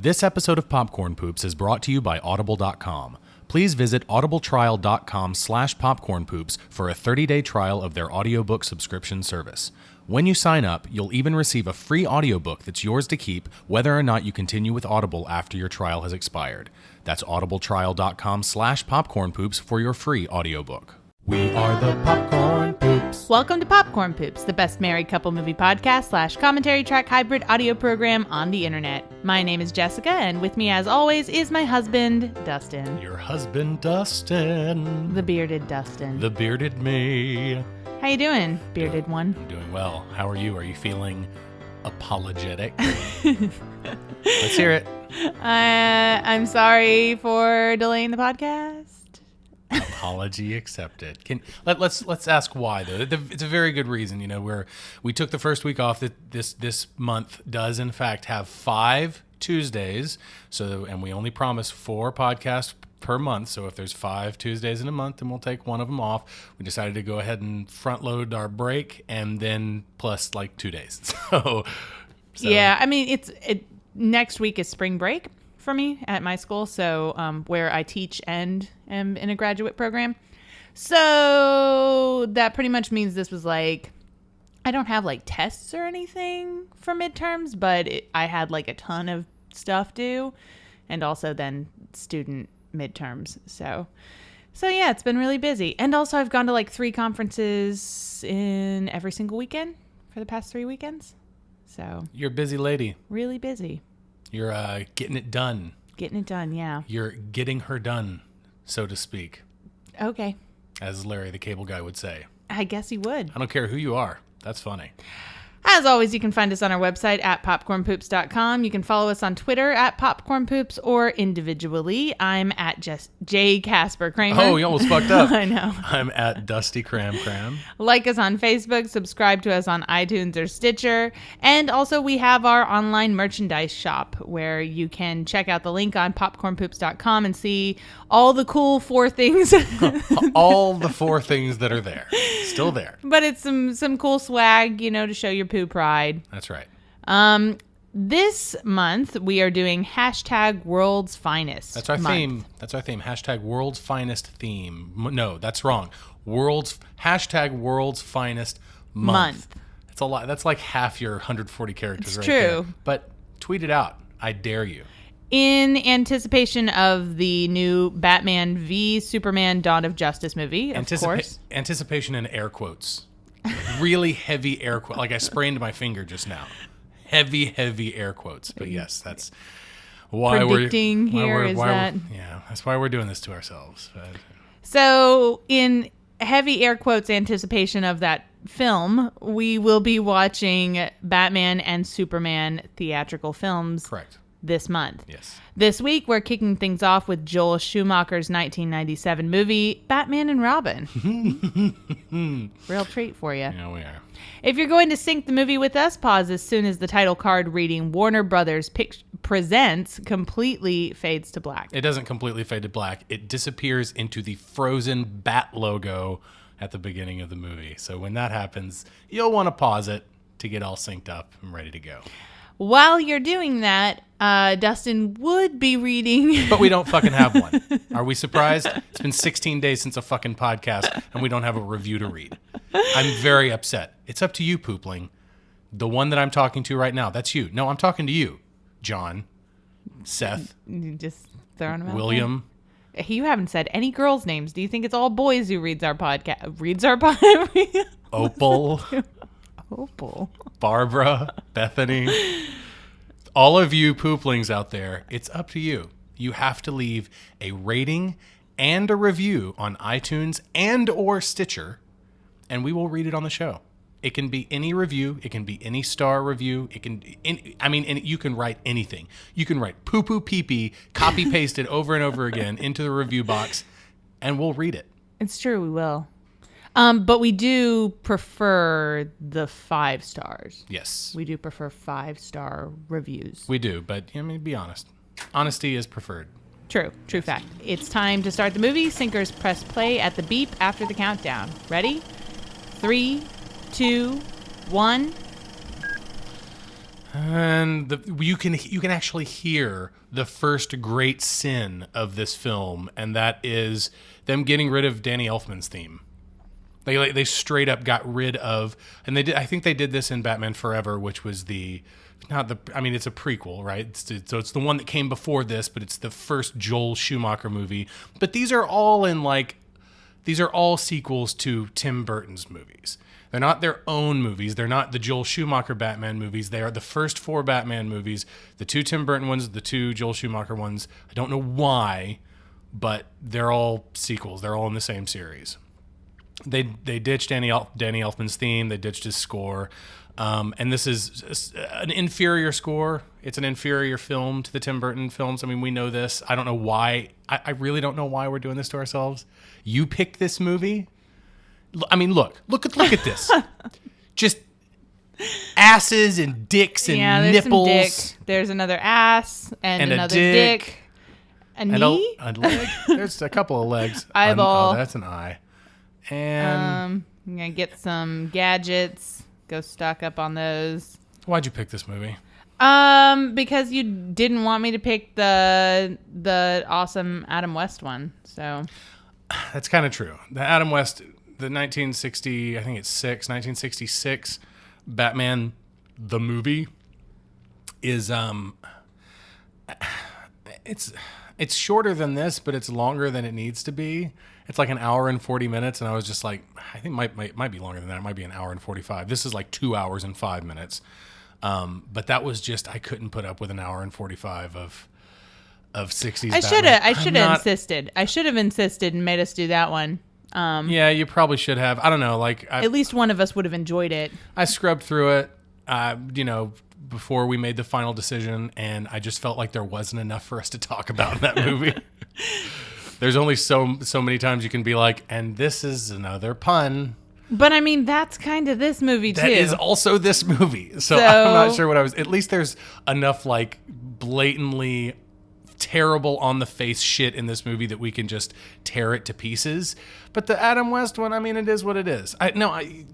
This episode of Popcorn Poops is brought to you by Audible.com. Please visit audibletrial.com/popcornpoops for a 30-day trial of their audiobook subscription service. When you sign up, you'll even receive a free audiobook that's yours to keep whether or not you continue with Audible after your trial has expired. That's audibletrial.com/popcornpoops for your free audiobook. We are the Popcorn Poops. Welcome to Popcorn Poops, the best married couple movie podcast / commentary track hybrid audio program on the internet. My name is Jessica, and with me as always is my husband, Dustin. Your husband, Dustin. The bearded Dustin. The bearded me. How you doing, bearded one? I'm doing well. How are you? Are you feeling apologetic? Let's hear it. I'm sorry for delaying the podcast. Apology accepted. Let's ask why though. It's a very good reason. You know, we took the first week off. That this month does in fact have 5 Tuesdays. And we only promise 4 podcasts per month. So if there's 5 Tuesdays in a month, then we'll take one of them off. We decided to go ahead and front load our break and then plus like 2 days. So yeah, I mean next week is spring break for me at my school, so where I teach and am in a graduate program. So that pretty much means this was like, I don't have like tests or anything for midterms, but I had like a ton of stuff due, and also then student midterms. So yeah, it's been really busy. And also I've gone to like 3 conferences in every single weekend for the past 3 weekends. So you're a busy lady. Really busy. You're getting it done. Getting it done, yeah. You're getting her done, so to speak. Okay. As Larry the Cable Guy would say. I guess he would. I don't care who you are. That's funny. As always, you can find us on our website at popcornpoops.com. You can follow us on Twitter at popcornpoops or individually. I'm at J. Casper Kramer. Oh, you almost fucked up. I know. I'm at Dusty Cram. Like us on Facebook, subscribe to us on iTunes or Stitcher, and also we have our online merchandise shop where you can check out the link on popcornpoops.com and see all the cool 4 things. All the 4 things that are there. Still there. But it's some cool swag, to show your poo pride. That's right. This month we are doing hashtag World's Finest. That's our theme. Hashtag World's Finest theme. No, that's wrong. Hashtag World's Finest month. That's a lot. That's like half your 140 characters. It's right true. There. But tweet it out. I dare you. In anticipation of the new Batman v Superman Dawn of Justice movie, of course. Anticipation in air quotes. Really heavy air quotes. Like I sprained my finger just now. Heavy air quotes. But yes, that's why predicting that's why we're doing this to ourselves. But. So in heavy air quotes anticipation of that film, we will be watching Batman and Superman theatrical films. Correct. This month. Yes. This week, we're kicking things off with Joel Schumacher's 1997 movie, Batman and Robin. Real treat for you. Yeah, we are. If you're going to sync the movie with us, pause as soon as the title card reading Warner Brothers Presents completely fades to black. It doesn't completely fade to black. It disappears into the frozen bat logo at the beginning of the movie. So when that happens, you'll want to pause it to get all synced up and ready to go. While you're doing that, Dustin would be reading... But we don't fucking have one. Are we surprised? It's been 16 days since a fucking podcast, and we don't have a review to read. I'm very upset. It's up to you, Poopling. The one that I'm talking to right now, that's you. No, I'm talking to you, John, Seth, you just throwing them out William. There. You haven't said any girls' names. Do you think it's all boys who reads our podcast? Opal. Opal. Barbara, Bethany, all of you pooplings out there, it's up to you. You have to leave a rating and a review on iTunes and or Stitcher, and we will read it on the show. It can be any review. It can be any star review. It can, you can write anything. You can write poo poo pee pee, copy paste it over and over again into the review box, and we'll read it. It's true, we will. But we do prefer the 5 stars. Yes. We do prefer 5-star reviews. We do, but be honest. Honesty is preferred. True fact. It's time to start the movie. Sinkers press play at the beep after the countdown. Ready? 3, 2, 1. And you can actually hear the first great sin of this film, and that is them getting rid of Danny Elfman's theme. They straight up got rid of, and they did. I think they did this in Batman Forever, which was it's a prequel, right? So it's the one that came before this, but it's the first Joel Schumacher movie. But these are all sequels to Tim Burton's movies. They're not their own movies. They're not the Joel Schumacher Batman movies. They are the first 4 Batman movies, the 2 Tim Burton ones, the 2 Joel Schumacher ones. I don't know why, but they're all sequels. They're all in the same series. They ditched Danny Elfman's theme. They ditched his score. And this is an inferior score. It's an inferior film to the Tim Burton films. I mean, we know this. I don't know why. I really don't know why we're doing this to ourselves. You picked this movie. I mean, look at this. Just asses and dicks and there's nipples. Some dick. There's another ass and another dick. A knee? A leg. There's a couple of legs. Eyeball. That's an eye. And I'm gonna get some gadgets. Go stock up on those. Why'd you pick this movie? Because you didn't want me to pick the awesome Adam West one. So that's kind of true. The Adam West, the 1966 Batman the movie is it's shorter than this, but it's longer than it needs to be. It's like an hour and 40 minutes, and I was just like, I think it might be longer than that. It might be an hour and 45. This is like 2 hours and 5 minutes. But that was just, I couldn't put up with an hour and 45 of 60s. I should have insisted. I should have insisted and made us do that one. Yeah, you probably should have. I don't know. At least one of us would have enjoyed it. I scrubbed through it, before we made the final decision, and I just felt like there wasn't enough for us to talk about in that movie. There's only so many times you can be like, and this is another pun. But I mean, that's kind of this movie too. That is also this movie. So I'm not sure what at least there's enough like blatantly terrible on the face shit in this movie that we can just tear it to pieces. But the Adam West one, I mean, it is what it is.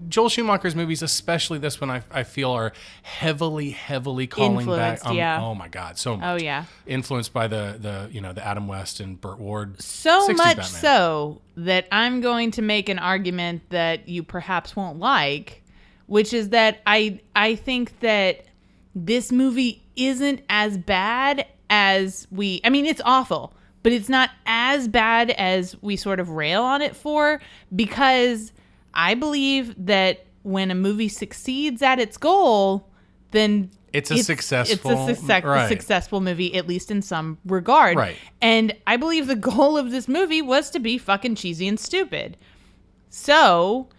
Joel Schumacher's movies, especially this one, I feel are heavily calling back. Yeah. Oh my God, so much. Oh yeah. Influenced by the Adam West and Burt Ward. So 60s much Batman. so that I'm going to make an argument that you perhaps won't like, which is that I think that this movie isn't as bad as it's awful, but it's not as bad as we sort of rail on it for, because I believe that when a movie succeeds at its goal, then it's a successful movie, at least in some regard. Right. And I believe the goal of this movie was to be fucking cheesy and stupid. So,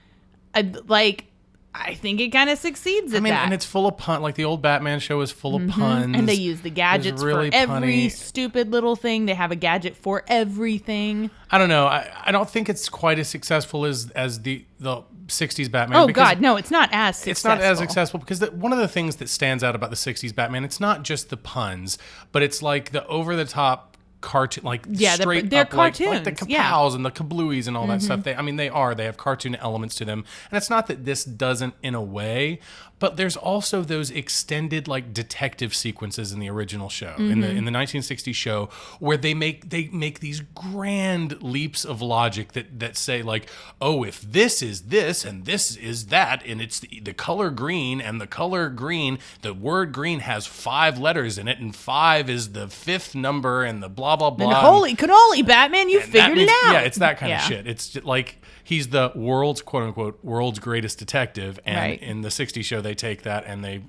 I think it kind of succeeds at that. And it's full of puns. Like the old Batman show is full of puns. And they use the gadgets really for every punny. stupid little thing. They have a gadget for everything. I don't know. I don't think it's quite as successful as the 60s Batman. Oh, God, no, it's not as successful. It's not as successful because one of the things that stands out about the 60s Batman, it's not just the puns, but it's like the over-the-top cartoon, like straight they're up, cartoons, like the Kapows and the Kablooies and all that stuff. They have cartoon elements to them, and it's not that this doesn't in a way, but there's also those extended like detective sequences in the original show, in the 1960s show, where they make these grand leaps of logic that say like, oh, if this is this and this is that, and it's the color green, and the color green, the word green has 5 letters in it, and 5 is the 5th number, and the blah blah blah. And holy cannoli, Batman, you figured it out. Yeah, it's that kind of shit. It's just like he's the world's quote unquote world's greatest detective, and in the 60s show they take that and they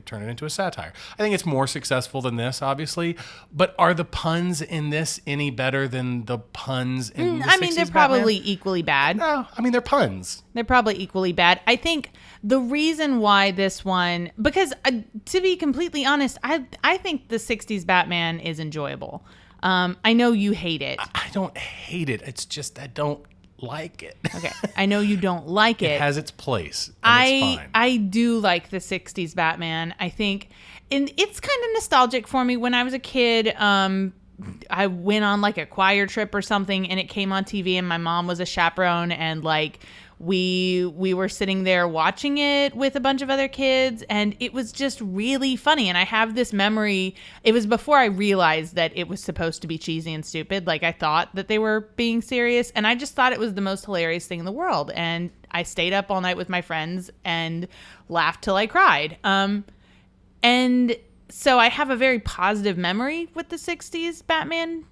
turn it into a satire. I think it's more successful than this, obviously, but are the puns in this any better than the puns in the 60s they're Batman? probably equally bad. No, they're puns. They're probably equally bad. I think the reason why this one, because to be completely honest, I think the 60s Batman is enjoyable. I know you hate it. I don't hate it. It's just I don't like it. Okay, I know you don't like it. It has its place. And it's fine. I do like the 60s Batman. I think, and it's kind of nostalgic for me. When I was a kid, I went on like a choir trip or something, and it came on TV, and my mom was a chaperone, and like we were sitting there watching it with a bunch of other kids, and it was just really funny. And I have this memory. It was before I realized that it was supposed to be cheesy and stupid. Like, I thought that they were being serious, and I just thought it was the most hilarious thing in the world. And I stayed up all night with my friends and laughed till I cried. And so I have a very positive memory with the 60s Batman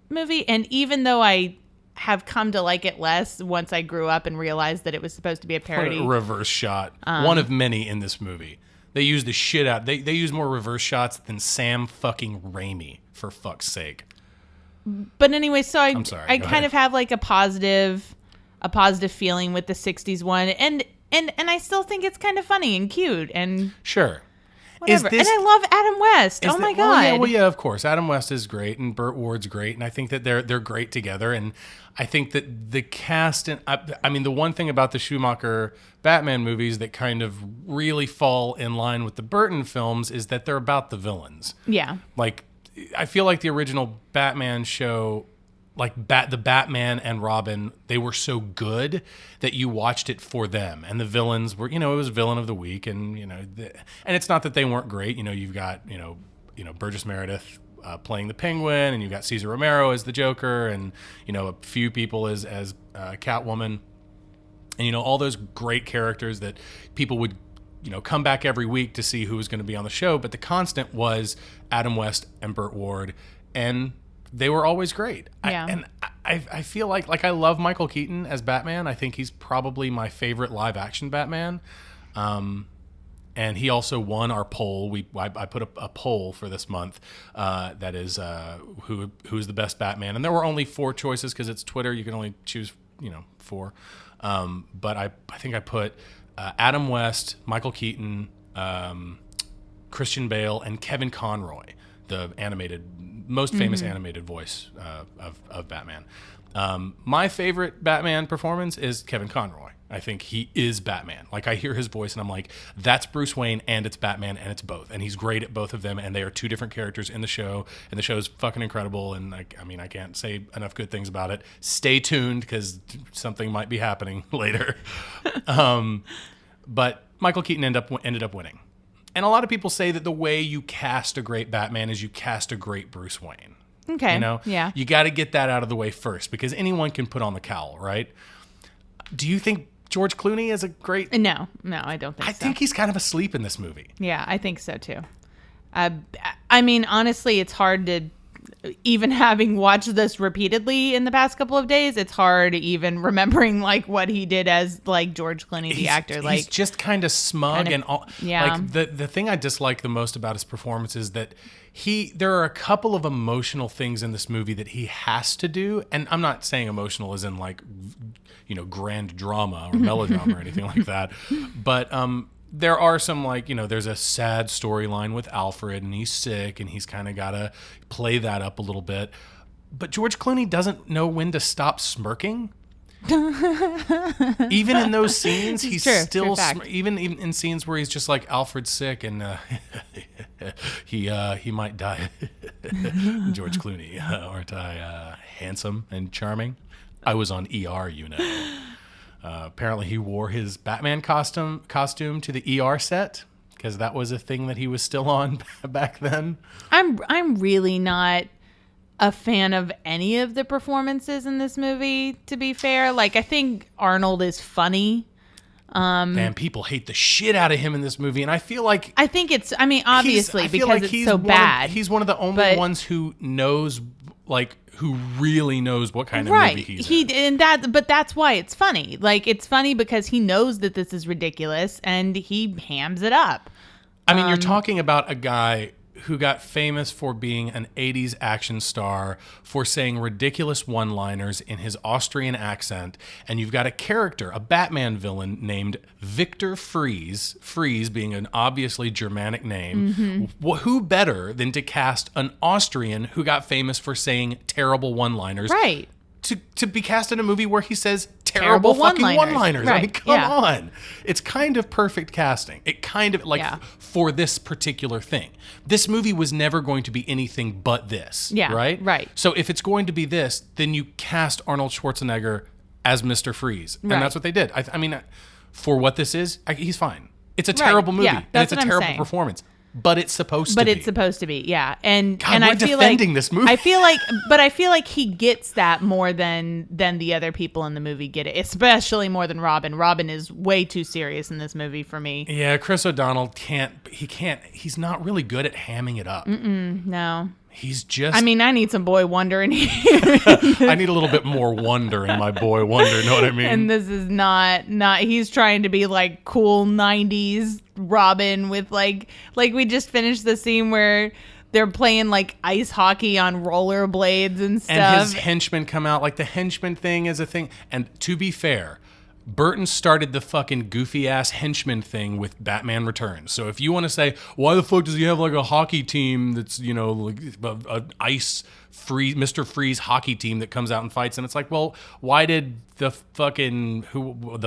movie. And even though I have come to like it less once I grew up and realized that it was supposed to be a parody. A reverse shot. One of many in this movie. They use the shit out. They use more reverse shots than Sam fucking Raimi, for fuck's sake. But anyway, so I'm sorry, I go kind ahead. of have like a positive feeling with the 60s one. And I still think it's kind of funny and cute and Sure. whatever. And I love Adam West. Oh my God. Well, yeah, of course. Adam West is great, and Burt Ward's great, and I think that they're great together. And I think that the cast, and I mean, the one thing about the Schumacher Batman movies that kind of really fall in line with the Burton films is that they're about the villains. Yeah. Like, I feel like the original Batman show, like the Batman and Robin, they were so good that you watched it for them, and the villains were, it was villain of the week, and and it's not that they weren't great. You've got Burgess Meredith playing the Penguin, and you've got Cesar Romero as the Joker, and a few people as Catwoman, and all those great characters that people would come back every week to see who was going to be on the show. But the constant was Adam West and Burt Ward, and they were always great. Yeah. I feel like I love Michael Keaton as Batman. I think he's probably my favorite live action Batman. And he also won our poll. I put a poll for this month that is who's the best Batman, and there were only 4 choices because it's Twitter. You can only choose 4. But I think I put Adam West, Michael Keaton, Christian Bale, and Kevin Conroy, the most famous animated voice of Batman. My favorite Batman performance is Kevin Conroy. I think he is Batman. Like, I hear his voice and I'm like, that's Bruce Wayne and it's Batman and it's both. And he's great at both of them, and they are 2 different characters in the show, and the show is fucking incredible. And I can't say enough good things about it. Stay tuned because something might be happening later. But Michael Keaton ended up winning. And a lot of people say that the way you cast a great Batman is you cast a great Bruce Wayne. Okay. Yeah. You got to get that out of the way first, because anyone can put on the cowl, right? Do you think George Clooney is a great... No, I don't think so. I think he's kind of asleep in this movie. Yeah, I think so too. I mean, honestly, it's hard to... Even having watched this repeatedly in the past couple of days, it's hard even remembering like what he did as like George Clooney, the actor. Like, he's just kind of smug and all. Yeah. Like the thing I dislike the most about his performance is that there are a couple of emotional things in this movie that he has to do, and I'm not saying emotional as in like grand drama or melodrama or anything like that, but there are some, like, there's a sad storyline with Alfred, and he's sick, and he's kind of got to play that up a little bit. But George Clooney doesn't know when to stop smirking. Even in those scenes, he's still even in scenes where he's just like, Alfred's sick and he might die. George Clooney, aren't I handsome and charming? I was on ER, apparently he wore his Batman costume to the ER set because that was a thing that he was still on back then. I'm really not a fan of any of the performances in this movie, to be fair. Like, I think Arnold is funny. Man, people hate the shit out of him in this movie, and I feel like obviously because it's so bad. He's one of the only ones who knows, like, who really knows what kind of movie he's in. But that's why it's funny. Like, it's funny because he knows that this is ridiculous and he hams it up. I mean, you're talking about a guy who got famous for being an 80s action star, for saying ridiculous one-liners in his Austrian accent, and you've got a character, a Batman villain named Victor Fries, Fries being an obviously Germanic name. Who better than to cast an Austrian who got famous for saying terrible one-liners? Right. To be cast in a movie where he says terrible fucking one-liners. Right. I mean, come on. It's kind of perfect casting. It kind of, for this particular thing. This movie was never going to be anything but this. Yeah, Right? right. So if it's going to be this, then you cast Arnold Schwarzenegger as Mr. Freeze. And Right. that's what they did. I mean, for what this is, he's fine. It's a Right. terrible movie. Yeah, and that's it's a what I'm terrible saying. performance. But it's supposed to But be. it's supposed to be, yeah. And God, and we're I feel defending like this movie. I feel like he gets that more than the other people in the movie get it, especially more than Robin. Robin is way too serious in this movie for me. Yeah, Chris O'Donnell he's not really good at hamming it up. No. He's just, I mean, I need some boy wonder in here. I need a little bit more wonder in my boy wonder, know what I mean? And this is not he's trying to be like cool 90s Robin with like we just finished the scene where they're playing like ice hockey on rollerblades and stuff. And his henchmen come out. Like, the henchman thing is a thing. And to be fair, Burton started the fucking goofy ass henchman thing with Batman Returns. So if you want to say, why the fuck does he have like a hockey team that's, you know, like an ice freeze, Mr. Freeze hockey team that comes out and fights? And it's like, well, why did the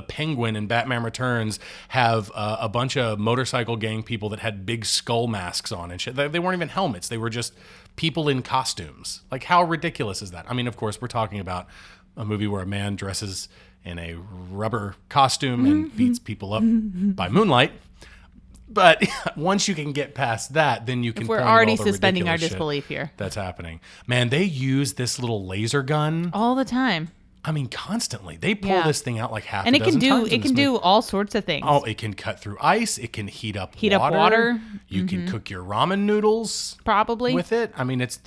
Penguin in Batman Returns have a bunch of motorcycle gang people that had big skull masks on and shit? They weren't even helmets. They were just people in costumes. Like, how ridiculous is that? I mean, of course, we're talking about a movie where a man dresses in a rubber costume and beats people up by moonlight. But once you can get past that, then you can. We're point at already all the suspending our ridiculous shit disbelief here. that's happening. Man, they use this little laser gun. All the time. I mean, constantly. They pull Yeah. this thing out like half And a it can dozen times do in this movie. all sorts of things. Oh, it can cut through ice. It can heat up up water. You can cook your ramen noodles Probably. with it. I mean, it's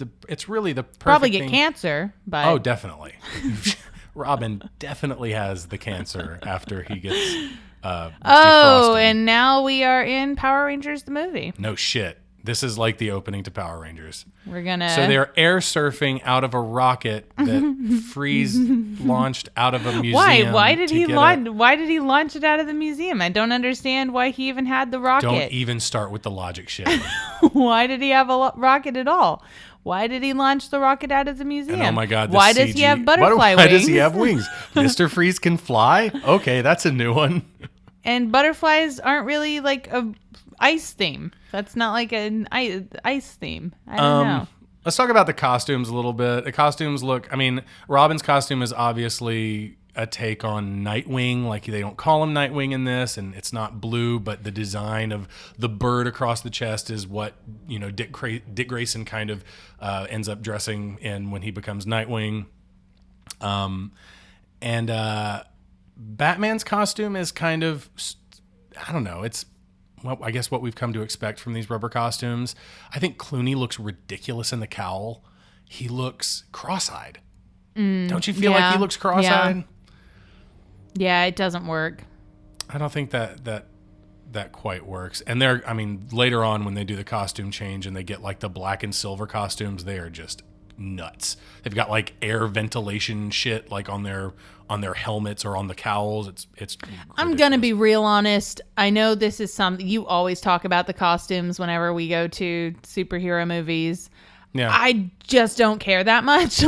really the perfect Probably get thing. cancer, but Oh, definitely. Robin definitely has the cancer after he gets oh, defrosted. and now we are in Power Rangers the movie. No shit. This is like the opening to Power Rangers. We're gonna So they're air surfing out of a rocket that Freeze launched out of a museum. Why did to he get launch it out of the museum? I don't understand why he even had the rocket. Don't even start with the logic shit. Why did he have a rocket at all? Why did he launch the rocket out of the museum? And oh my God, the why does CG he have butterfly why wings? does he have wings? Mr. Freeze can fly? Okay, that's a new one. And butterflies aren't really like a ice theme. That's not like an ice theme. I don't know. Let's talk about the costumes a little bit. The costumes I mean, Robin's costume is obviously a take on Nightwing. Like, they don't call him Nightwing in this, and it's not blue, but the design of the bird across the chest is what, you know, Dick Grayson kind of ends up dressing in when he becomes Nightwing. And Batman's costume is kind of, I don't know, it's, well, I guess what we've come to expect from these rubber costumes. I think Clooney looks ridiculous in the cowl. He looks cross-eyed. Don't you feel like yeah, he looks cross-eyed? Yeah, it doesn't work. I don't think that quite works. And later on when they do the costume change and they get like the black and silver costumes, they are just nuts. They've got like air ventilation shit like on their helmets or on the cowls. It's I'm gonna be real honest. I know this is something you always talk about, the costumes whenever we go to superhero movies. Yeah. I just don't care that much.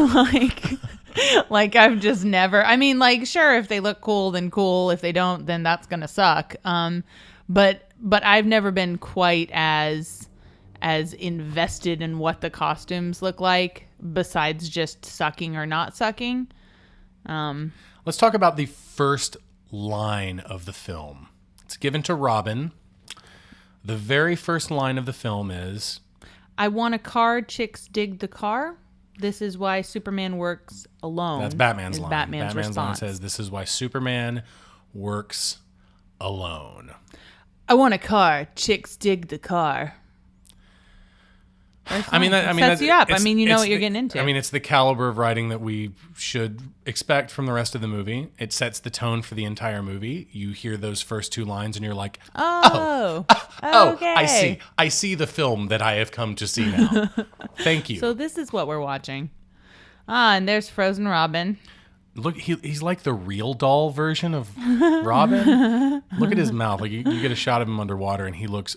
Like I've just never. I mean, like, sure, if they look cool, then cool. If they don't, then that's gonna suck. But I've never been quite as invested in what the costumes look like, besides just sucking or not sucking. Let's talk about the first line of the film. It's given to Robin. The very first line of the film is, I want a car, chicks dig the car. This is why Superman works alone. that's Batman's is line. Batman's line response. says, this is why Superman works alone. I want a car, chicks dig the car. Sets you up. I mean, you know it's what you're getting into. I mean, it's the caliber of writing that we should expect from the rest of the movie. It sets the tone for the entire movie. You hear those first two lines and you're like, Oh, okay. I see the film that I have come to see now. Thank you. So this is what we're watching. And there's Frozen Robin. Look, he's like the real doll version of Robin. Look at his mouth. Like, you get a shot of him underwater and he looks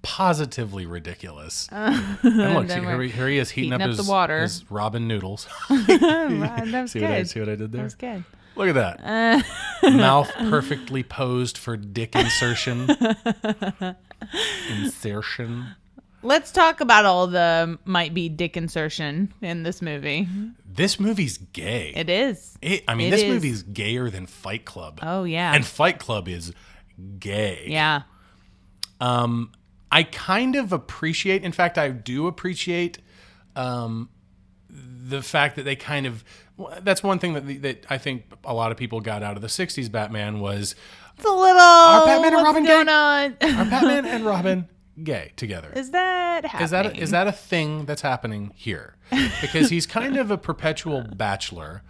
positively ridiculous. And look, see, here he is heating up the water. his Robin noodles. That was good. See what I did there? That was good. Look at that. Mouth perfectly posed for dick insertion. Insertion. Let's talk about all the might be dick insertion in this movie. This movie's gay. It is. This is. movie's gayer than Fight Club. Oh, yeah. And Fight Club is gay. Yeah. I kind of appreciate, in fact, I do appreciate the fact that they kind of, that's one thing that I think a lot of people got out of the 60s Batman was, It's a little. are Batman and what's Robin going gay? on? Are Batman and Robin gay together? Is that happening? Is that a thing that's happening here? Because he's kind of a perpetual bachelor,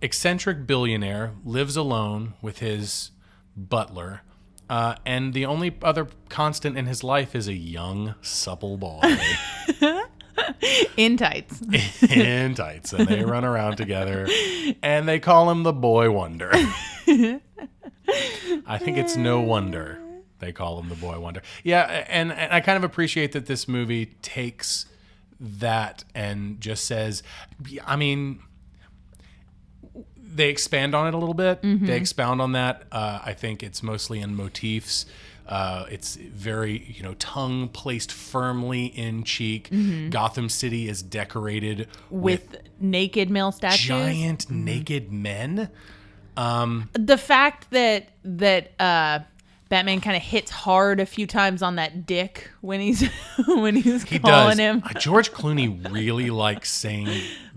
eccentric billionaire, lives alone with his butler, and the only other constant in his life is a young, supple boy In tights. in tights, and they run around together, and they call him the Boy Wonder. I think it's no wonder they call him the Boy Wonder. Yeah, and I kind of appreciate that this movie takes that and just says, I mean, they expand on it a little bit. Mm-hmm. They expound on that. I think it's mostly in motifs. It's very, tongue placed firmly in cheek. Mm-hmm. Gotham City is decorated With naked male statues. giant naked men. The fact that Batman kind of hits hard a few times on that dick when he's He calling does. him. George Clooney really likes saying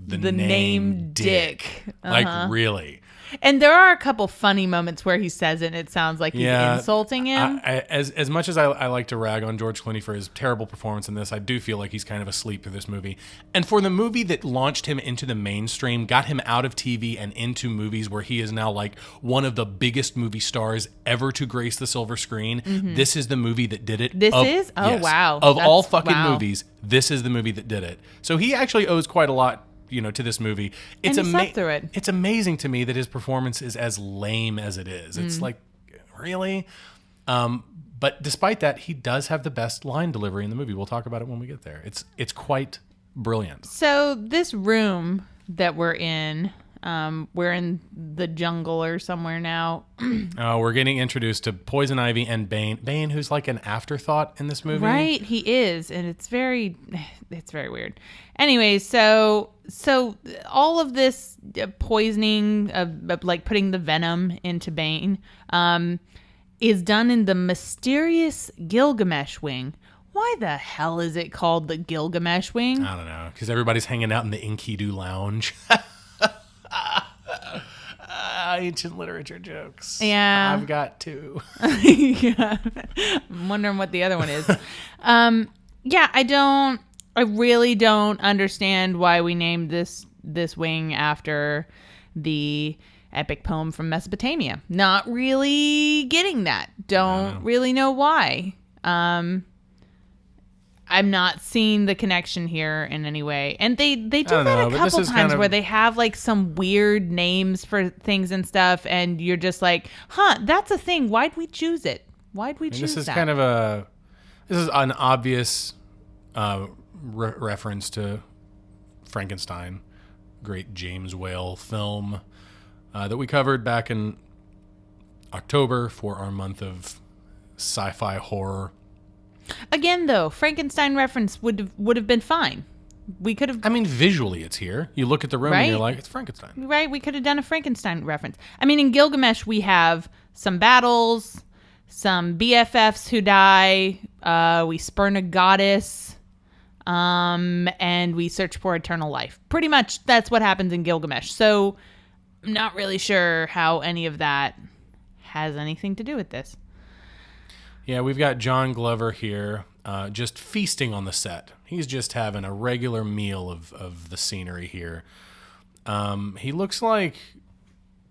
the name Dick. Like, really. And there are a couple funny moments where he says it and it sounds like he's insulting him. As much as I like to rag on George Clooney for his terrible performance in this, I do feel like he's kind of asleep through this movie. And for the movie that launched him into the mainstream, got him out of TV and into movies where he is now like one of the biggest movie stars ever to grace the silver screen, this is the movie that did it. This is? Oh, wow. Of all That's- fucking wow. movies, this is the movie that did it. So he actually owes quite a lot, to this movie. It's And he slept through it. It's amazing to me that his performance is as lame as it is. It's like, really? But despite that, he does have the best line delivery in the movie. We'll talk about it when we get there. It's quite brilliant. So this room that we're in the jungle or somewhere now. We're getting introduced to Poison Ivy and Bane. Bane, who's like an afterthought in this movie. Right, he is, and it's very weird. Anyway, so all of this poisoning of like putting the venom into Bane is done in the mysterious Gilgamesh wing. Why the hell is it called the Gilgamesh wing? I don't know, because everybody's hanging out in the Enkidu lounge. Ancient literature jokes. Yeah. I've got two. Yeah. I'm wondering what the other one is. I really don't understand why we named this wing after the epic poem from Mesopotamia. Not really getting that. Don't really know why. I'm not seeing the connection here in any way. And they do don't that know, a but this couple is times kind of- where they have like some weird names for things and stuff, and you're just like, that's a thing. Why'd we choose it? Why'd we choose This is that? kind of this is an obvious reference to Frankenstein, great James Whale film that we covered back in October for our month of sci-fi horror. Again, though, Frankenstein reference would have been fine. We could have, I mean, visually it's here. You look at the room Right. and you're like, it's Frankenstein. right? We could have done a Frankenstein reference. I mean, in Gilgamesh, we have some battles, some BFFs who die. We spurn a goddess, and we search for eternal life. Pretty much, that's what happens in Gilgamesh. So, I'm not really sure how any of that has anything to do with this. Yeah, we've got John Glover here, just feasting on the set. He's just having a regular meal of the scenery here. He looks kind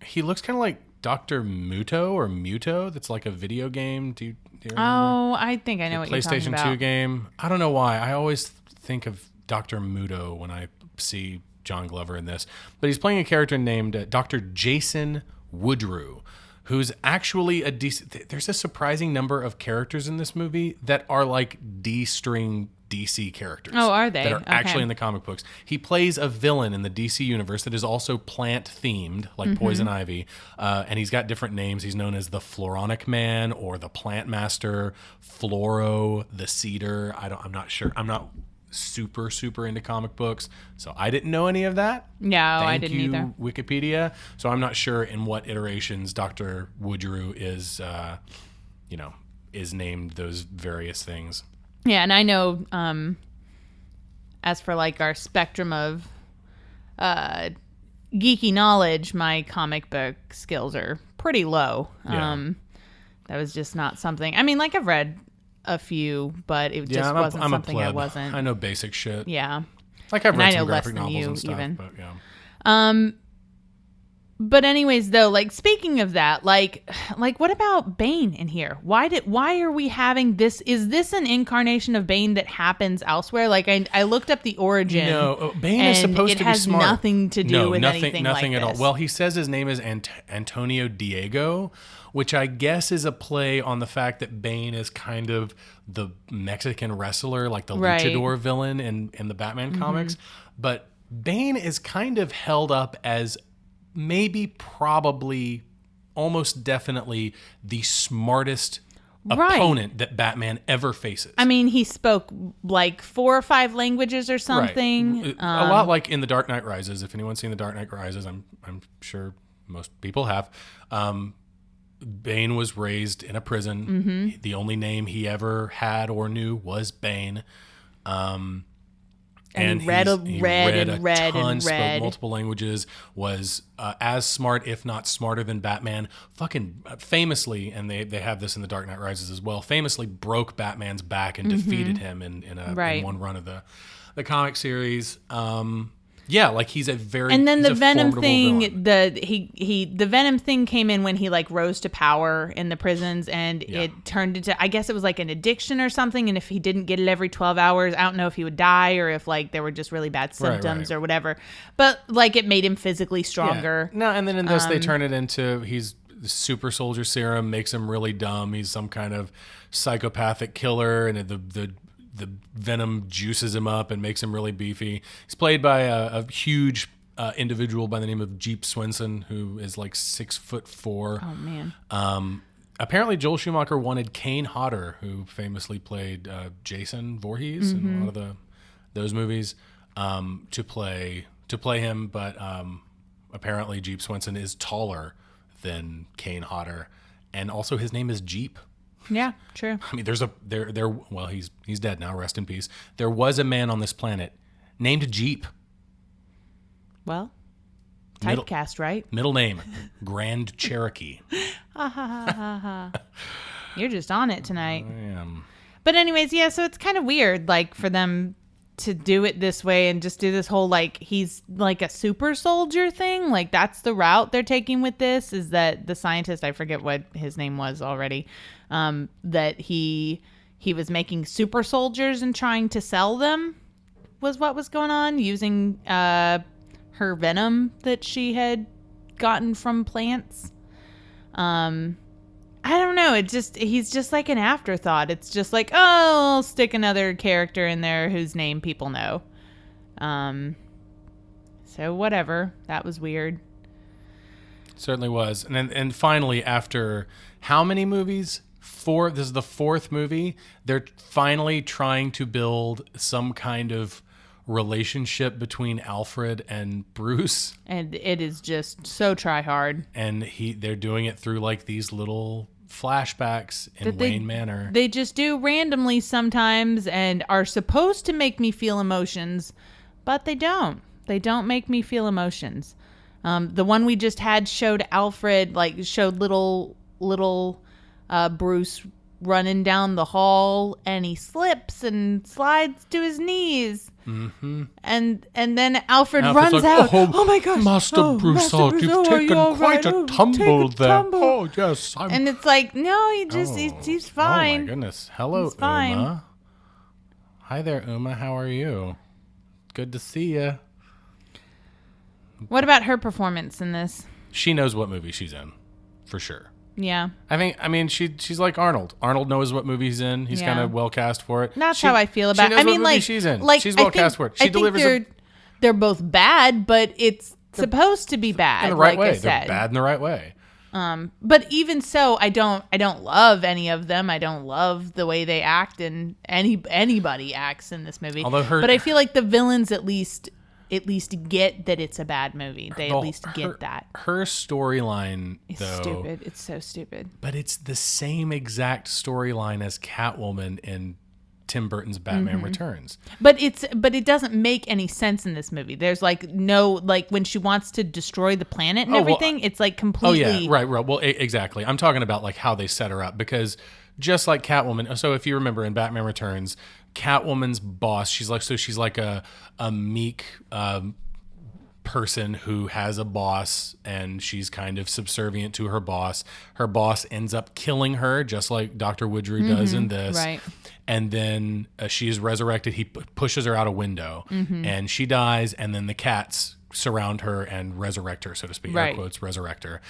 of like Dr. Muto or Muto. That's like a video game. Do you remember? Oh, I think I know what you're talking PlayStation about. 2 game. I don't know why. I always think of Dr. Muto when I see John Glover in this. But he's playing a character named Dr. Jason Woodrue, who's actually a decent... There's a surprising number of characters in this movie that are like D-string DC characters. Oh, are they? That are Okay. actually in the comic books. He plays a villain in the DC universe that is also plant themed, like Poison Ivy, and he's got different names. He's known as the Floronic Man or the Plant Master, Floro, the Cedar. I'm not sure. I'm not super into comic books, so I didn't know any of that. Yeah, I Thank didn't you, either. Wikipedia. So I'm not sure in what iterations Dr. Woodrue is, is named those various things. Yeah, and I know, as for like our spectrum of geeky knowledge, my comic book skills are pretty low. Yeah. That was just not something. I mean, like I've read a few, but it just Yeah, wasn't I'm something a I pleb. wasn't. I know basic shit. Yeah. Like I've And read I know some less graphic than novels you and stuff, even. but yeah. But anyways, though, like speaking of that, like what about Bane in here? Why are we having this? Is this an incarnation of Bane that happens elsewhere? Like I looked up the origin. No, Bane is and supposed it to be has smart. nothing to do with anything nothing like at all. this. Well, he says his name is Antonio Diego, which I guess is a play on the fact that Bane is kind of the Mexican wrestler, like the Right. luchador villain in the Batman comics. But Bane is kind of held up as maybe, probably, almost definitely the smartest Right. opponent that Batman ever faces. I mean, he spoke like 4 or 5 languages or something. Right. A lot like in The Dark Knight Rises. If anyone's seen The Dark Knight Rises, I'm sure most people have. Bane was raised in a prison. Mm-hmm. The only name he ever had or knew was Bane. And he read he's- and he read ton, and spoke read. multiple languages, was as smart, if not smarter than Batman. Fucking famously, and they have this in The Dark Knight Rises as well, famously broke Batman's back and defeated him in Right. one run of the comic series. Yeah, like he's a very And then he's the a Venom formidable thing, villain. the Venom thing came in when he like rose to power in the prisons, and Yeah. it turned into, I guess it was like an addiction or something. And if he didn't get it every 12 hours, I don't know if he would die or if like there were just really bad symptoms right. or whatever. But like it made him physically Yeah. stronger. No, and then in this they turn it into he's the super soldier serum makes him really dumb. He's some kind of psychopathic killer, and the venom juices him up and makes him really beefy. He's played by a huge individual by the name of Jeep Swenson, who is like 6'4". Oh man. Apparently, Joel Schumacher wanted Kane Hodder, who famously played Jason Voorhees in a lot of those movies, to play him. But apparently, Jeep Swenson is taller than Kane Hodder, and also his name is Jeep. Yeah, true. I mean, well, he's dead now. Rest in peace. There was a man on this planet named Jeep. Well, Middle- typecast, right? Middle name Grand Cherokee. You're just on it tonight. I am. But anyways, yeah, so it's kind of weird, like, for them to do it this way and just do this whole, like, he's like a super soldier thing. Like, that's the route they're taking with this, is that the scientist, I forget what his name was already, that he was making super soldiers and trying to sell them was what was going on, using her venom that she had gotten from plants. I don't know. He's just like an afterthought. It's just like, oh, I'll stick another character in there whose name people know. So whatever. That was weird. Certainly was. And finally, after how many movies? 4. This is the 4th movie. They're finally trying to build some kind of relationship between Alfred and Bruce, And it is just so try hard. and they're doing it through like these little flashbacks in That they- Wayne Manor. They just do randomly sometimes and are supposed to make me feel emotions, but they don't. They don't make me feel emotions. The one we just had showed Alfred, like showed little Bruce running down the hall, and he slips and slides to his knees. Mm-hmm. And then Alfred's runs like, out. Oh my gosh, Master oh, Broussard, Master you've Broussard, are taken you all quite right? a Oh, tumble take a there. tumble. Oh, yes. And it's like, no, he's fine. Oh, my goodness. Hello, He's fine. Uma. Hi there, Uma. How are you? Good to see you. What about her performance in this? She knows what movie she's in, for sure. Yeah. I mean, she's like Arnold. Arnold knows what movie he's in. He's Yeah. kind of well cast for it. That's how I feel about She it. knows I mean, what movie like she's in. like She's I well think- cast for it. I She think delivers they're both bad, but it's supposed to be bad in the right like way. I They're said. bad in the right way. But even so, I don't love any of them. I don't love the way they act, and anybody acts in this movie. Although but I feel like the villains at least get that it's a bad movie. They at least get that. Her storyline, It's though, stupid. It's so stupid. but it's the same exact storyline as Catwoman in Tim Burton's Batman Mm-hmm. Returns. But it doesn't make any sense in this movie. There's like no like when she wants to destroy the planet and well, everything, it's like Oh completely yeah, right. Well, exactly. I'm talking about like how they set her up, because just like Catwoman. So if you remember in Batman Returns, Catwoman's boss, she's like a meek person who has a boss, and she's kind of subservient to her boss. Her boss ends up killing her, just like Dr. Woodrue does in this. right. And then she is resurrected. He pushes her out a window, and she dies. And then the cats surround her and resurrect her, so to speak. Air Right. quotes, resurrect her.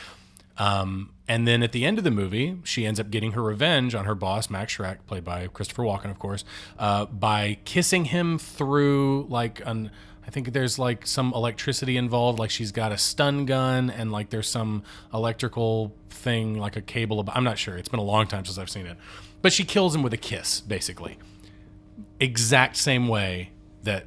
And then at the end of the movie, she ends up getting her revenge on her boss, Max Schreck, played by Christopher Walken, of course, by kissing him through like an. I think there's like some electricity involved. Like she's got a stun gun, and like there's some electrical thing, like a cable. I'm not sure. It's been a long time since I've seen it. But she kills him with a kiss, basically. Exact same way that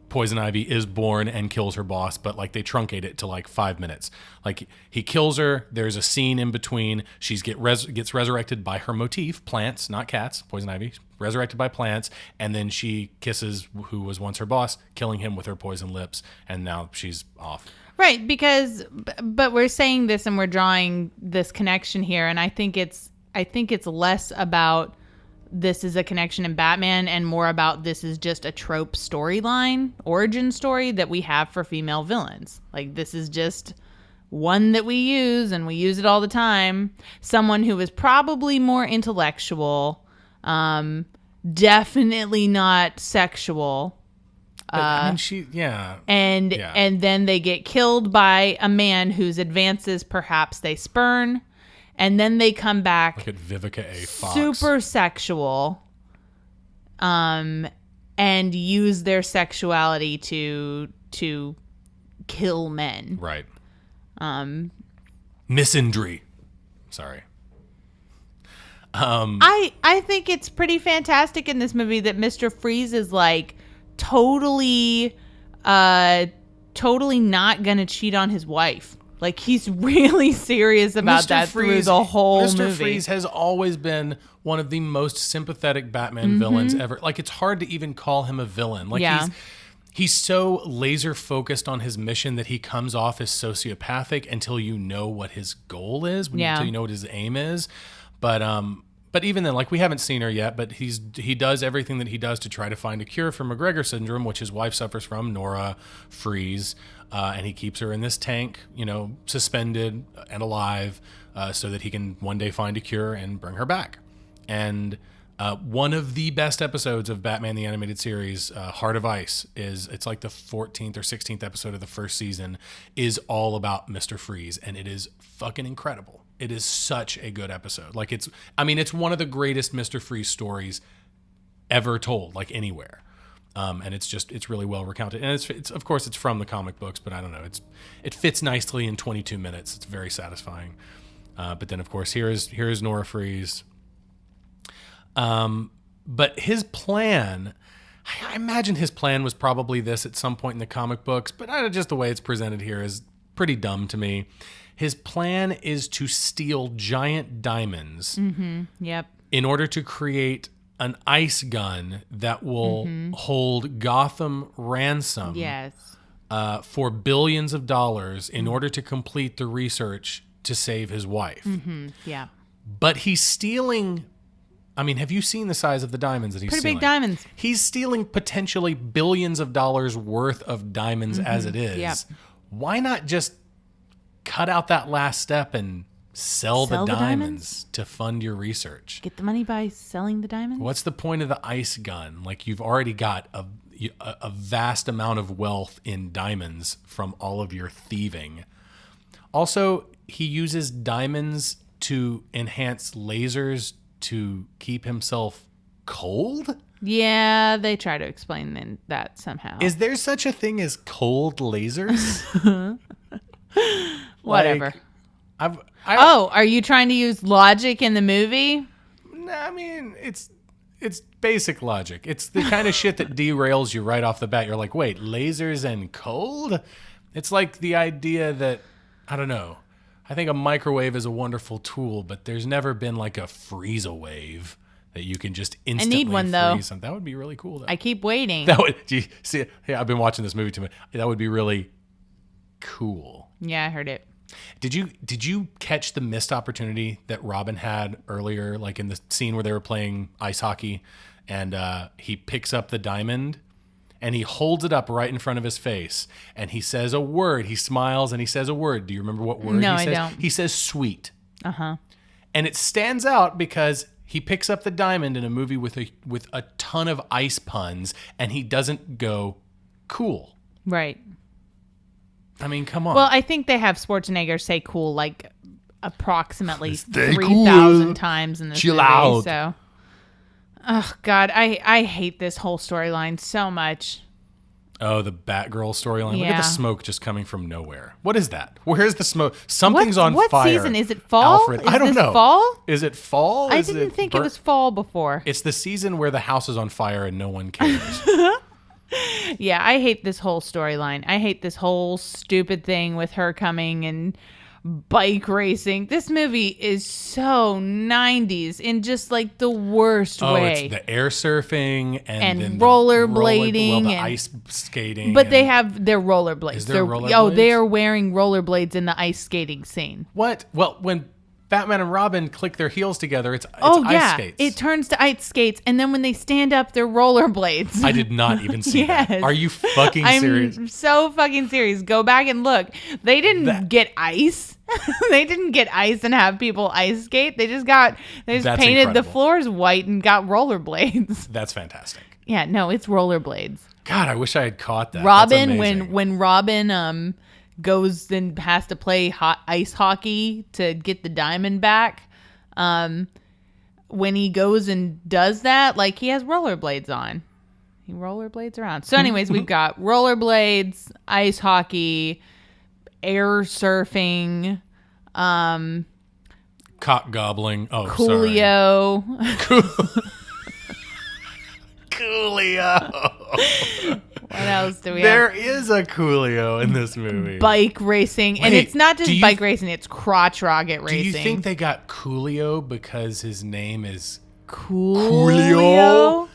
Poison Ivy is born and kills her boss, but like they truncate it to like 5 minutes. Like he kills her. There's a scene in between. She gets resurrected by her motif, plants, not cats. Poison Ivy, resurrected by plants, and then she kisses who was once her boss, killing him with her poison lips, and now she's off. Right, because but we're saying this and we're drawing this connection here, and I think it's less about this is a connection in Batman and more about this is just a trope storyline, origin story that we have for female villains. Like this is just one that we use, and we use it all the time. Someone who is probably more intellectual, definitely not sexual. But, I mean, And then they get killed by a man whose advances perhaps they spurn, and then they come back look at Vivica A. Fox. super sexual, and use their sexuality to kill men. Right. Misandry. Sorry. I think it's pretty fantastic in this movie that Mr. Freeze is like totally not gonna cheat on his wife. Like he's really serious about that through the whole Mr. movie. Freeze has always been one of the most sympathetic Batman villains ever. Like it's hard to even call him a villain. Like Yeah. he's so laser focused on his mission that he comes off as sociopathic until you know what his goal is, until you know what his aim is. But even then, like we haven't seen her yet, but he does everything that he does to try to find a cure for McGregor syndrome, which his wife suffers from, Nora Freeze, and he keeps her in this tank, suspended and alive, so that he can one day find a cure and bring her back. And one of the best episodes of Batman the Animated Series, Heart of Ice, it's like the 14th or 16th episode of the first season, is all about Mr. Freeze, and it is fucking incredible. It is such a good episode. Like it's one of the greatest Mr. Freeze stories ever told, like anywhere. And it's really well recounted. And it's of course it's from the comic books, but I don't know. It fits nicely in 22 minutes. It's very satisfying. But then of course here is Nora Freeze. But his plan, I imagine his plan was probably this at some point in the comic books, but just the way it's presented here is pretty dumb to me. His plan is to steal giant diamonds Yep. in order to create an ice gun that will hold Gotham ransom Yes. for billions of dollars in order to complete the research to save his wife. Yeah. But he's stealing... I mean, have you seen the size of the diamonds that he's Pretty stealing? big diamonds. He's stealing potentially billions of dollars worth of diamonds as it is. Yep. Why not just cut out that last step and sell the diamonds? diamonds to fund your research? Get the money by selling the diamonds? What's the point of the ice gun? Like, you've already got a vast amount of wealth in diamonds from all of your thieving. Also, he uses diamonds to enhance lasers to keep himself cold? Yeah, they try to explain that somehow. Is there such a thing as cold lasers? Whatever. Like, Are you trying to use logic in the movie? I mean, it's basic logic. It's the kind of shit that derails you right off the bat. You're like, wait, lasers and cold? It's like the idea that, I don't know. I think a microwave is a wonderful tool, but there's never been like a freeze-a-wave that you can just instantly need one, though. freeze something. That would be really cool, though. I keep waiting. That would, do you see, yeah, I've been watching this movie too much. That would be really cool. Yeah, I heard it. Did you catch the missed opportunity that Robin had earlier, like in the scene where they were playing ice hockey, and he picks up the diamond and he holds it up right in front of his face and he says a word. He smiles and he says a word. Do you remember what word No, he says? I don't. He says sweet. Uh-huh. And it stands out because he picks up the diamond in a movie with a ton of ice puns and he doesn't go cool. Right. I mean, come on. Well, I think they have Schwarzenegger say cool like approximately Stay 3,000 cool. times in this Chill movie. out. So, oh God, I hate this whole storyline so much. Oh, the Batgirl storyline. Look at Yeah. the smoke just coming from nowhere. What is that? Where's the smoke? Something's on what fire. season is it? Fall? Alfred. Is I don't this know. Fall? Is it fall? I Is didn't think it burnt? was fall before. It's the season where the house is on fire and no one cares. Yeah, I hate this whole storyline. I hate this whole stupid thing with her coming and bike racing. This movie is so 90s in just like the worst way. It's the air surfing and then the rollerblading the and- ice skating. But and- they have their rollerblades. Is there Oh, rollerblades? they are wearing rollerblades in the ice skating scene. What? Well, when Batman and Robin click their heels together, it's Oh ice yeah, skates. it turns to ice skates, and then when they stand up, they're rollerblades. I did not even see that. Yes. Are you fucking serious? I'm so fucking serious. Go back and look. They didn't get ice. They didn't get ice and have people ice skate. They just That's painted incredible. the floors white and got rollerblades. That's fantastic. Yeah, no, it's rollerblades. God, I wish I had caught that. That's Robin, amazing. when Robin goes and has to play ice hockey to get the diamond back, when he goes and does that, like he has rollerblades on. He rollerblades around. So anyways, we've got rollerblades, ice hockey, air surfing, cock gobbling. Oh, Coolio. Coolio. What else do we There have? is a Coolio in this movie. Bike racing. And Wait, it's not just do you- bike racing, it's crotch rocket Do racing. you think they got Coolio because his name is Coolio?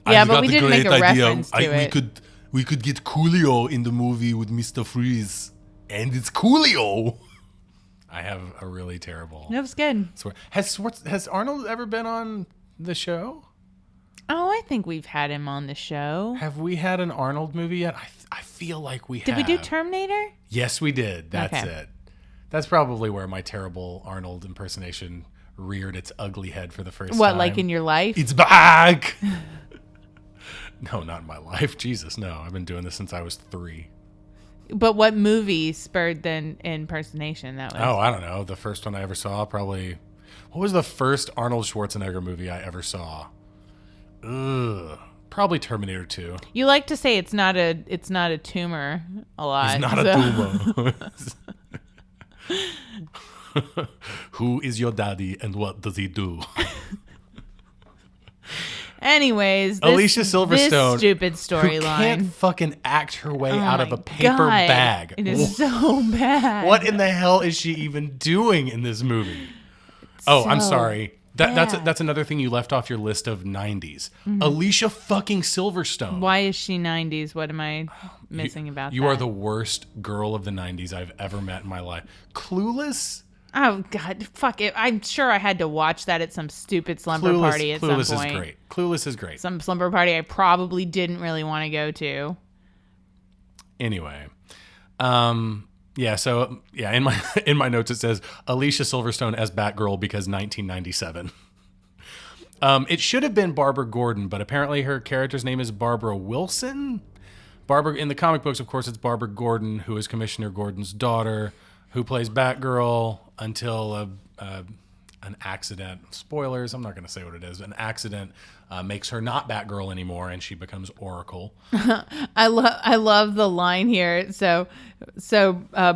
Yeah, I've but got we the didn't make a great idea. reference to it. We could get Coolio in the movie with Mr. Freeze, and it's Coolio. I have a really terrible. That was good. Has Arnold ever been on the show? Oh, I think we've had him on the show. Have we had an Arnold movie yet? I feel like we Did have. we do Terminator? Yes, we did. That's Okay. it. That's probably where my terrible Arnold impersonation reared its ugly head for the first What, time. like in your life? It's back. No, not in my life. Jesus, no. I've been doing this since I was 3. But what movie spurred the impersonation? That was. Oh, I don't know. The first one I ever saw, probably. What was the first Arnold Schwarzenegger movie I ever saw? Ugh. Probably Terminator 2. You like to say it's not a tumor a lot. He's not a tumor. Who is your daddy and what does he do? Anyways, Alicia Silverstone, this stupid Who can't storyline. fucking act her way Oh out of my a paper God. bag. It is so bad. What in the hell is she even doing in this movie? Oh, I'm so sorry. That's bad. that's another thing you left off your list of 90s. Alicia fucking Silverstone. Why is she 90s? What am I missing about You that? are the worst girl of the 90s I've ever met in my life. Clueless? Oh God, fuck it! I'm sure I had to watch that at some stupid slumber party at Clueless some point. is great. Clueless is great. Some slumber party I probably didn't really want to go to. Anyway, yeah. So yeah, in my notes it says Alicia Silverstone as Batgirl because 1997. It should have been Barbara Gordon, but apparently her character's name is Barbara Wilson. Barbara in the comic books, of course, it's Barbara Gordon, who is Commissioner Gordon's daughter, who plays Batgirl until an accident. Spoilers. I'm not going to say what it is. An accident makes her not Batgirl anymore, and she becomes Oracle. I love the line here. So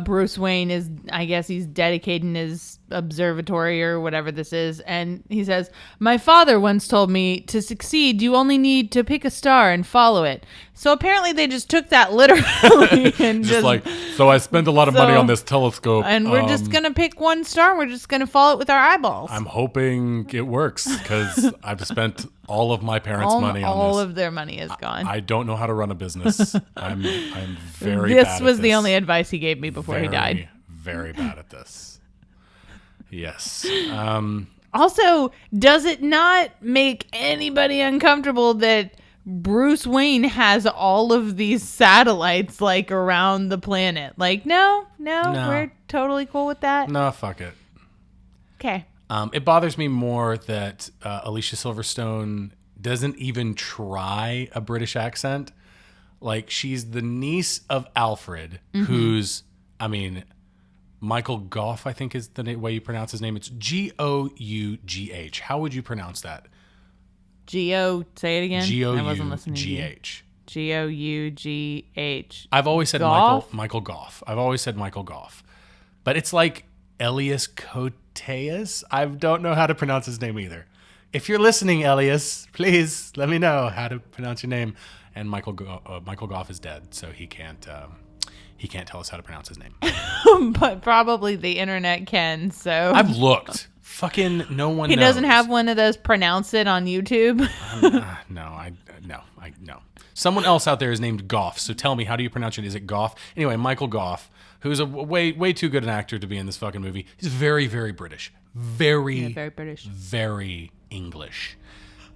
Bruce Wayne is, I guess he's dedicating his observatory or whatever this is, and he says, "My father once told me to succeed, you only need to pick a star and follow it." So apparently they just took that literally and Just like, so I spent a lot of money on this telescope, and we're just gonna pick one star. We're just gonna follow it with our eyeballs. I'm hoping it works because I've spent all of my parents' money on all this. of their money is gone. I don't know how to run a business. I'm very this bad at was the this. only advice he gave me before he died. Very bad at this. Yes. Also, does it not make anybody uncomfortable that Bruce Wayne has all of these satellites like around the planet? Like, no, we're totally cool with that. No, fuck it. Okay. It bothers me more that Alicia Silverstone doesn't even try a British accent. Like, she's the niece of Alfred, who's, I mean, Michael Gough, I think is the way you pronounce his name. It's Gough. How would you pronounce that? G-O, say it again. I wasn't listening to you. Gough. Gough. I've always said Gough? Michael Gough. I've always said Michael Gough. But it's like Elias Koteas. I don't know how to pronounce his name either. If you're listening, Elias, please let me know how to pronounce your name. And Michael Gough is dead, so he can't tell us how to pronounce his name. But probably the internet can, so. I've looked. Fucking no one knows. He doesn't have one of those pronounce it on YouTube. No. Someone else out there is named Gough, so tell me, how do you pronounce it? Is it Gough? Anyway, Michael Gough, who's a way too good an actor to be in this fucking movie. He's very, very British. Very British. Very English.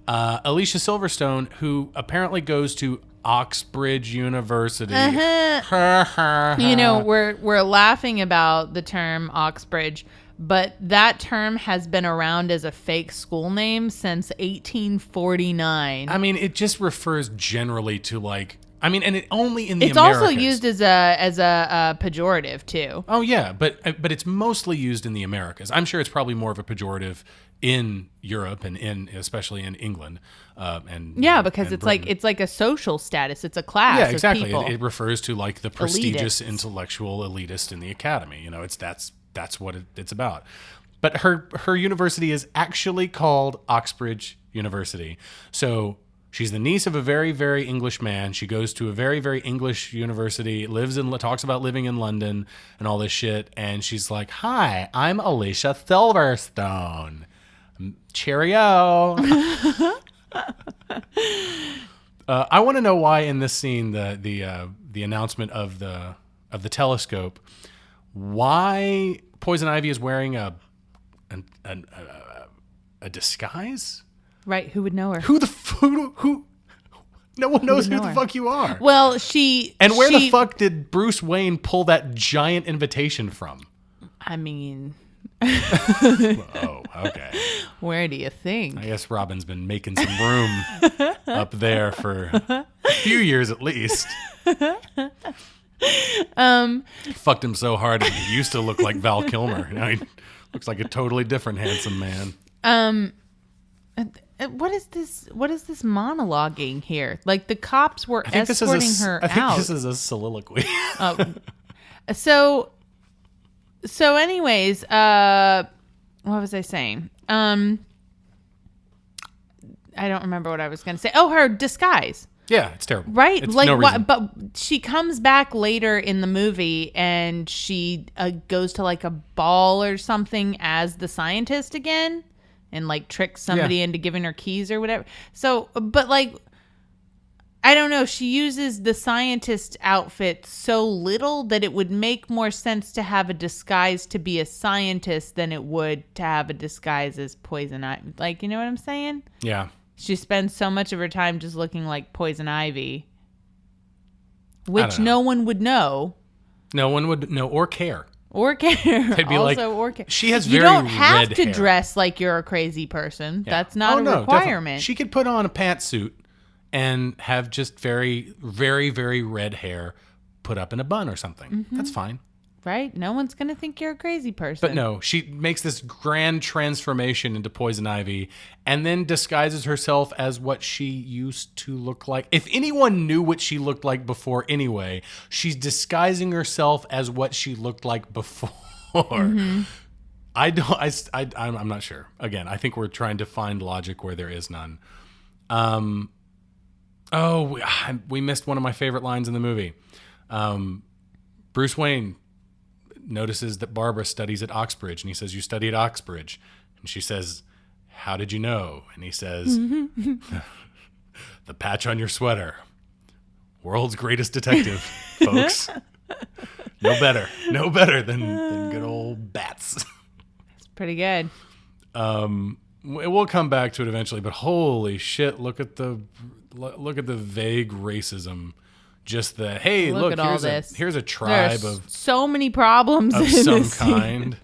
Alicia Silverstone, who apparently goes to Oxbridge University. You know, we're laughing about the term Oxbridge, but that term has been around as a fake school name since 1849. I mean, it just refers generally to like, I mean, and it only in the it's Americas. also used as a pejorative too. Oh yeah, but it's mostly used in the Americas. I'm sure it's probably more of a pejorative in Europe and especially in England. Because it's like a social status. It's a class. Yeah, exactly. Of people. It refers to like the prestigious Elitists. intellectual elitist in the academy. You know, that's what it's about. But her university is actually called Oxbridge University. So she's the niece of a very, very English man. She goes to a very, very English university, talks about living in London and all this shit. And she's like, "Hi, I'm Alicia Silverstone. Cheerio." I want to know why in this scene, the announcement of the telescope, why Poison Ivy is wearing a disguise. Right, who would know her? Who? No one knows who know the her? fuck you are. Well, And where the fuck did Bruce Wayne pull that giant invitation from? I mean, Oh, okay. where do you think? I guess Robin's been making some room up there for a few years at least. Fucked him so hard he used to look like Val Kilmer. Now he looks like a totally different handsome man. What is this monologuing here? Like the cops were escorting her out. I think this is a soliloquy. So anyways, what was I saying? I don't remember what I was going to say. Oh, her disguise. Yeah, it's terrible. Right? It's like no reason. but she comes back later in the movie and she goes to like a ball or something as the scientist again and like tricks somebody into giving her keys or whatever. So, but like, I don't know. She uses the scientist outfit so little that it would make more sense to have a disguise to be a scientist than it would to have a disguise as Poison Ivy. Like, you know what I'm saying? Yeah. She spends so much of her time just looking like Poison Ivy, I which don't know. no one would know No one would know or care. or care. They'd be also, like, or care. she has You very don't have red to hair. dress like you're a crazy person. Yeah. That's not a definitely. requirement. She could put on a pantsuit and have just very, very, very red hair put up in a bun or something. Mm-hmm. That's fine. right? No one's going to think you're a crazy person. But no, she makes this grand transformation into Poison Ivy and then disguises herself as what she used to look like. If anyone knew what she looked like before anyway, she's disguising herself as what she looked like before. Mm-hmm. I'm not sure. Again, I think we're trying to find logic where there is none. We missed one of my favorite lines in the movie. Bruce Wayne notices that Barbara studies at Oxbridge, and he says, "You study at Oxbridge?" And she says, "How did you know?" And he says, "The patch on your sweater. World's greatest detective, folks. No better than good old Bats." It's pretty good. We'll come back to it eventually, but holy shit, look at the vague racism. Just the, hey, look at all this. Here's a tribe There's of so many problems in some this kind.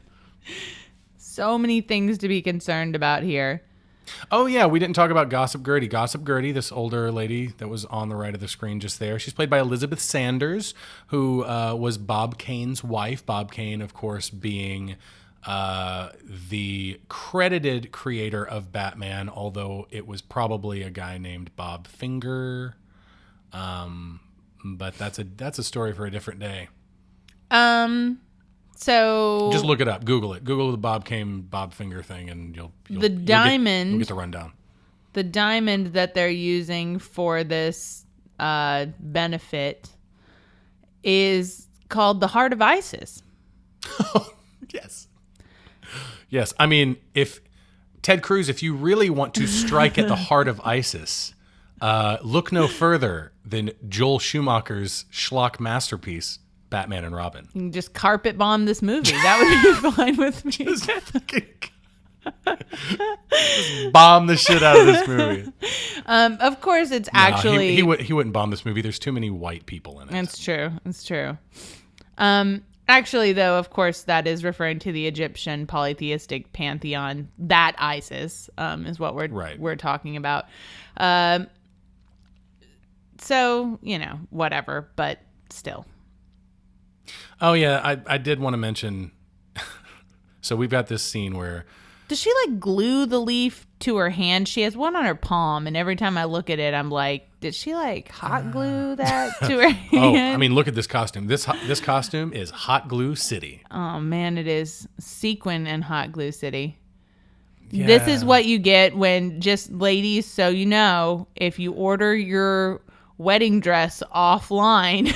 So many things to be concerned about here. Oh yeah, we didn't talk about Gossip Gertie. Gossip Gertie, this older lady that was on the right of the screen just there. She's played by Elizabeth Sanders, who was Bob Kane's wife. Bob Kane, of course, being the credited creator of Batman, although it was probably a guy named Bob Finger. But that's a story for a different day. So just look it up. Google it. Google the Bob Kane, Bob Finger thing, and you'll you'll get the rundown. The diamond that they're using for this benefit is called the Heart of Isis. Yes. I mean, if Ted Cruz, if you really want to strike at the heart of ISIS, look no further than Joel Schumacher's schlock masterpiece, Batman and Robin. You can just carpet bomb this movie. That would be fine with me. Just bomb the shit out of this movie. Of course, it's actually... He wouldn't bomb this movie. There's too many white people in it. It's true. Actually, though, of course, that is referring to the Egyptian polytheistic pantheon. That ISIS is what we're talking about. So, whatever, but still. Oh, yeah, I did want to mention... So we've got this scene where... Does she, glue the leaf to her hand? She has one on her palm, and every time I look at it, I'm like, did she, hot glue that to her hand? Oh, I mean, look at this costume. This costume is Hot Glue City. Oh, man, it is sequin and Hot Glue City. Yeah. This is what you get when, just ladies, so you know, if you order your wedding dress offline...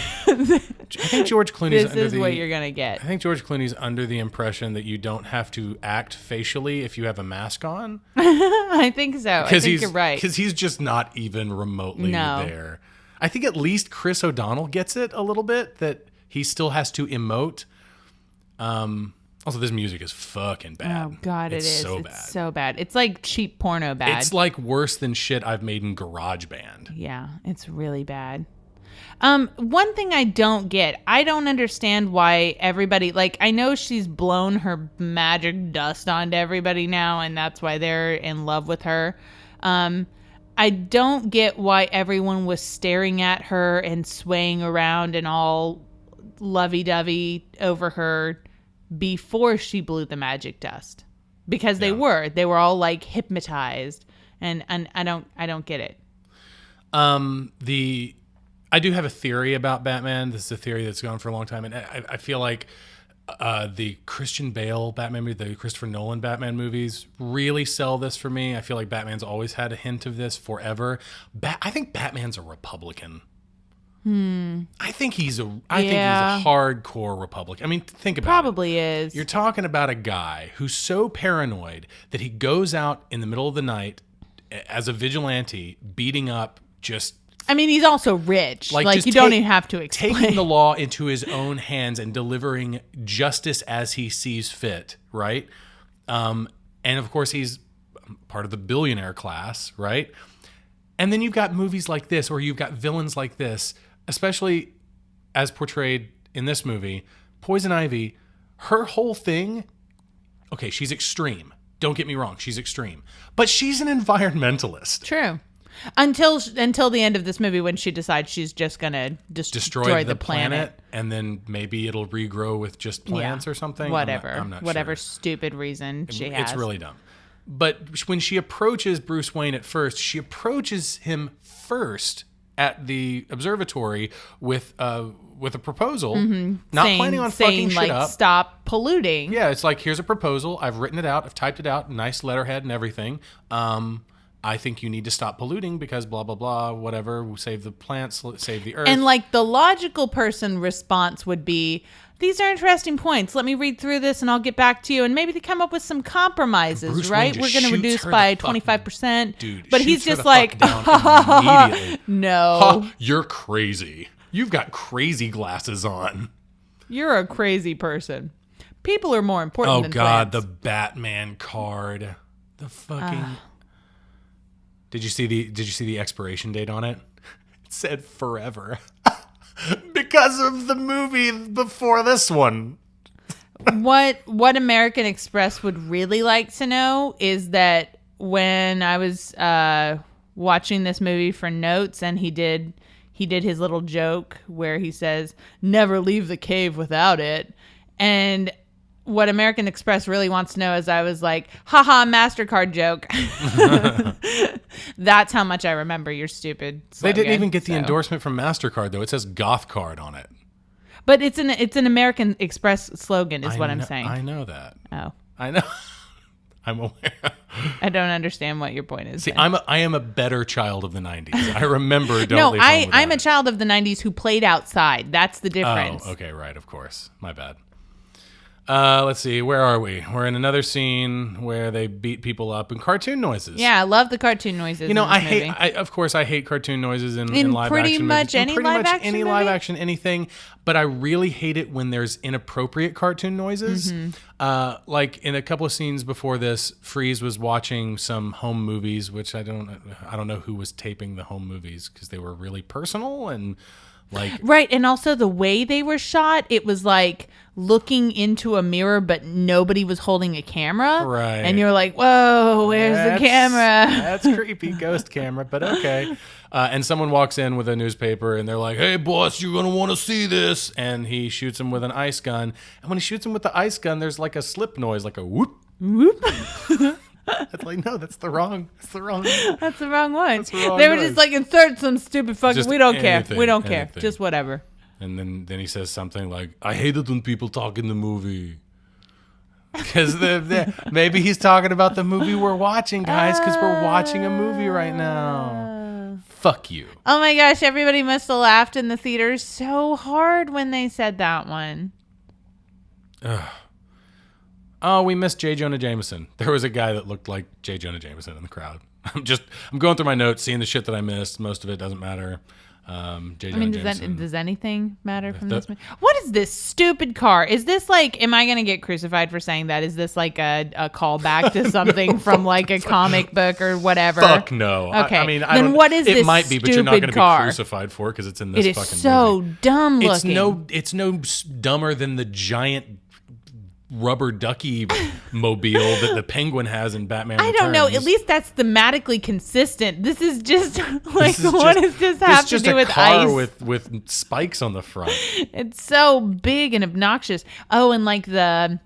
I think George Clooney's this is what you're going to get. I think George Clooney's under the impression that you don't have to act facially if you have a mask on. I think so. I think you're right. Because he's just not even remotely there. I think at least Chris O'Donnell gets it a little bit, that he still has to emote. Also, this music is fucking bad. Oh, God, it's is. So it's bad. So bad. It's like cheap porno bad. It's like worse than shit I've made in GarageBand. Yeah, it's really bad. One thing I don't get, I don't understand why everybody, I know she's blown her magic dust onto everybody now, and that's why they're in love with her. I don't get why everyone was staring at her and swaying around and all lovey-dovey over her before she blew the magic dust, because they were all hypnotized, and I don't get it. I do have a theory about Batman. This is a theory that's gone for a long time, and I feel like the Christian Bale Batman movie, the Christopher Nolan Batman movies really sell this for me. I feel like Batman's always had a hint of this forever. I think Batman's a Republican. I think he's a hardcore Republican. I mean, think about it. Probably is. You're talking about a guy who's so paranoid that he goes out in the middle of the night as a vigilante, beating up just... I mean, he's also rich. You don't even have to explain. Taking the law into his own hands and delivering justice as he sees fit, right? And of course, he's part of the billionaire class, right? And then you've got movies like this, or you've got villains like this, especially as portrayed in this movie. Poison Ivy, her whole thing, okay, she's extreme. Don't get me wrong, she's extreme. But she's an environmentalist. True. Until the end of this movie, when she decides she's just going to destroy the planet. and then maybe it'll regrow with just plants or something. Whatever. I'm not Whatever sure. stupid reason she has. It's really dumb. But when she approaches Bruce Wayne at first, she approaches him first at the observatory with a proposal, not planning on fucking shit up. Stop polluting. Yeah, it's like, here's a proposal. I've written it out. I've typed it out. Nice letterhead and everything. I think you need to stop polluting because blah, blah, blah, whatever. We'll save the plants, save the earth. And like the logical person response would be, these are interesting points. Let me read through this and I'll get back to you. And maybe they come up with some compromises, Bruce right? Wayne We're just going to shoots reduce her by the fuck- 25%. Dude, but he's shoots her just the like, fuck down immediately. no, Ha, you're crazy. You've got crazy glasses on. you're a crazy person. People are more important Oh than God, plants. the Batman card. The fucking Did you see the expiration date on it? It said forever. Because of the movie before this one. What American Express would really like to know is that when I was watching this movie for notes and he did his little joke where he says, never leave the cave without it. And what American Express really wants to know is I was like, haha, MasterCard joke. That's how much I remember your stupid slogan. They didn't even get the So- endorsement from MasterCard though. It says Goth Card on it. But it's an American Express slogan is what I'm know- saying. I know that. Oh. I know. I'm aware. I don't understand what your point is. See, then. I am a better child of the 90s. I remember Don't No, Leave Home Without I'm a It. child of the 90s who played outside. That's the difference. Oh, okay, right, of course. My bad. Let's see, where are we? We're in another scene where they beat people up and cartoon noises. Yeah, I love the cartoon noises. You know, in this movie. of course, I hate cartoon noises in In live pretty action much movies. In any pretty live much action any movie? live action anything. But I really hate it when there's inappropriate cartoon noises. Mm-hmm. Like in a couple of scenes before this, Freeze was watching some home movies, which I don't know who was taping the home movies because they were really personal and like. Right, and also the way they were shot, it was like looking into a mirror, but nobody was holding a camera. Right. And you're like, whoa, where's the camera? That's creepy, ghost camera, but okay. And someone walks in with a newspaper and they're like, hey, boss, you're going to want to see this. And he shoots him with an ice gun. And when he shoots him with the ice gun, there's like a slip noise, like a whoop. Whoop. It's like, no, that's the wrong. That's the wrong one. the wrong They were noise. just like, insert some stupid fucking, Just we don't care. anything, We don't care. anything. Just whatever. And then he says something like, I hate it when people talk in the movie. Because maybe he's talking about the movie we're watching, guys, because we're watching a movie right now. Fuck you. Oh my gosh, everybody must have laughed in the theater so hard when they said that one. Oh, we missed J. Jonah Jameson. There was a guy that looked like J. Jonah Jameson in the crowd. I'm going through my notes, seeing the shit that I missed. Most of it doesn't matter. J. Jonah Jameson. Does anything matter from this movie? What is this stupid car? Is this like, am I going to get crucified for saying that? Is this like a callback to something from like a comic book or whatever? Fuck no. Okay. I mean, I Then don't, what is it this might be, but you're not stupid going to be car? crucified for it because it's in this It is fucking so movie. dumb looking. It's no dumber than the giant rubber ducky mobile that the Penguin has in Batman I don't know. At Returns. least that's thematically consistent. This is just like, This is what just- does this have to just do a with car ice? with spikes on the front. It's so big and obnoxious. Oh, and like the,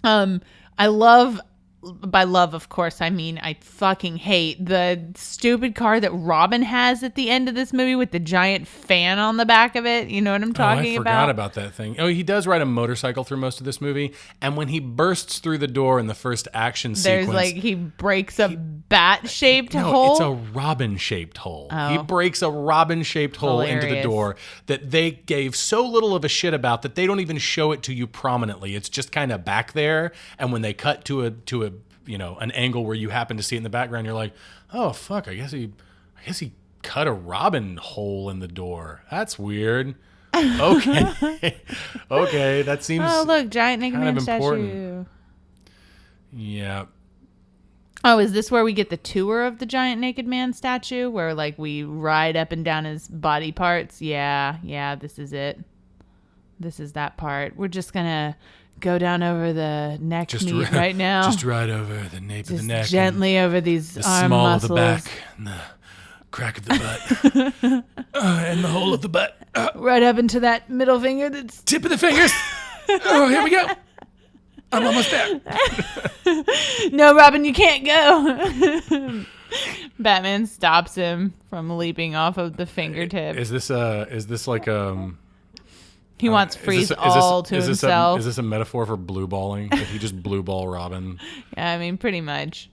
I love, by love, of course, I mean, I fucking hate the stupid car that Robin has at the end of this movie with the giant fan on the back of it. You know what I'm talking I forgot about that thing. Oh, he does ride a motorcycle through most of this movie, and when he bursts through the door in the first action There's sequence, like, he breaks a bat-shaped no, hole. it's a robin-shaped hole. He Oh. breaks a robin-shaped hole into the Hilarious. door that they gave so little of a shit about that they don't even show it to you prominently. It's just kind of back there, and when they cut to a an angle where you happen to see it in the background, you're like, oh fuck, I guess he cut a robin hole in the door. That's weird. Okay. Okay, that seems Oh, look, giant Naked kind of Man statue. important. Yeah. Oh, is this where we get the tour of the giant naked man statue? Where like we ride up and down his body parts? Yeah, this is it. This is that part. We're just gonna go down over the neck meat right now. Just right over the nape of the Just neck. gently over these the arm small muscles. of the back and the crack of the butt. And the hole of the butt. right up into that middle finger that's... Tip of the fingers. Oh, here we go. I'm almost there. No, Robin, you can't go. Batman stops him from leaping off of the fingertip. Is this like He wants freeze all to himself. Is this a metaphor for blue balling? That he just blue ball Robin? Yeah, I mean, pretty much.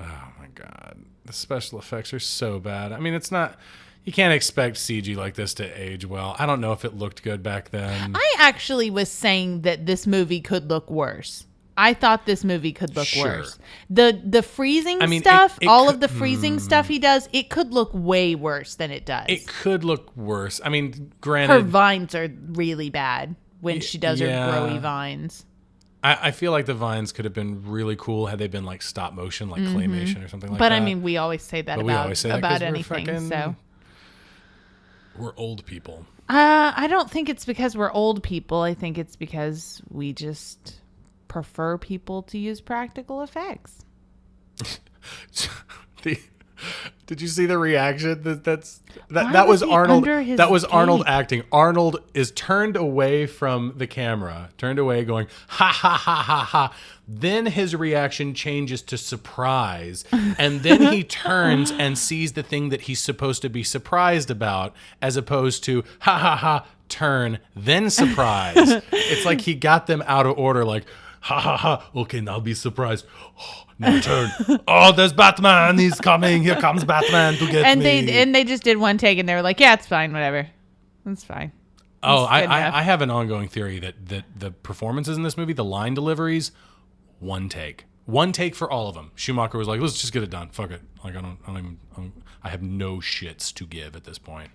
Oh my god, the special effects are so bad. I mean, it's not. You can't expect CG like this to age well. I don't know if it looked good back then. I actually was saying that this movie could look worse. I thought this movie could look worse. The freezing stuff, all of the freezing stuff he does, it could look way worse than it does. It could look worse. I mean, granted, her vines are really bad when she does her growy vines. I feel like the vines could have been really cool had they been like stop motion, like claymation or something like that. But I mean, we always say that about anything. So we're old people. I don't think it's because we're old people. I think it's because we just prefer people to use practical effects. Did you see the reaction? That was Arnold. That was Arnold acting. Arnold is turned away from the camera, turned away, going ha ha ha ha ha. Then his reaction changes to surprise, and then he turns and sees the thing that he's supposed to be surprised about, as opposed to ha ha ha. Turn then surprise. It's like he got them out of order. Like ha ha ha. Okay, now be surprised. Oh, now turn. Oh, there's Batman. He's coming. Here comes Batman to get me. And they just did one take, and they were like, "Yeah, it's fine. Whatever. It's fine." Oh, I have an ongoing theory that the performances in this movie, the line deliveries, one take for all of them. Schumacher was like, "Let's just get it done. Fuck it. Like I have no shits to give at this point."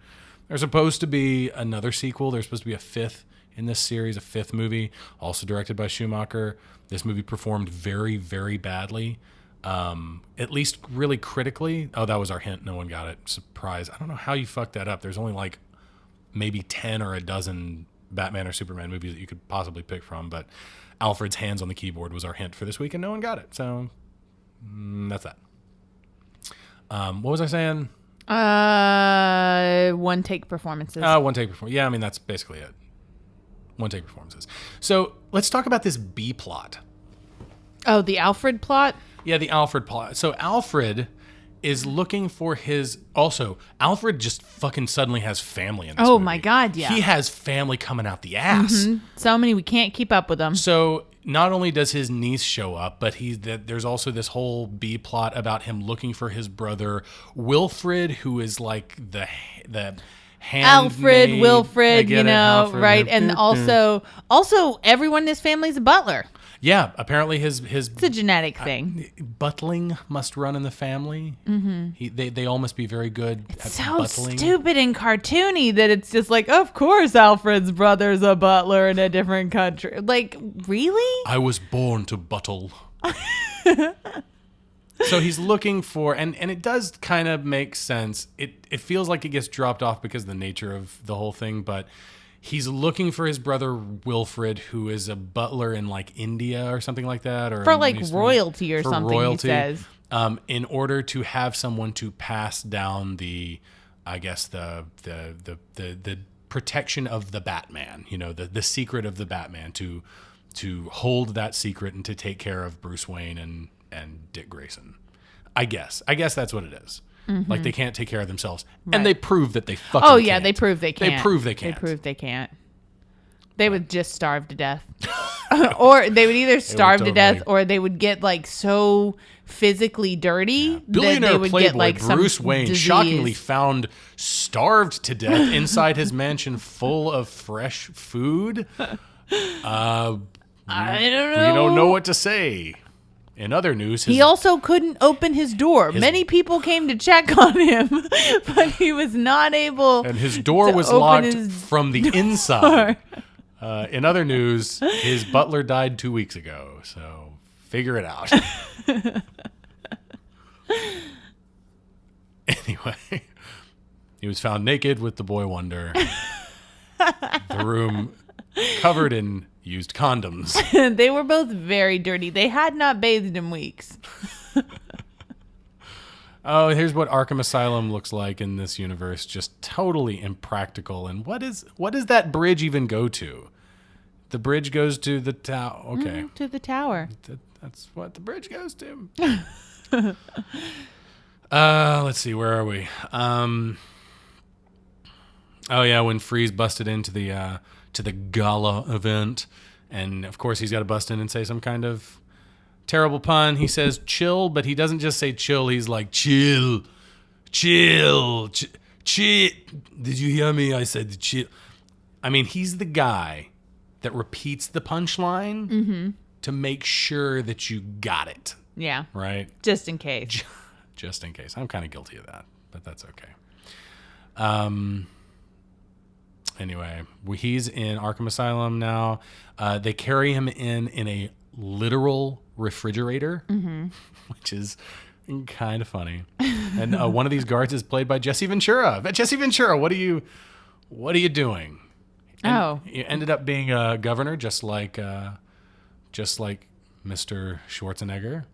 There's supposed to be another sequel. There's supposed to be a fifth in this series, a fifth movie, also directed by Schumacher. This movie performed very, very badly, at least really critically. Oh, that was our hint. No one got it. Surprise. I don't know how you fucked that up. There's only like maybe 10 or a dozen Batman or Superman movies that you could possibly pick from, but Alfred's hands on the keyboard was our hint for this week, and no one got it. So that's that. What was I saying? One take performances. One take performance. Yeah, I mean, that's basically it. One take performances. So let's talk about this B plot. Oh, the Alfred plot? Yeah, the Alfred plot. So Alfred is looking for his... Also, Alfred just fucking suddenly has family in this movie. My God, yeah. He has family coming out the ass. Mm-hmm. So many, we can't keep up with them. So not only does his niece show up, but there's also this whole B plot about him looking for his brother Wilfred, who is like the Alfred, handmaid. Wilfred, Alfred, right? And also everyone in his family is a butler. Yeah, apparently his it's a genetic thing. Butling must run in the family. Mm-hmm. They all must be very good at butling. Stupid and cartoony that it's just like, of course Alfred's brother's a butler in a different country. Like, really? I was born to buttle. So he's looking for, and it does kind of make sense. It feels like it gets dropped off because of the nature of the whole thing, but he's looking for his brother Wilfred, who is a butler in like India or something like that, or for like royalty or something. Royalty, he says, in order to have someone to pass down the protection of the Batman. You know, the secret of the Batman, to hold that secret and to take care of Bruce Wayne and Dick Grayson. I guess that's what it is. Mm-hmm. Like, they can't take care of themselves. Right. And they prove that they fucking can't. Yeah, they prove they can't. They prove they can't. They prove they can't. They would just starve to death. Or they would either starve to death, or they would get like so physically dirty that Billionaire they would Playboy get like Bruce some Wayne disease. shockingly found starved to death inside his mansion full of fresh food. I don't know. We don't know what to say. In other news, he also couldn't open his door. Many people came to check on him, but he was not able. And his door was locked from the inside. In other news, his butler died 2 weeks ago. So figure it out. Anyway, he was found naked with the boy wonder. The room covered in used condoms. They were both very dirty. They had not bathed in weeks. Oh, here's what Arkham Asylum looks like in this universe. Just totally impractical. And what does that bridge even go to? The bridge goes to the tower. Okay. To the tower. That's what the bridge goes to. Let's see. Where are we? Oh yeah, when Freeze busted into the gala event, and of course he's got to bust in and say some kind of terrible pun. He says chill, but he doesn't just say chill. He's like chill. Did you hear me? I said chill. I mean, he's the guy that repeats the punchline to make sure that you got it. Yeah. Right? Just in case. Just in case. I'm kind of guilty of that, but that's okay. Anyway, he's in Arkham Asylum now. They carry him in a literal refrigerator, which is kind of funny. And one of these guards is played by Jesse Ventura. But Jesse Ventura, what are you doing? And you ended up being a governor, just like Mr. Schwarzenegger.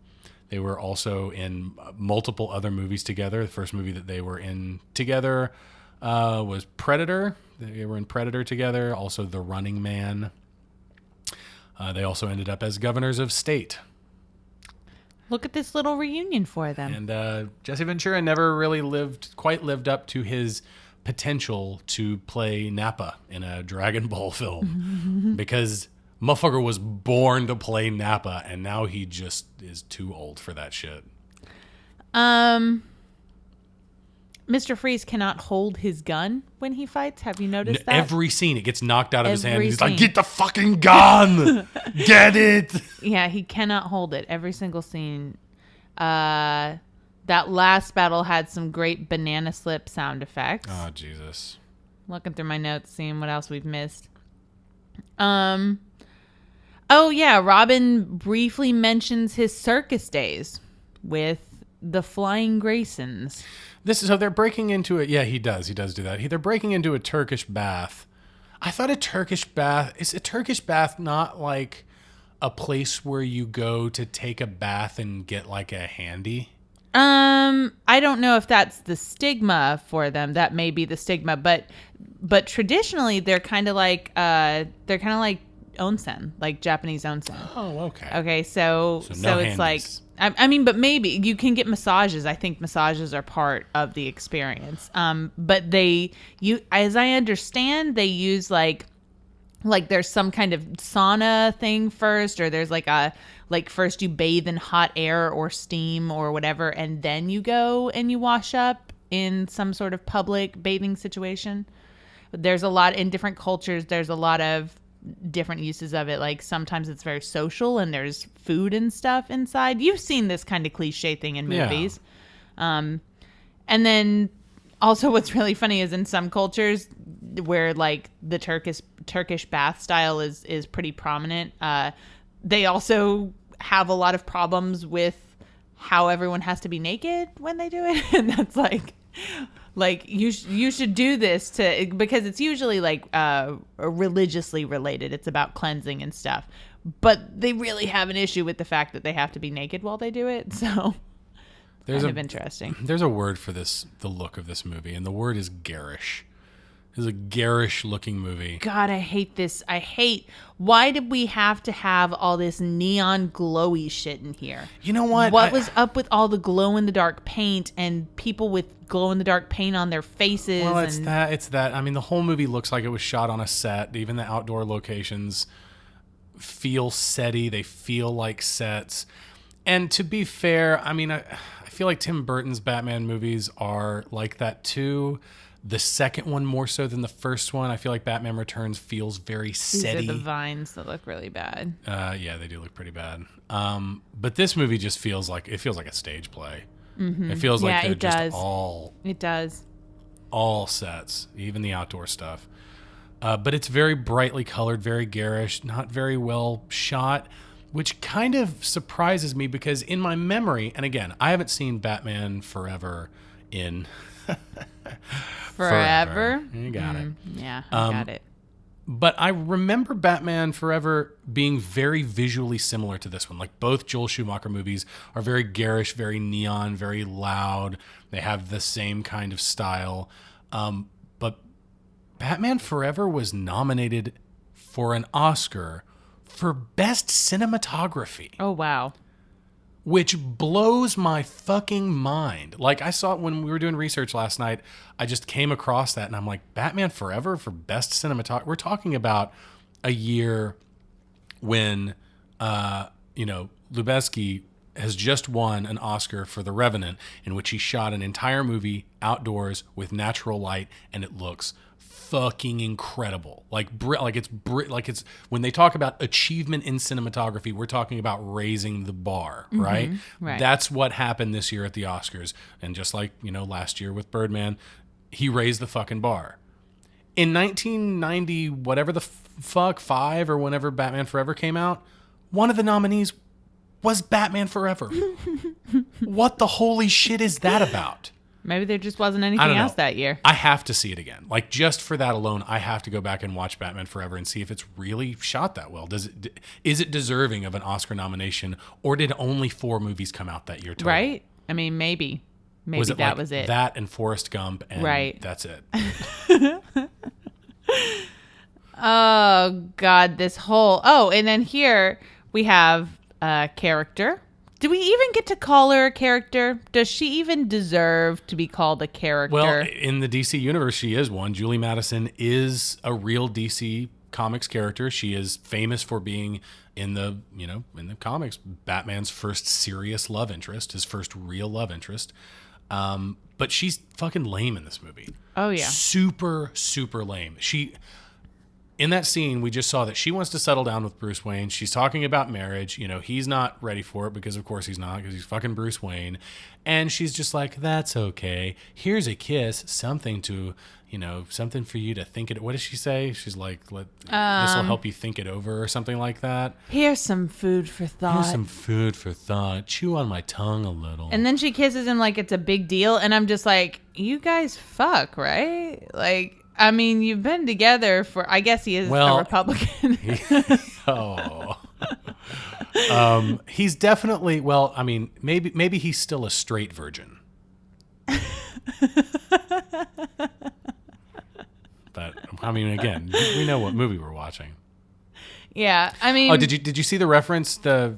They were also in multiple other movies together. The first movie that they were in together was Predator. They were in Predator together. Also, The Running Man. They also ended up as governors of state. Look at this little reunion for them. And Jesse Ventura never really quite lived up to his potential to play Nappa in a Dragon Ball film because motherfucker was born to play Nappa, and now he just is too old for that shit. Mr. Freeze cannot hold his gun when he fights. Have you noticed that? Every scene, it gets knocked out of his hand. Every He's like, scene. get the fucking gun! Get it! Yeah, he cannot hold it. Every single scene. That last battle had some great banana slip sound effects. Oh, Jesus. Looking through my notes, seeing what else we've missed. Oh, yeah, Robin briefly mentions his circus days with the Flying Graysons. So they're breaking into it. Yeah, he does do that. They're breaking into a Turkish bath. I thought is a Turkish bath not like a place where you go to take a bath and get like a handy? I don't know if that's the stigma for them. That may be the stigma, but traditionally they're kind of like onsen, like Japanese onsen. Oh, okay. Okay, so no it's like handies. I mean, but maybe you can get massages. I think massages are part of the experience. But as I understand, they use like there's some kind of sauna thing first, or there's first you bathe in hot air or steam or whatever, and then you go and you wash up in some sort of public bathing situation. There's a lot in different cultures. There's a lot of different uses of it. Like sometimes it's very social and there's food and stuff inside. You've seen this kind of cliche thing in movies. And then also what's really funny is in some cultures where like the Turkish bath style is pretty prominent, they also have a lot of problems with how everyone has to be naked when they do it. And that's like you should do this because it's usually like religiously related. It's about cleansing and stuff, but they really have an issue with the fact that they have to be naked while they do it. So kind of interesting. There's a word for this, the look of this movie, and the word is garish. It's a garish looking movie. God, I hate this. Why did we have to have all this neon glowy shit in here? You know what? What was up with all the glow in the dark paint and people with glow in the dark paint on their faces? Well, it's that. I mean, the whole movie looks like it was shot on a set. Even the outdoor locations feel setty. They feel like sets. And to be fair, I mean, I feel like Tim Burton's Batman movies are like that too. The second one more so than the first one. I feel like Batman Returns feels very setty. These are the vines that look really bad. Yeah, they do look pretty bad. But this movie just feels like a stage play. Mm-hmm. It feels like they're just all. It does. All sets, even the outdoor stuff. But it's very brightly colored, very garish, not very well shot, which kind of surprises me because in my memory, and again, I haven't seen Batman Forever in. Forever. You got it. Yeah, I got it. But I remember Batman Forever being very visually similar to this one. Like both Joel Schumacher movies are very garish, very neon, very loud. They have the same kind of style. But Batman Forever was nominated for an Oscar for Best Cinematography, Oh, wow. which blows my fucking mind. Like I saw it when we were doing research last night. I just came across that and I'm like, Batman Forever for Best Cinematography. We're talking about a year when, Lubezki has just won an Oscar for The Revenant, in which he shot an entire movie outdoors with natural light, and it looks fucking incredible. Like it's when they talk about achievement in cinematography, we're talking about raising the bar, right? right. That's what happened this year at the Oscars, and just like last year with Birdman, he raised the fucking bar. In 1990, whatever the fuck, 5 or whenever Batman Forever came out, one of the nominees was Batman Forever. What the holy shit is that about? Maybe there just wasn't I anything don't know. else that year. I have to see it again. Like just for that alone, I have to go back and watch Batman Forever and see if it's really shot that well. Is it deserving of an Oscar nomination, or did only 4 movies come out that year total? Right? I mean, maybe Was it that like was it. that and Forrest Gump, and Right. that's it. Oh God, this whole and then here we have a character. Do we even get to call her a character? Does she even deserve to be called a character? Well, in the DC universe, she is one. Julie Madison is a real DC Comics character. She is famous for being in the comics, Batman's first serious love interest, his first real love interest. But she's fucking lame in this movie. Oh yeah. Super, super lame. In that scene, we just saw that she wants to settle down with Bruce Wayne. She's talking about marriage. He's not ready for it because, of course, he's not, because he's fucking Bruce Wayne. And she's just like, that's okay. Here's a kiss, something to, something for you to think it. What does she say? She's like, this will help you think it over or something like that. Here's some food for thought. Here's some food for thought. Chew on my tongue a little. And then she kisses him like it's a big deal. And I'm just like, you guys fuck, right? Like, I mean, you've been together for, I guess he is a Republican. He's definitely, maybe he's still a straight virgin. But, again, we know what movie we're watching. Yeah, I mean. Oh, did you see the reference, the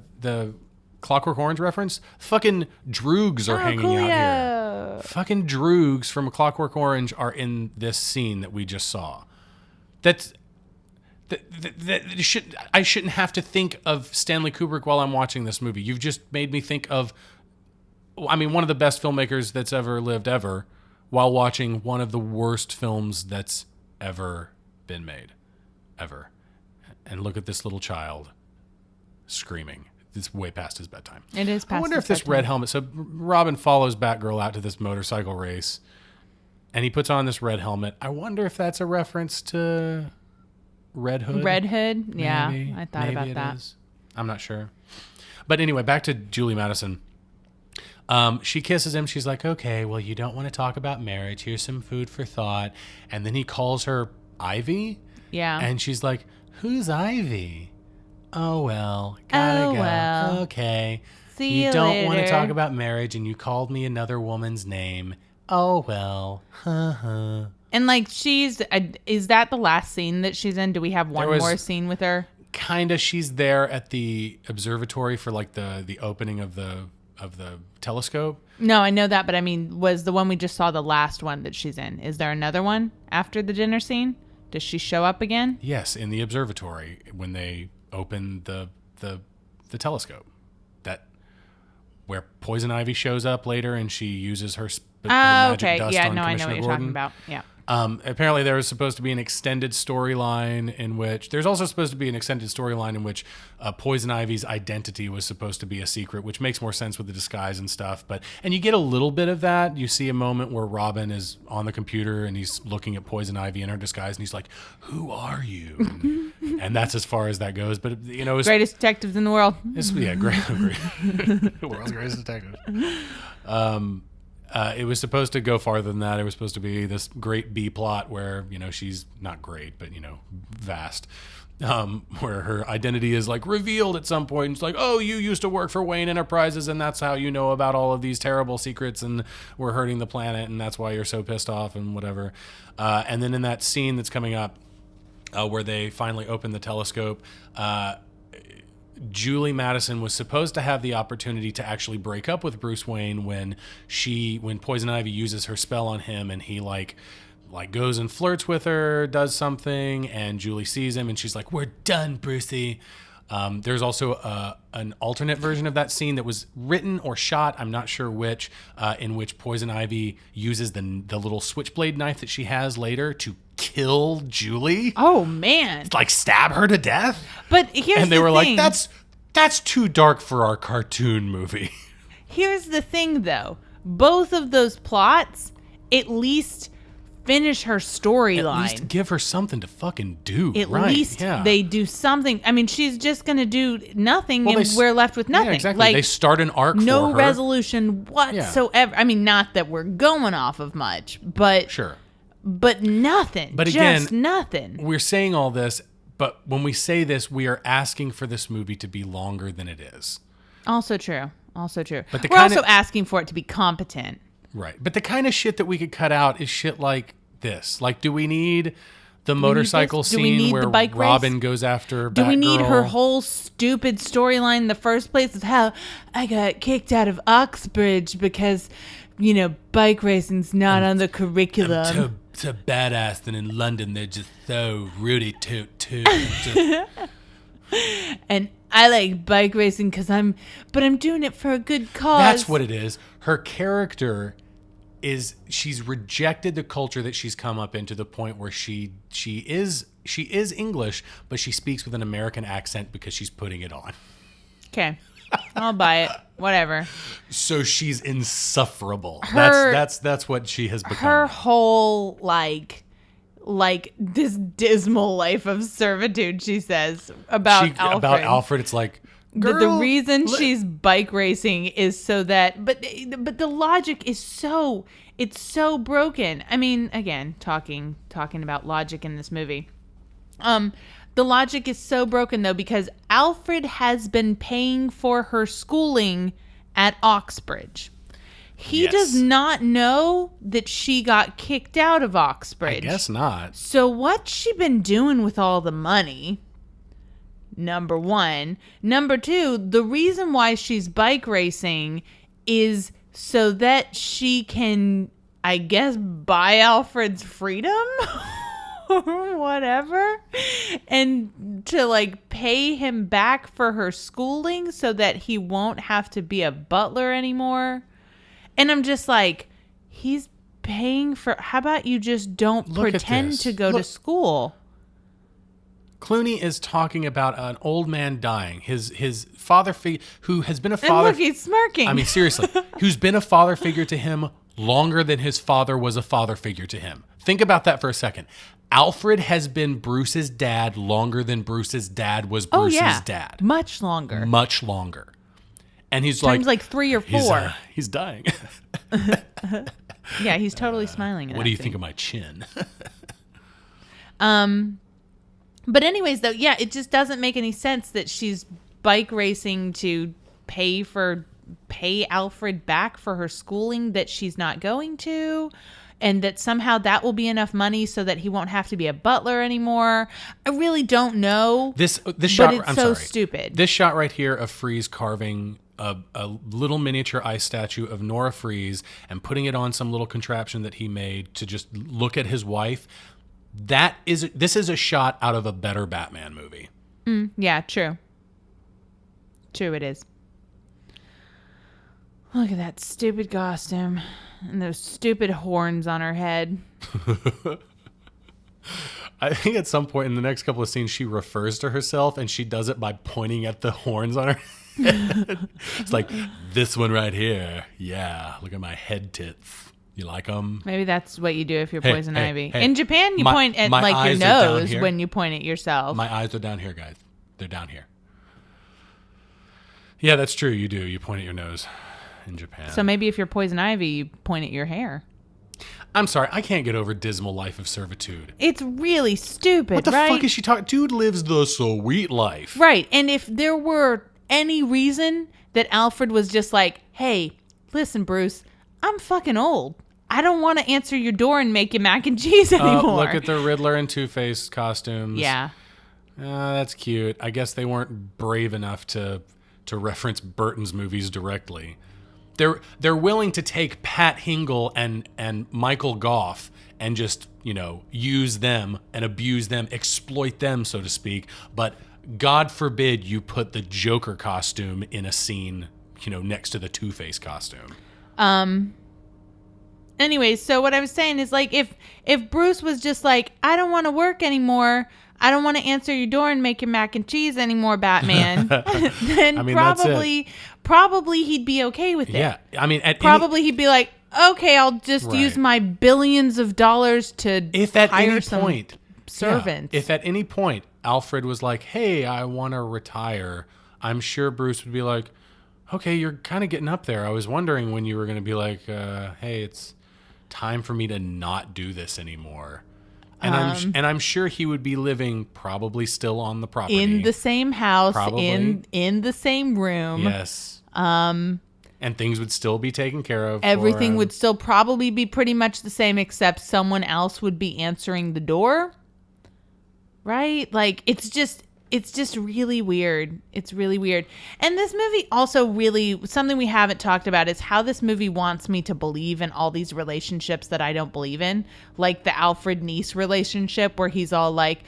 Clockwork Orange reference? Fucking droogs are hanging out here. Fucking droogs from Clockwork Orange are in this scene that we just saw. I shouldn't have to think of Stanley Kubrick while I'm watching this movie. You've just made me think of, one of the best filmmakers that's ever lived ever, while watching one of the worst films that's ever been made. Ever. And look at this little child screaming. It's way past his bedtime. It is past I wonder his if this bedtime. red helmet... So Robin follows Batgirl out to this motorcycle race, and he puts on this red helmet. I wonder if that's a reference to Red Hood. Red Hood? Yeah, Maybe. I thought Maybe about it that. is. I'm not sure. But anyway, back to Julie Madison. She kisses him. She's like, okay, well, you don't want to talk about marriage. Here's some food for thought. And then he calls her Ivy. Yeah. And she's like, who's Ivy? Oh, well, gotta Oh, go. well. Okay. See you you don't want to later. talk about marriage, and you called me another woman's name. Oh, well. And like is that the last scene that she's in? Do we have one There was- more scene with her? Kinda. She's there at the observatory for like the opening of the telescope. No, I know that, but I mean, was the one we just saw the last one that she's in? Is there another one after the dinner scene? Does she show up again? Yes, in the observatory when they open the telescope. That where Poison Ivy shows up later and she uses her magic okay. dust Yeah, on no, I know Commissioner what you're Gordon. talking about. Yeah. Apparently there was supposed to be an extended storyline in which there's also supposed to be an extended storyline in which Poison Ivy's identity was supposed to be a secret, which makes more sense with the disguise and stuff. And you get a little bit of that. You see a moment where Robin is on the computer and he's looking at Poison Ivy in her disguise and he's like, "Who are you?" And that's as far as that goes. But it's Greatest detectives in the world. great. The world's greatest detective. it was supposed to go farther than that. It was supposed to be this great B plot where, she's not great, but, vast. Where her identity is like revealed at some point. It's like, oh, you used to work for Wayne Enterprises and that's how you know about all of these terrible secrets and we're hurting the planet and that's why you're so pissed off and whatever. And then in that scene that's coming up where they finally open the telescope, Julie Madison was supposed to have the opportunity to actually break up with Bruce Wayne when Poison Ivy uses her spell on him and he like goes and flirts with her, does something, and Julie sees him and she's like, "We're done, Brucey." There's also an alternate version of that scene that was written or shot, I'm not sure which, in which Poison Ivy uses the little switchblade knife that she has later to kill Julie. Oh, man. Like stab her to death. But here's and they the were thing. like, that's too dark for our cartoon movie. Here's the thing, though. Both of those plots at least finish her storyline. At least give her something to fucking do. At right, least yeah. they do something. I mean, she's just going to do nothing Well, and we're left with nothing. Yeah, exactly. Like, they start an arc no for her. resolution whatsoever. I mean, not that we're going off of much, but Sure. but nothing. But just again, nothing. We're saying all this, but when we say this, we are asking for this movie to be longer than it is. Also true. Also true. But the we're kinda- also asking for it to be competent. Right. But the kind of shit that we could cut out is shit like this. Like, do we need the motorcycle this? Do we scene need where the bike race? Robin goes after Batgirl? Do we need her whole stupid storyline in the first place? Is how I got kicked out of Oxbridge because, bike racing's not on the curriculum. So badass, and in London they're just so Rudy toot toot. And I like bike racing but I'm doing it for a good cause. That's what it is. Her character she's rejected the culture that she's come up in to the point where she is English, but she speaks with an American accent because she's putting it on. Okay. I'll buy it. Whatever. So she's insufferable. That's what she has become. Her whole like this dismal life of servitude, she says about Alfred. About Alfred, it's like, But the reason she's bike racing is so that, but the logic is it's so broken. I mean, again, talking about logic in this movie. The logic is so broken though, because Alfred has been paying for her schooling at Oxbridge. He does not know that she got kicked out of Oxbridge. I guess not. So what's she been doing with all the money? Number one. Number two, the reason why she's bike racing is so that she can, I guess, buy Alfred's freedom or whatever. And to like pay him back for her schooling so that he won't have to be a butler anymore. And I'm just like, he's paying for, how about you just don't pretend to go to school? Clooney is talking about an old man dying. His father figure, who has been a father. And look, he's smirking. I mean, seriously, who's been a father figure to him longer than his father was a father figure to him. Think about that for a second. Alfred has been Bruce's dad longer than Bruce's dad was Bruce's dad. Much longer. Much longer. And he's Times like 3 or 4. He's dying. Yeah, he's totally smiling at What do you that think scene. of my chin? But anyways, though, yeah, it just doesn't make any sense that she's bike racing to pay Alfred back for her schooling that she's not going to, and that somehow that will be enough money so that he won't have to be a butler anymore. I really don't know. This shot, but it's I'm so sorry. stupid. This shot right here of Freeze carving a little miniature ice statue of Nora Freeze and putting it on some little contraption that he made to just look at his wife. This is a shot out of a better Batman movie. Yeah, true. True, it is. Look at that stupid costume and those stupid horns on her head. I think at some point in the next couple of scenes, she refers to herself and she does it by pointing at the horns on her head. It's like, this one right here. Yeah, look at my head tits. You like them? Maybe that's what you do if you're Hey, Poison hey, Ivy. hey. In Japan, you My- point at my like your eyes are down nose here. when you point at yourself. My eyes are down here, guys. They're down here. Yeah, that's true. You do. You point at your nose. in Japan. So maybe if you're Poison Ivy, you point at your hair. I'm sorry, I can't get over Dismal Life of Servitude. It's really stupid, What the right? fuck is she talking? Dude lives the sweet life. Right. And if there were any reason that Alfred was just like, hey, listen, Bruce, I'm fucking old. I don't want to answer your door and make you mac and cheese anymore. Look at the Riddler and Two-Face costumes. Yeah. That's cute. I guess they weren't brave enough to reference Burton's movies directly. They're willing to take Pat Hingle and Michael Goff and just, use them and abuse them, exploit them, so to speak. But God forbid you put the Joker costume in a scene, next to the Two-Face costume. Anyways, so what I was saying is like if Bruce was just like, I don't want to work anymore, I don't want to answer your door and make your mac and cheese anymore, Batman, then probably he'd be okay with it. Yeah. I mean, he'd be like, okay, I'll just use my billions of dollars to hire some servants. If at any point Alfred was like, hey, I want to retire, I'm sure Bruce would be like, okay, you're kind of getting up there. I was wondering when you were going to be like, hey, it's time for me to not do this anymore. And I'm sure he would be living probably still on the property. In the same house, Probably. in the same room. Yes. And things would still be taken care of. Everything would still probably be pretty much the same, except someone else would be answering the door. Right? Like, it's just really weird. It's really weird. And this movie also really, something we haven't talked about is how this movie wants me to believe in all these relationships that I don't believe in. Like the Alfred niece relationship where he's all like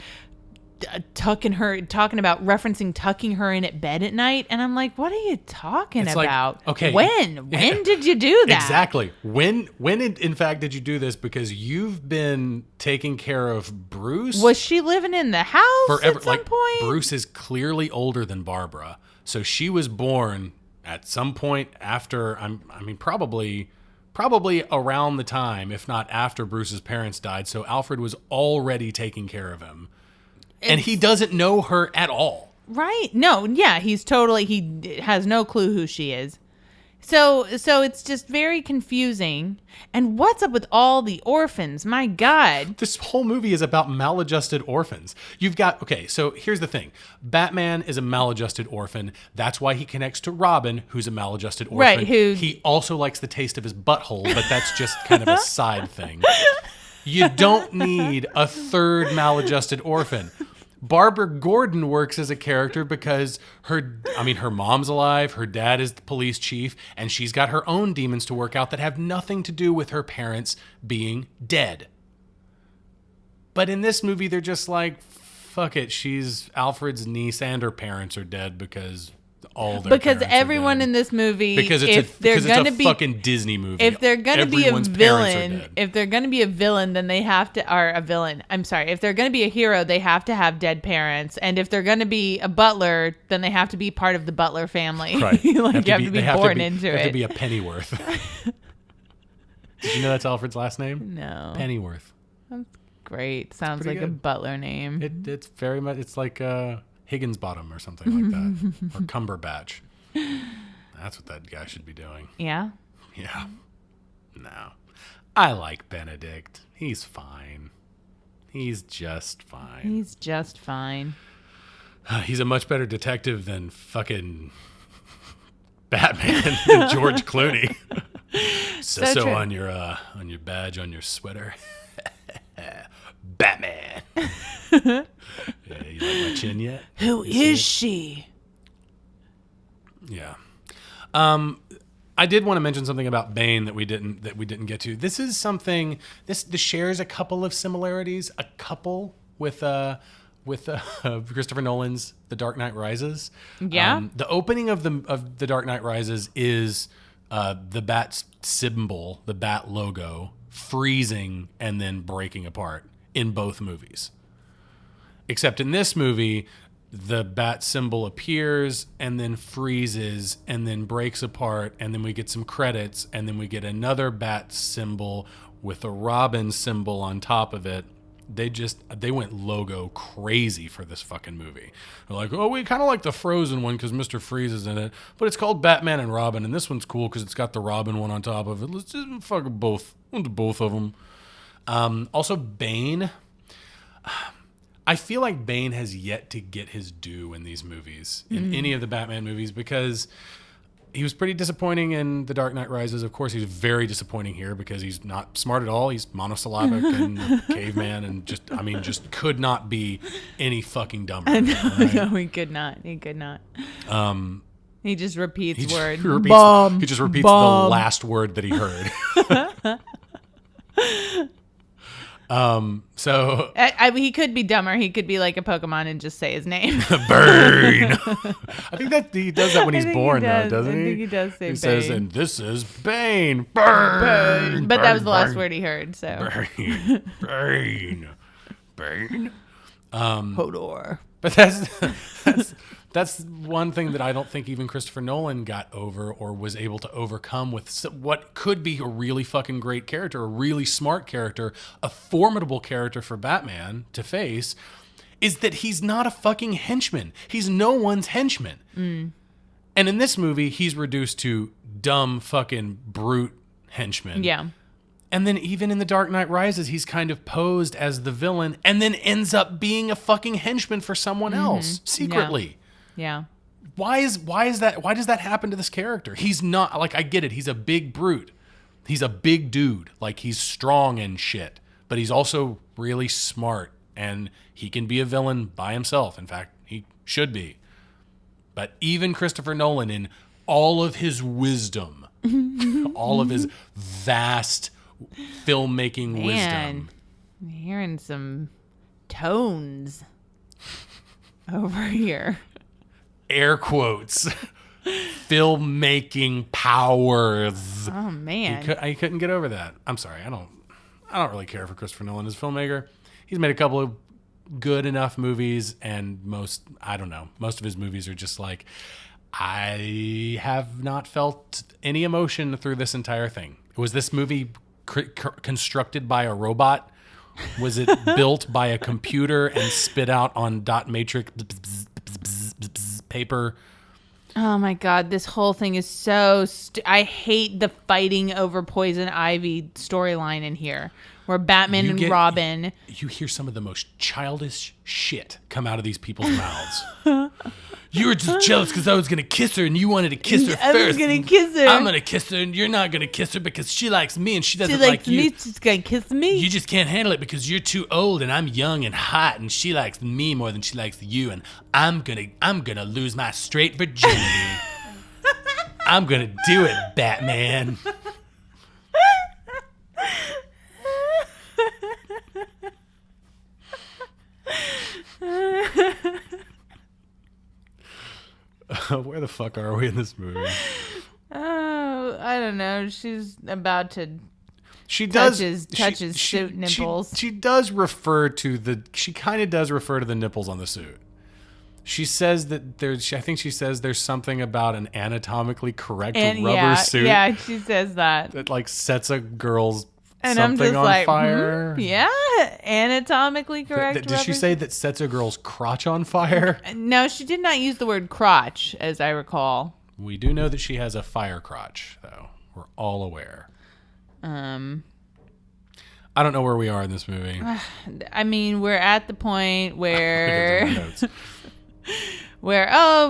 talking about referencing tucking her in at bed at night. And I'm like, what are you talking about? Like, okay. When did you do that? Exactly. When in fact did you do this? Because you've been taking care of Bruce. Was she living in the house forever? at some point? Bruce is clearly older than Barbara. So she was born at some point after, probably around the time, if not after Bruce's parents died. So Alfred was already taking care of him. And he doesn't know her at all. Right. No, yeah, he has no clue who she is. So it's just very confusing. And what's up with all the orphans? My God. This whole movie is about maladjusted orphans. So here's the thing. Batman is a maladjusted orphan. That's why he connects to Robin, who's a maladjusted orphan. Right, he also likes the taste of his butthole, but that's just kind of a side thing. You don't need a third maladjusted orphan. Barbara Gordon works as a character because her mom's alive, her dad is the police chief, and she's got her own demons to work out that have nothing to do with her parents being dead. But in this movie, they're just like, fuck it, she's Alfred's niece and her parents are dead because because everyone in this movie, because it's a fucking Disney movie. If they're gonna be a villain, then they have to, or a villain. I'm sorry. If they're gonna be a hero, they have to have dead parents. And if they're gonna be a butler, then they have to be part of the Butler family. Right. You have to be born into it. They have to be a Pennyworth. Did you know that's Alfred's last name? No. Pennyworth. That's great. Sounds like a Butler name. It's very much. It's like Higginsbottom or something like that, or Cumberbatch. That's what that guy should be doing. Yeah? Yeah. No. I like Benedict. He's fine. He's just fine. He's just fine. He's a much better detective than fucking Batman and George Clooney. So on your badge on your sweater. Batman. Yeah, you like my chin yet? Who is she? Yeah. I did want to mention something about Bane that we didn't get to. This is something this shares a couple of similarities, with Christopher Nolan's The Dark Knight Rises. Yeah. The opening of The Dark Knight Rises is the bat symbol, the bat logo, freezing and then breaking apart in both movies. Except in this movie, the bat symbol appears and then freezes and then breaks apart, and then we get some credits, and then we get another bat symbol with a robin symbol on top of it, they went logo crazy for this fucking movie. They're like, oh, we kind of like the Frozen one because Mr. Freeze is in it, but it's called Batman and Robin, and this one's cool because it's got the Robin one on top of it. Let's just fucking both. We'll do both of them. Also, Bane. I feel like Bane has yet to get his due in these movies, in any of the Batman movies, because he was pretty disappointing in The Dark Knight Rises. Of course, he's very disappointing here because he's not smart at all. He's monosyllabic and a caveman and just could not be any fucking dumber. No, right? no, he could not. He could not. He just repeats word. He just repeats the last word that he heard. So he could be dumber. He could be like a Pokemon and just say his name. Burn. I think that he does that when he's born, though, doesn't he? I think he does say He Bane. says, and this is Bane. Burn. But that was the last Burn. word he heard, so. Bane. Bane. Hodor. But that's one thing that I don't think even Christopher Nolan got over or was able to overcome with what could be a really fucking great character, a really smart character, a formidable character for Batman to face, is that he's not a fucking henchman. He's no one's henchman. And in this movie, he's reduced to dumb fucking brute henchman. Yeah. And then even in The Dark Knight Rises, he's kind of posed as the villain and then ends up being a fucking henchman for someone else secretly. Yeah. Why is that? Why does that happen to this character? He's not, like, I get it. He's a big brute. He's a big dude. Like, he's strong and shit, but he's also really smart and he can be a villain by himself. In fact, he should be. But even Christopher Nolan, in all of his wisdom, all of his vast filmmaking wisdom. I'm hearing some tones over here. Air quotes. Filmmaking powers. Oh man. I couldn't get over that. I'm sorry. I don't really care for Christopher Nolan as a filmmaker. He's made a couple of good enough movies, and most of his movies are just like, I have not felt any emotion through this entire thing. Was this movie constructed by a robot? Was it built by a computer and spit out on dot matrix paper? Oh my god, this whole thing is so I hate the fighting over Poison Ivy storyline in here, where Batman and Robin. You hear some of the most childish shit come out of these people's mouths. You were just jealous because I was going to kiss her and you wanted to kiss her first. I was going to kiss her. I'm going to kiss her and you're not going to kiss her because she likes me and she doesn't She likes like you. me, she's going to kiss me. You just can't handle it because you're too old and I'm young and hot and she likes me more than she likes you, and I'm gonna lose my straight virginity. I'm gonna do it, Batman. Where the fuck are we in this movie? Oh, I don't know. She's about to She touches does suit nipples. She does refer to she kind of does refer to the nipples on the suit. She says that I think she says there's something about an anatomically correct rubber suit. Yeah, she says that. That like sets a girl's And something I'm just on like, fire. Yeah, anatomically correct. Did she say that sets a girl's crotch on fire? No, she did not use the word crotch, as I recall. We do know that she has a fire crotch, though. We're all aware. I don't know where we are in this movie. I mean, we're at the point where Notes.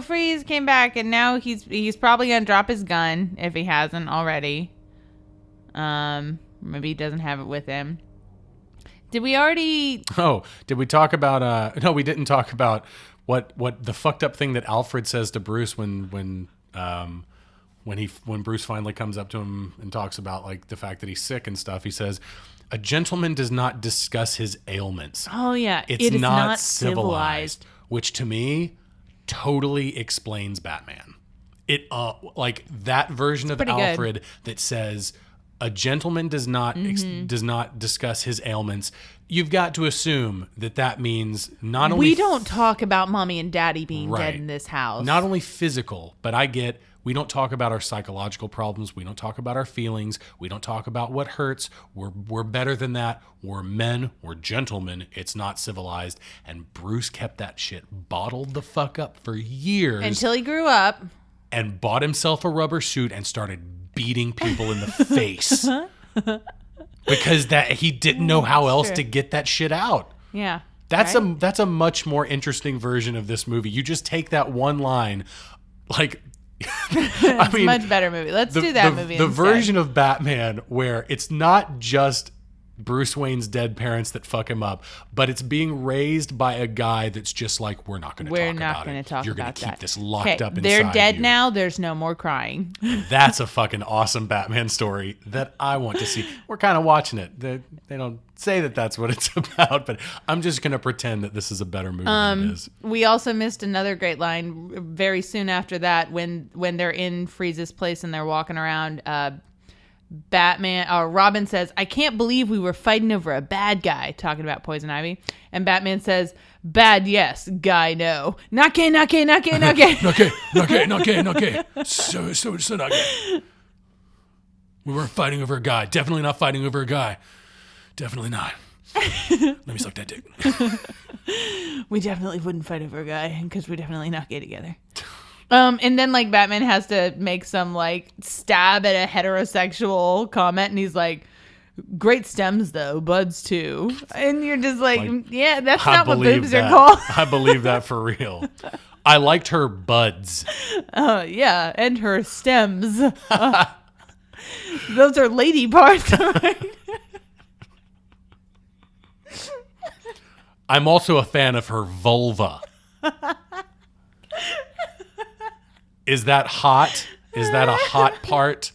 Freeze came back and now he's probably gonna drop his gun if he hasn't already. Maybe he doesn't have it with him. Did we already? Oh, did we talk about? No, we didn't talk about what the fucked up thing that Alfred says to Bruce when Bruce finally comes up to him and talks about like the fact that he's sick and stuff. He says, "A gentleman does not discuss his ailments." Oh yeah, It's it is not civilized, which to me totally explains Batman. It like that version of pretty good. Alfred that says, a gentleman does not does not discuss his ailments, you've got to assume that means not only We don't talk about mommy and daddy being Right. dead in this house. not only physical, but we don't talk about our psychological problems. We don't talk about our feelings. We don't talk about what hurts. We're better than that. We're men. We're gentlemen. It's not civilized. And Bruce kept that shit bottled the fuck up for years Until he grew up. and bought himself a rubber suit and started beating people in the face because that he didn't know how else true. to get that shit out. Yeah. That's right? that's a much more interesting version of this movie. You just take that one line, like, I It's a much better movie. Let's do that movie The instead. version of Batman where it's not just Bruce Wayne's dead parents that fuck him up, but it's being raised by a guy that's just like, we're not going to talk about it. We're not going to talk You're about gonna keep that. this locked Okay, up inside they're dead you. now. There's no more crying. That's a fucking awesome Batman story that I want to see. We're kind of watching it. They don't say that that's what it's about, but I'm just going to pretend that this is a better movie than it is. We also missed another great line very soon after that when they're in Freeze's place and they're walking around. Robin says, "I can't believe we were fighting over a bad guy," talking about Poison Ivy. And Batman says, "Bad, yes. Guy, no. Not gay, not gay, not gay, not gay." Not gay, not gay, not gay, not gay. So not gay. We weren't fighting over a guy. Definitely not fighting over a guy. Definitely not. Let me suck that dick. We definitely wouldn't fight over a guy because we're definitely not gay together. And then like Batman has to make some like stab at a heterosexual comment, and he's like, "Great stems though, buds too." And you're just like yeah, that's not what boobs are called. I believe that for real. I liked her buds. Yeah, and her stems. Those are lady parts. I'm also a fan of her vulva. Is that hot? Is that a hot part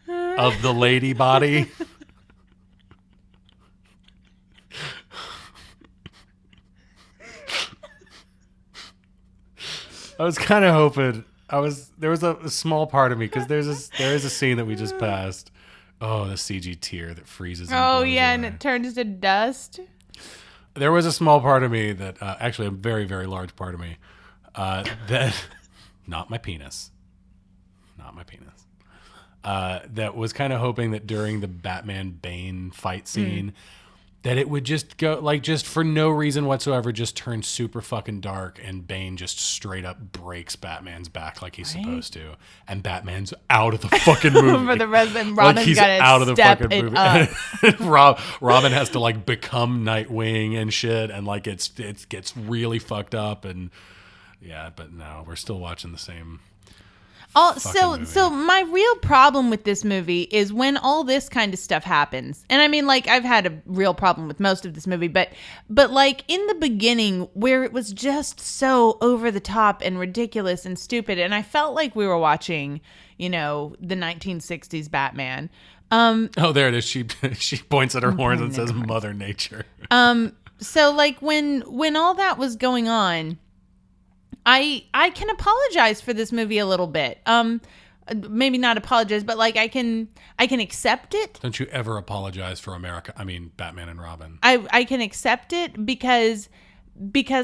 of the lady body? I was kind of hoping. There was a small part of me because there is a scene that we just passed. Oh, the CG tear that freezes. And Oh blows yeah, away. and it turns to dust. There was a small part of me that, actually a very, very large part of me, that, not my penis, that was kind of hoping that during the Batman-Bane fight scene, that it would just go, like, just for no reason whatsoever, just turn super fucking dark, and Bane just straight up breaks Batman's back like he's supposed to, and Batman's out of the fucking movie. For the rest, and Robin's Like he's got to out of the step fucking it movie. up. Robin has to like become Nightwing and shit, and like it gets really fucked up, and yeah, but no, we're still watching the same. So my real problem with this movie is when all this kind of stuff happens. And I mean, like, I've had a real problem with most of this movie, but like in the beginning where it was just so over the top and ridiculous and stupid, and I felt like we were watching, the 1960s Batman. Oh, there it is. She points at her horns and says Mother Nature. So like when all that was going on, I can apologize for this movie a little bit. Maybe not apologize, but like I can accept it. Don't you ever apologize for America. I mean, Batman and Robin. I can accept it because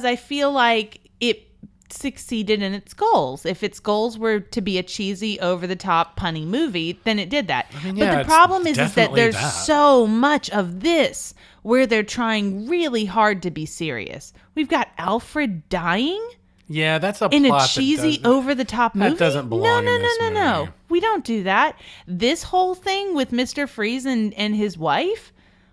I feel like it succeeded in its goals. If its goals were to be a cheesy, over the top, punny movie, then it did that. yeah, but the it's problem is that definitely there's that. so much of this where they're trying really hard to be serious. We've got Alfred dying Yeah, that's a in a plot cheesy, that over the top movie. doesn't belong no, in this no. movie. We don't do that. This whole thing with Mr. Freeze and his wife,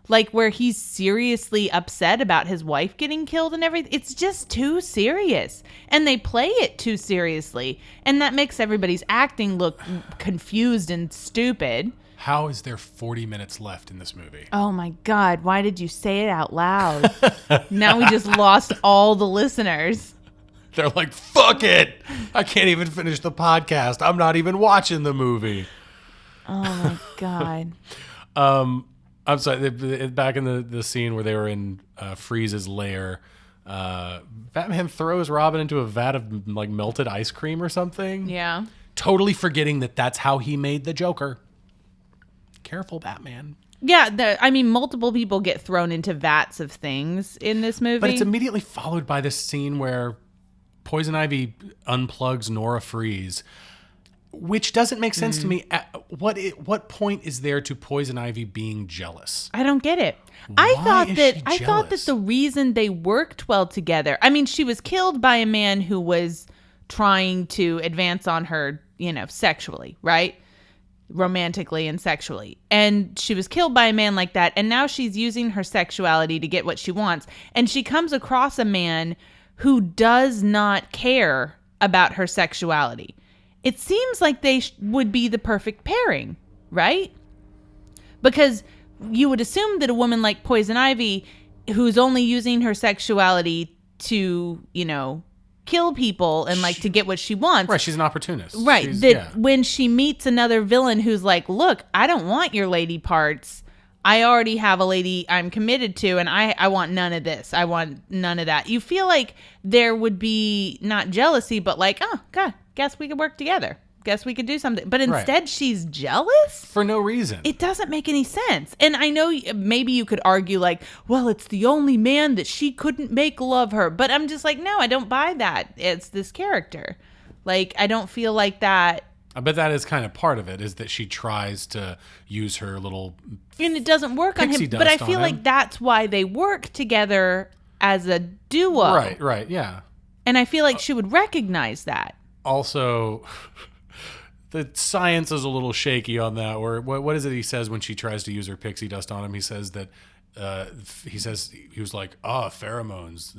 like where he's seriously upset about his wife getting killed and everything, it's just too serious. And they play it too seriously. And that makes everybody's acting look confused and stupid. How is there 40 minutes left in this movie? Oh my God, why did you say it out loud? Now we just lost all the listeners. They're like, fuck it. I can't even finish the podcast. I'm not even watching the movie. Oh my God. I'm sorry. Back in the scene where they were in Freeze's lair, Batman throws Robin into a vat of like melted ice cream or something. Yeah. Totally forgetting that that's how he made the Joker. Careful, Batman. Yeah, I mean, multiple people get thrown into vats of things in this movie. But it's immediately followed by this scene where Poison Ivy unplugs Nora Freeze, which doesn't make sense to me. At what point is there to Poison Ivy being jealous? I don't get it. Why is she I thought that jealous? the reason they worked well together. I mean, she was killed by a man who was trying to advance on her, sexually, right? Romantically and sexually. And she was killed by a man like that. And now she's using her sexuality to get what she wants. And she comes across a man who does not care about her sexuality. It seems like they would be the perfect pairing, right? Because you would assume that a woman like Poison Ivy, who's only using her sexuality to, kill people and like to get what she wants. Right, she's an opportunist. Right. When she meets another villain who's like, look, I don't want your lady parts. I already have a lady I'm committed to, and I want none of this. I want none of that. You feel like there would be not jealousy, but like, oh, God, guess we could work together. Guess we could do something. But instead, she's jealous? For no reason. It doesn't make any sense. And I know maybe you could argue like, well, it's the only man that she couldn't make love her. But I'm just like, no, I don't buy that. It's this character. Like, I don't feel like that. I bet that is kind of part of it, is that she tries to use her little... And it doesn't work on pixie him. But I dust feel on like him. that's why they work together as a duo. Right, yeah. And I feel like she would recognize that. Also... The science is a little shaky on that. Or what is it he says when she tries to use her pixie dust on him? He says that he was like, pheromones.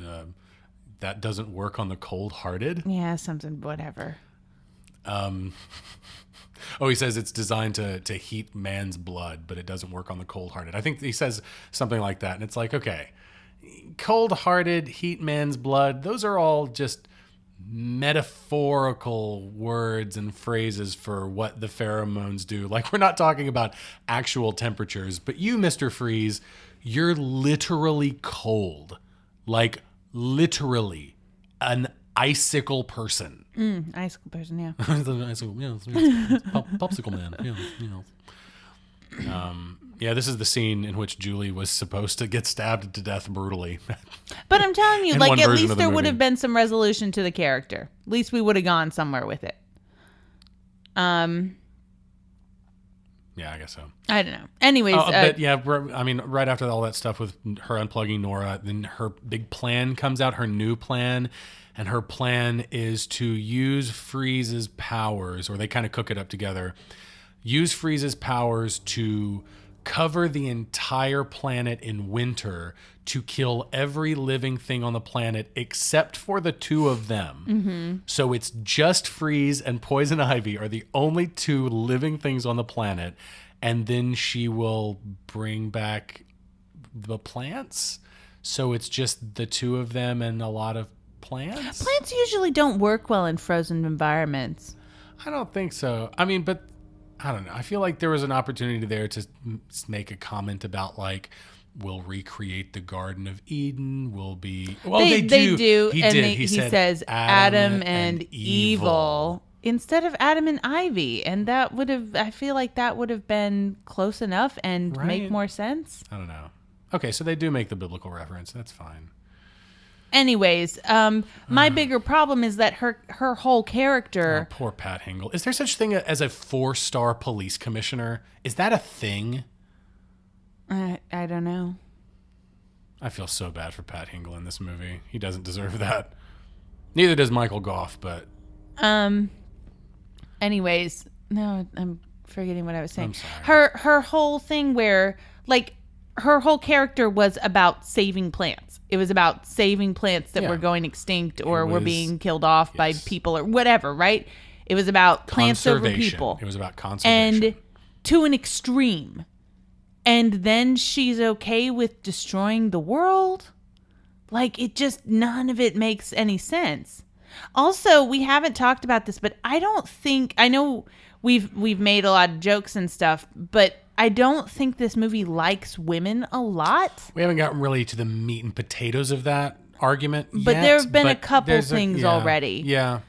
That doesn't work on the cold-hearted. Yeah, something, whatever. He says it's designed to heat man's blood, but it doesn't work on the cold-hearted. I think he says something like that, and it's like, okay, cold-hearted, heat man's blood. Those are all just metaphorical words and phrases for what the pheromones do. Like, we're not talking about actual temperatures, but you, Mr. Freeze, you're literally cold. Like, literally an icicle person. Icicle person, yeah. Popsicle man. Yeah, this is the scene in which Julie was supposed to get stabbed to death brutally. But I'm telling you, In like, one at version least of the there would movie. have been some resolution to the character. At least we would have gone somewhere with it. Yeah, I guess so. I don't know. Anyways, But yeah, I mean, right after all that stuff with her unplugging Nora, then her big plan comes out, her new plan. And her plan is to use Freeze's powers, or they kind of cook it up together, use Freeze's powers to cover the entire planet in winter to kill every living thing on the planet except for the two of them. Mm-hmm. So it's just Freeze and Poison Ivy are the only two living things on the planet. And then she will bring back the plants. So it's just the two of them and a lot of plants. plants usually don't work well in frozen environments. I don't think so. I mean, but I don't know. I feel like there was an opportunity there to make a comment about, like, we'll recreate the Garden of Eden. We'll be... Well, they do. He and did. he said says Adam and Evil instead of Adam and Ivy. And that would have... I feel like that would have been close enough and make Right. more sense. I don't know. Okay, so they do make the biblical reference. That's fine. Anyways, my bigger problem is that her whole character... Oh, poor Pat Hingle. Is there such thing as a 4-star police commissioner? Is that a thing? I don't know. I feel so bad for Pat Hingle in this movie. He doesn't deserve that. Neither does Michael Goff, but... Anyways, no, I'm forgetting what I was saying. I'm sorry. Her whole thing where, like, her whole character was about saving plants. It was about saving plants that Yeah. were going extinct or were was- being killed off by yes. people or whatever, right? It was about plants over Conservation. people. It was about conservation. And to an extreme. And then she's okay with destroying the world? Like, it just, none of it makes any sense. Also, we haven't talked about this, but I don't think, I know we've made a lot of jokes and stuff, but I don't think this movie likes women a lot. We haven't gotten really to the meat and potatoes of that argument But yet, there have been a but couple there's things yeah, already. Yeah.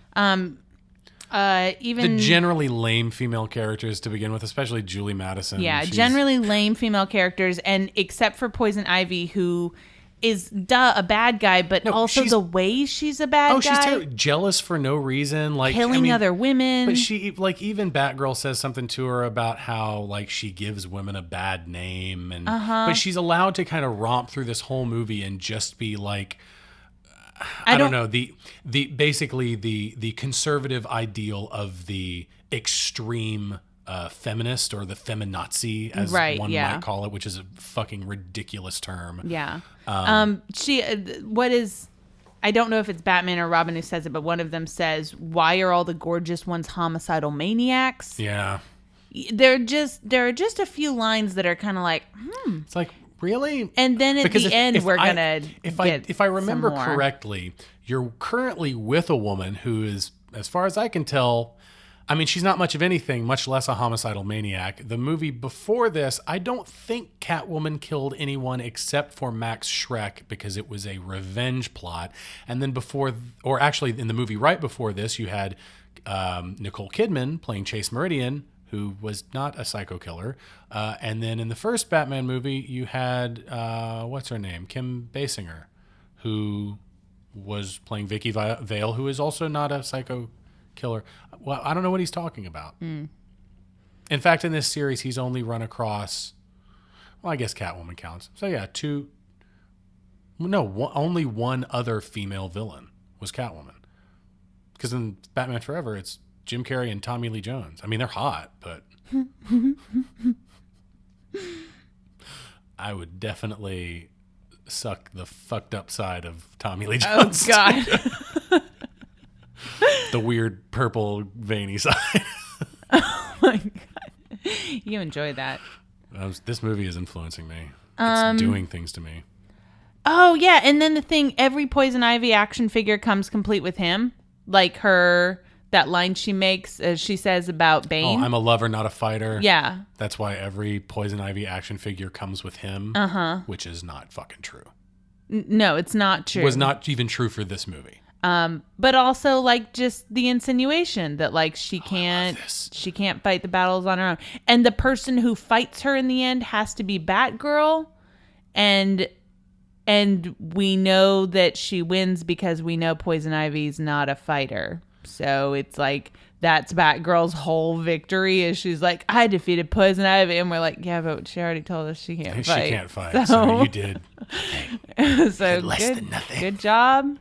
Even the generally lame female characters to begin with, especially Julie Madison. yeah, She's- generally lame female characters, and except for Poison Ivy, who is a bad guy, but No, also she's- the way she's a bad Oh, guy, she's jealous for no reason, like killing other women. But she, like, even Batgirl says something to her about how, like, she gives women a bad name, and but she's allowed to kind of romp through this whole movie and just be like, I don't know, the basically the conservative ideal of the extreme feminist, or the feminazi, as one might call it, which is a fucking ridiculous term. Yeah. She, what is, I don't know if it's Batman or Robin who says it, but one of them says, "Why are all the gorgeous ones homicidal maniacs?" Yeah. There are just a few lines that are kind of like, It's like, really? and then at Because the end, we're gonna if I remember some more. correctly, you're currently with a woman who is, as far as I can tell, I mean, she's not much of anything, much less a homicidal maniac. The movie before this, I don't think Catwoman killed anyone except for Max Schreck, because it was a revenge plot. And then or actually in the movie right before this, you had Nicole Kidman playing Chase Meridian, who was not a psycho killer. And then in the first Batman movie, you had, what's her name? Kim Basinger, who was playing Vicky Vale, who is also not a psycho killer. Well, I don't know what he's talking about. In fact, in this series, he's only run across, well, I guess Catwoman counts. So yeah, only one other female villain was Catwoman. Because in Batman Forever, it's Jim Carrey and Tommy Lee Jones. I mean, they're hot, but I would definitely suck the fucked up side of Tommy Lee Jones. Oh God. The weird purple veiny side. Oh my God. You enjoy that. This movie is influencing me. It's doing things to me. Oh yeah, and then the thing, every Poison Ivy action figure comes complete with him. Like that line she makes, as she says about Bane. Oh, I'm a lover, not a fighter. Yeah. That's why every Poison Ivy action figure comes with him, which is not fucking true. No, it's not true. Was not even true for this movie. But also, like, just the insinuation that, like, she can't fight the battles on her own, and the person who fights her in the end has to be Batgirl, and we know that she wins because we know Poison Ivy's not a fighter. So it's like, that's Batgirl's whole victory, is she's like, I defeated Poison Ivy, and we're like, yeah, but she already told us she can't fight. She can't fight, so you did. So less good, than nothing. good job.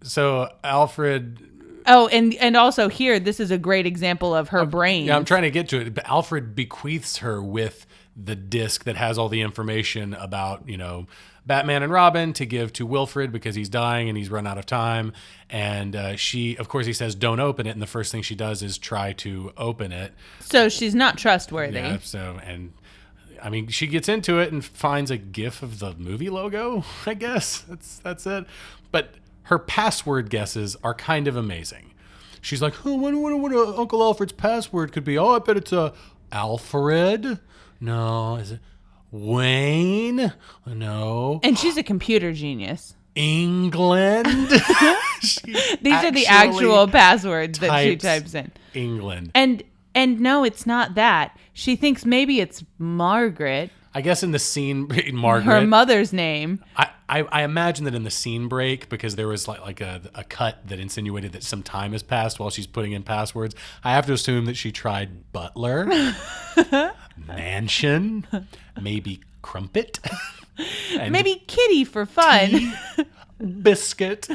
So Alfred. Oh, and also here, this is a great example of her brain. Yeah, I'm trying to get to it. But Alfred bequeaths her with the disc that has all the information about, Batman and Robin to give to Wilfred because he's dying and he's run out of time. And she, of course, he says, don't open it. And the first thing she does is try to open it. So she's not trustworthy. Yeah, she gets into it and finds a GIF of the movie logo, I guess. That's it. But her password guesses are kind of amazing. She's like, oh, what Uncle Alfred's password could be? Oh, I bet it's Alfred. No, is it Wayne? No. And she's a computer genius. England. These are the actual passwords that she types in. England. And no, it's not that. She thinks maybe it's Margaret. I guess in the scene, Margaret. Her mother's name. I imagine that in the scene break, because there was like a cut that insinuated that some time has passed while she's putting in passwords, I have to assume that she tried butler, mansion, maybe crumpet, and maybe kitty for fun. tea, biscuit,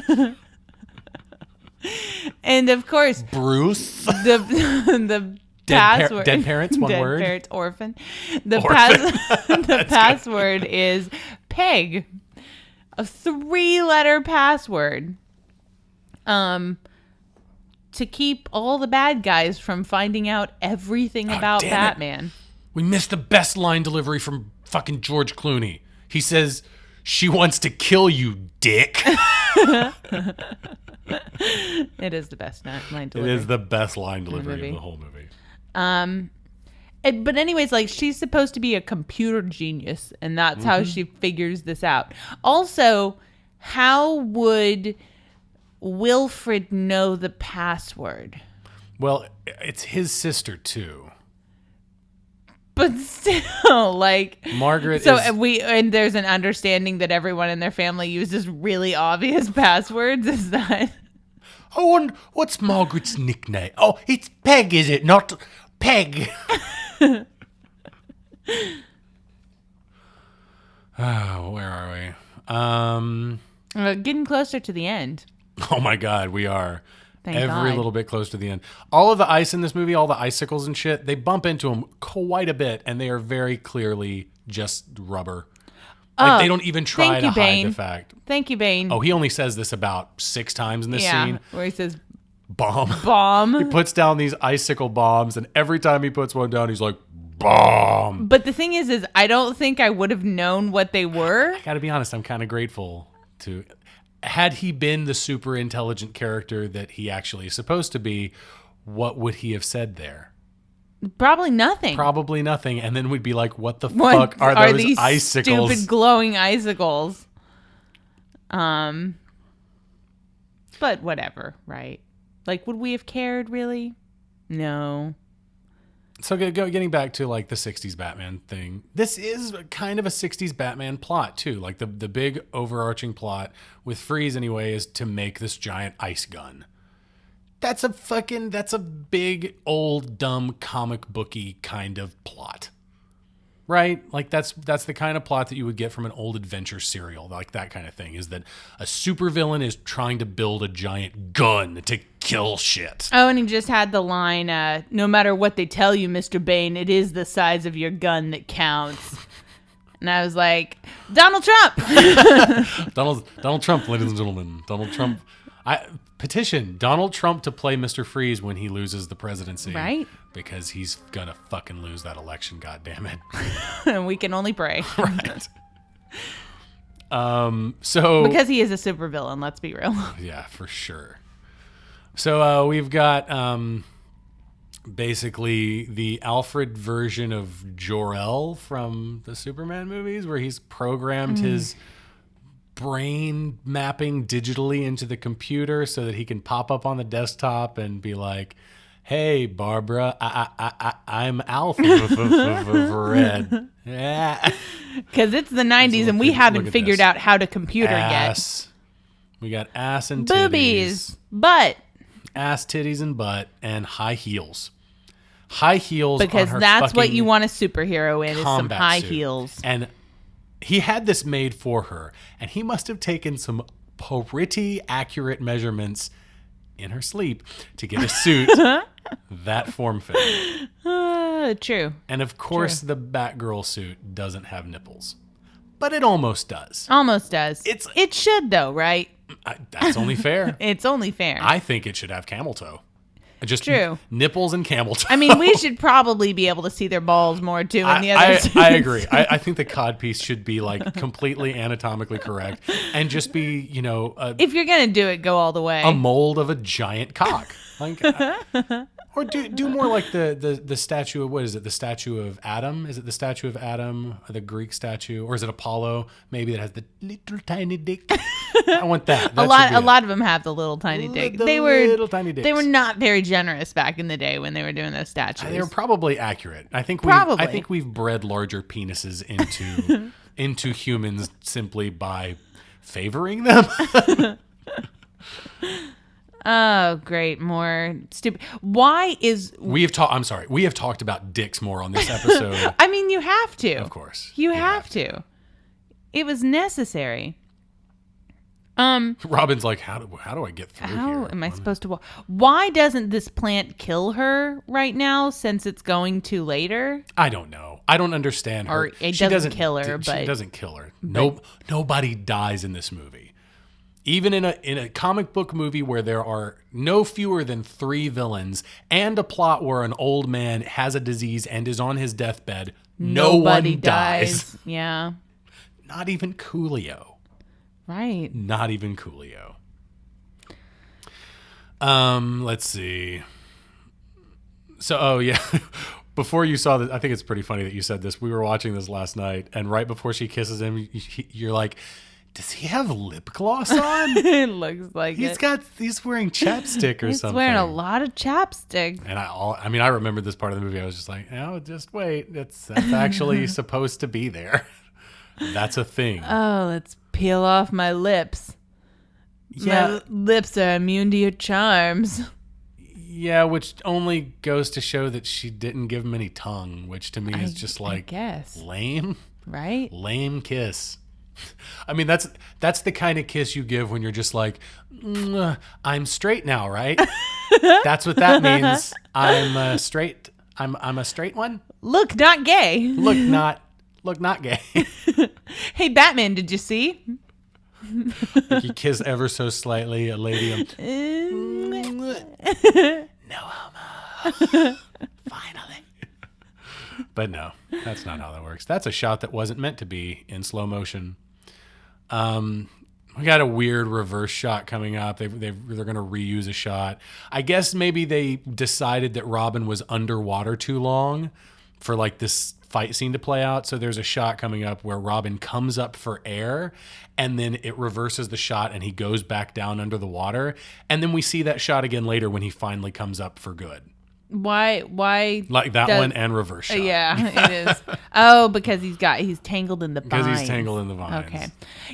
and of course Bruce. The password. Dead parents, one word. Dead parents, orphan. Orphan. The password is Peg. A 3-letter password. To keep all the bad guys from finding out everything about damn it. Batman. We missed the best line delivery from fucking George Clooney. He says, she wants to kill you, dick. It is the best line It delivery. is the best line delivery movie. of the whole movie. But anyways, like, she's supposed to be a computer genius, and that's how she figures this out. Also, how would Wilfred know the password? Well, it's his sister too. But still, like Margaret so is... and there's an understanding that everyone in their family uses really obvious passwords. Is that? Oh, what's Margaret's nickname? Oh, it's Peg, is it? Not Peg. Oh, where are we? Getting closer to the end. Oh my God, we are. Thank Every God. little bit close to the end. All of the ice in this movie, all the icicles and shit, they bump into them quite a bit, and they are very clearly just rubber. Like, they don't even try thank to you, hide Bane. the fact. Thank you, Bane. Oh, he only says this about 6 times in this scene. Where he says Bomb. bomb. He puts down these icicle bombs, and every time he puts one down, he's like, bomb. But the thing is I don't think I would have known what they were. I gotta be honest, I'm kind of grateful to... Had he been the super intelligent character that he actually is supposed to be, what would he have said there? Probably nothing. Probably nothing. And then we'd be like, what the What fuck are those these icicles? stupid glowing icicles? But whatever, right? Like, would we have cared really? No. So getting back to like the 60s Batman thing, this is kind of a 60s Batman plot too. Like the big overarching plot with Freeze anyway is to make this giant ice gun. That's a big old dumb comic booky kind of plot. Right? Like that's the kind of plot that you would get from an old adventure serial, like that kind of thing, is that a supervillain is trying to build a giant gun to kill shit. Oh, and he just had the line, no matter what they tell you, Mr. Bane, it is the size of your gun that counts. And I was like, Donald Trump! Donald Trump, ladies and gentlemen. Donald Trump. I petition Donald Trump to play Mr. Freeze when he loses the presidency. Right. Because he's gonna fucking lose that election, goddammit. And we can only pray. Right. So Because he is a supervillain, let's be real. yeah, for sure. So we've got basically the Alfred version of Jor-El from the Superman movies, where he's programmed his brain mapping digitally into the computer so that he can pop up on the desktop and be like, "Hey, Barbara, I'm Alfred." Yeah. Because it's the 90s and we haven't figured out how to computer Ass. We got ass and yet. titties. Boobies. Butt. Ass, titties, and butt, and high heels. High heels Because on her that's what fucking you want a superhero in, is some combat high suit. heels. And he had this made for her, and he must have taken some pretty accurate measurements in her sleep to get a suit that form fit. True. And of course, the Batgirl suit doesn't have nipples, but it almost does. Almost does. It's- It should, though, right? That's only fair. It's only fair. I think it should have camel toe. Just True. Nipples and camel toe. I mean, we should probably be able to see their balls more, too, in the other I suits. agree. I think the codpiece should be like completely anatomically correct and just be, If you're going to do it, go all the way. a mold of a giant cock. Like, or do more like the statue of, what is it? The statue of Adam? Is it the statue of Adam, the Greek statue, or is it Apollo? Maybe that has the little tiny dick. I want that. a lot of them have the little tiny dick. The They were little tiny dicks. They were not very generous back in the day when they were doing those statues. They were probably accurate. I think Probably. we've bred larger penises into into humans simply by favoring them. Oh, great! More stupid. Why is? We have talked about dicks more on this episode. I mean, you have to. Of course. you have to. It was necessary. Robin's like, how do I get through How here? am I supposed to? Why doesn't this plant kill her right now? Since it's going to later. I don't know. I don't understand her. Or it She doesn't kill her, She but- doesn't kill her. Nobody dies in this movie. Even in a comic book movie where there are no fewer than 3 villains and a plot where an old man has a disease and is on his deathbed, Nobody one dies. Yeah. Not even Coolio. Right. Not even Coolio. Let's see. So, oh yeah. Before you saw this, I think it's pretty funny that you said this. We were watching this last night, and right before she kisses him, you're like, Does he have lip gloss on? It looks like He's wearing chapstick or He's something. wearing a lot of chapstick. And I remember this part of the movie. I was just like, oh, just wait. That's actually supposed to be there. That's a thing. Oh, let's peel off my lips. Yeah. My lips are immune to your charms. Yeah, which only goes to show that she didn't give him any tongue, which to me is just like, I guess. lame. Right? Lame kiss. I mean, that's the kind of kiss you give when you're just like, I'm straight now, right? That's what that means. I'm straight. I'm a straight one. Look, not gay. Look not gay. Hey, Batman, did you see? Like you kiss ever so slightly a lady. No homo. Finally. But no, that's not how that works. That's a shot that wasn't meant to be in slow motion. We got a weird reverse shot coming up. They're going to reuse a shot. I guess maybe they decided that Robin was underwater too long for like this fight scene to play out. So there's a shot coming up where Robin comes up for air and then it reverses the shot and he goes back down under the water. And then we see that shot again later when he finally comes up for good. Why Like that one and reverse shot. Yeah, it is. Oh, because he's tangled in the vines. Because he's tangled in the vines. Okay.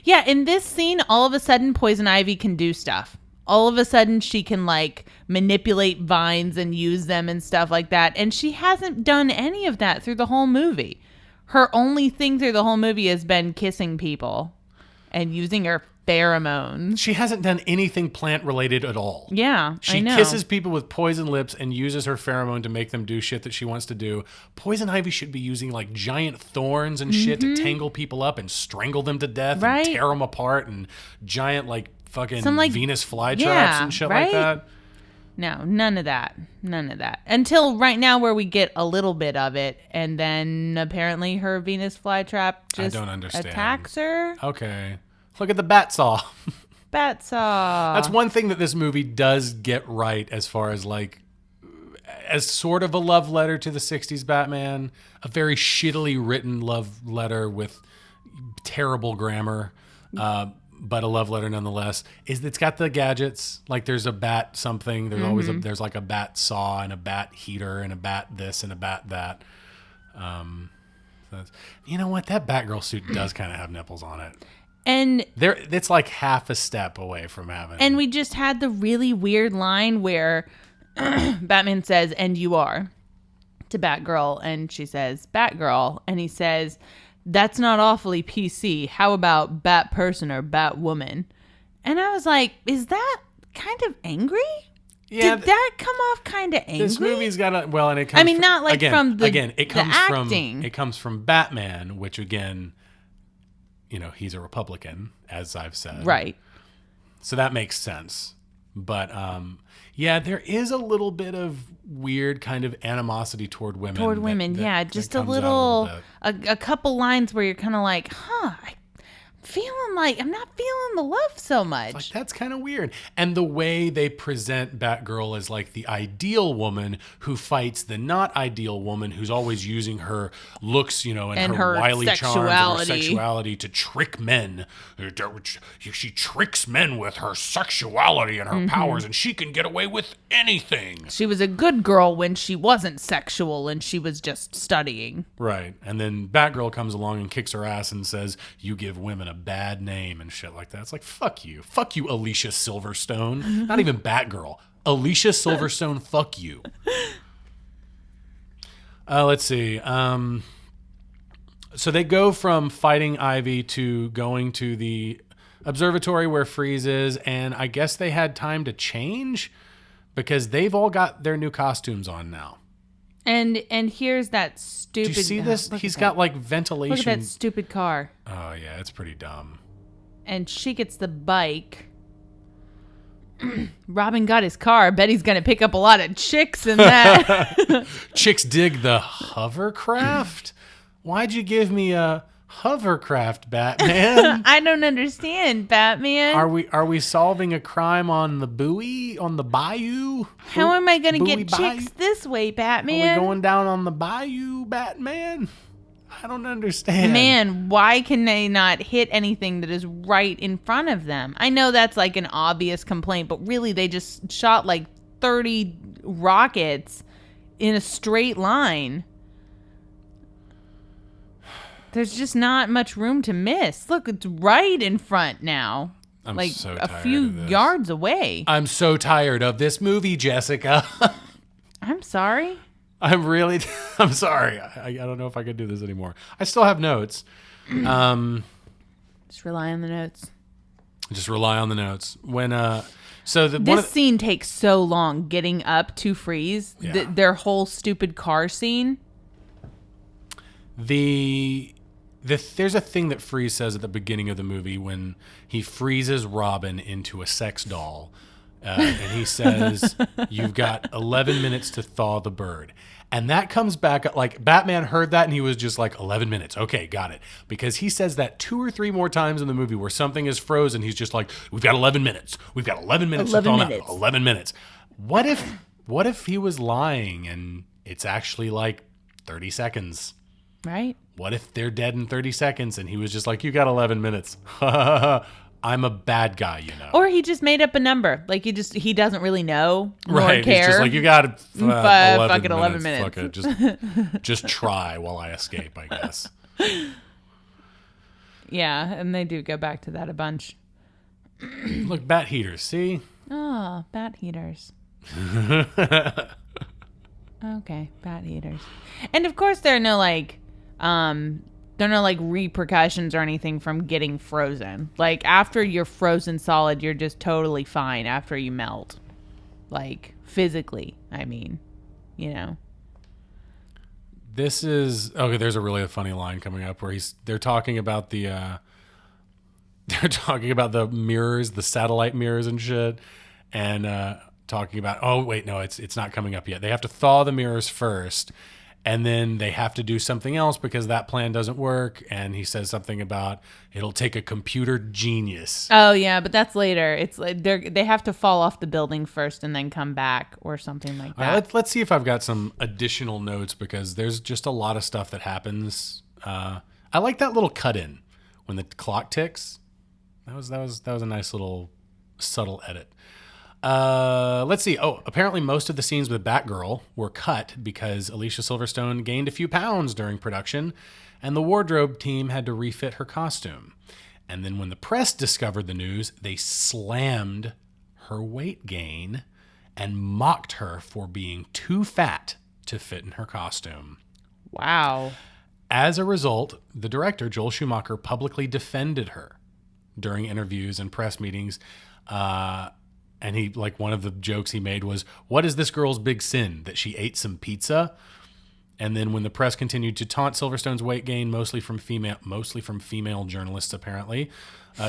Yeah, in this scene, all of a sudden Poison Ivy can do stuff. All of a sudden she can like manipulate vines and use them and stuff like that. And she hasn't done any of that through the whole movie. Her only thing through the whole movie has been kissing people and using her pheromones. She hasn't done anything plant related at all. Yeah, She I know. kisses people with poison lips and uses her pheromone to make them do shit that she wants to do. Poison Ivy should be using like giant thorns and shit to tangle people up and strangle them to death Right. and tear them apart and giant like fucking Some, like, Venus flytraps yeah, and shit right? like that. No, none of that. None of that. Until right now where we get a little bit of it and then apparently her Venus flytrap just don't understand. attacks her. Okay. Look at the bat saw. Bat saw. That's one thing that this movie does get right as far as like as sort of a love letter to the 60s Batman, a very shittily written love letter with terrible grammar, but a love letter nonetheless. Is it's got the gadgets, like there's a bat something, there's always there's like a bat saw and a bat heater and a bat this and a bat that. You know what? That Batgirl suit does kind of have nipples on it. And It's like half a step away from having. And we just had the really weird line where Batman says, "And you are," to Batgirl. And she says, "Batgirl." And he says, "That's not awfully PC. How about Bat person or Bat woman?" And I was like, is that kind of angry? Yeah, Did that come off kind of angry? this movie's got a and it comes. I mean, not like from the it comes acting. It comes from Batman, which again, you know, he's a Republican, as I've said. Right. So that makes sense. But yeah, there is a little bit of weird kind of animosity toward women. Toward women, yeah. Just a little, a couple lines where you're kind of like, I'm not feeling the love so much. Like, that's kind of weird. And the way they present Batgirl as like the ideal woman who fights the not ideal woman who's always using her looks, you know, and her wily charms and her sexuality to trick men. She tricks men with her sexuality and her powers, and she can get away with anything. She was a good girl when she wasn't sexual and she was just studying. Right. And then Batgirl comes along and kicks her ass and says, "You give women a bad name," and shit like that. It's like, fuck you, Alicia Silverstone. Not even Batgirl, Alicia Silverstone. Fuck you. Let's see. So they go from fighting Ivy to going to the observatory where Freeze is, and I guess they had time to change because they've all got their new costumes on now. And here's that stupid. Do you see this? He's got like ventilation. Look at that stupid car. Oh yeah, it's pretty dumb. And she gets the bike. Robin got his car. I bet he's gonna pick up a lot of chicks in that. Chicks dig the hovercraft. Why'd you give me a hovercraft, Batman? I don't understand, Batman. Are we solving a crime on the buoy, on the bayou? How am I gonna Buoy get bayou? chicks this way, Are Batman? we going down on the bayou, Batman? I don't understand. Man, why can they not hit anything that is right in front of them? I know that's like an obvious complaint, but really they just shot like 30 rockets in a straight line. There's just not much room to miss. Look, it's right in front now. I'm like so a tired few of this. yards away. I'm so tired of this movie, Jessica. I'm sorry. I'm sorry. I don't know if I could do this anymore. I still have notes. Just rely on the notes. Just rely on the notes. This scene takes so long getting up to freeze. Yeah. Their whole stupid car scene. There's a thing that Freeze says at the beginning of the movie when he freezes Robin into a sex doll. And he says, you've got 11 minutes to thaw the bird. And that comes back, like, Batman heard that and he was just like, 11 minutes. Okay, got it. Because he says that 2 or 3 more times in the movie where something is frozen. He's just like, we've got 11 minutes. We've got 11 minutes to thaw out. 11 minutes. What if he was lying and it's actually like 30 seconds? Right? What if they're dead in 30 seconds and he was just like, you got 11 minutes. I'm a bad guy, you know. Or he just made up a number. Like he doesn't really know nor Right. care. He's just like, you got 11 minutes. Fuck it. Just try while I escape, I guess. Yeah, and they do go back to that a bunch. Look, bat heaters, see? Oh, bat heaters. Okay, bat heaters. And of course there are no repercussions or anything from getting frozen. Like after you're frozen solid, you're just totally fine after you melt. Like physically, I mean, you know. This is okay. There's a really funny line coming up where they're talking about the mirrors, the satellite mirrors and shit, and talking about it's not coming up yet. They have to thaw the mirrors first, and then they have to do something else because that plan doesn't work. And he says something about it'll take a computer genius. Oh yeah, but that's later. It's like they have to fall off the building first and then come back or something like that. All right, let's see if I've got some additional notes because there's just a lot of stuff that happens. I like that little cut in when the clock ticks. That was a nice little subtle edit. Let's see. Oh, apparently most of the scenes with Batgirl were cut because Alicia Silverstone gained a few pounds during production, and the wardrobe team had to refit her costume. And then when the press discovered the news, they slammed her weight gain and mocked her for being too fat to fit in her costume. Wow. As a result, the director, Joel Schumacher, publicly defended her during interviews and press meetings. And he, like, one of the jokes he made was, what is this girl's big sin? That she ate some pizza? And then when the press continued to taunt Silverstone's weight gain, mostly from female journalists, apparently,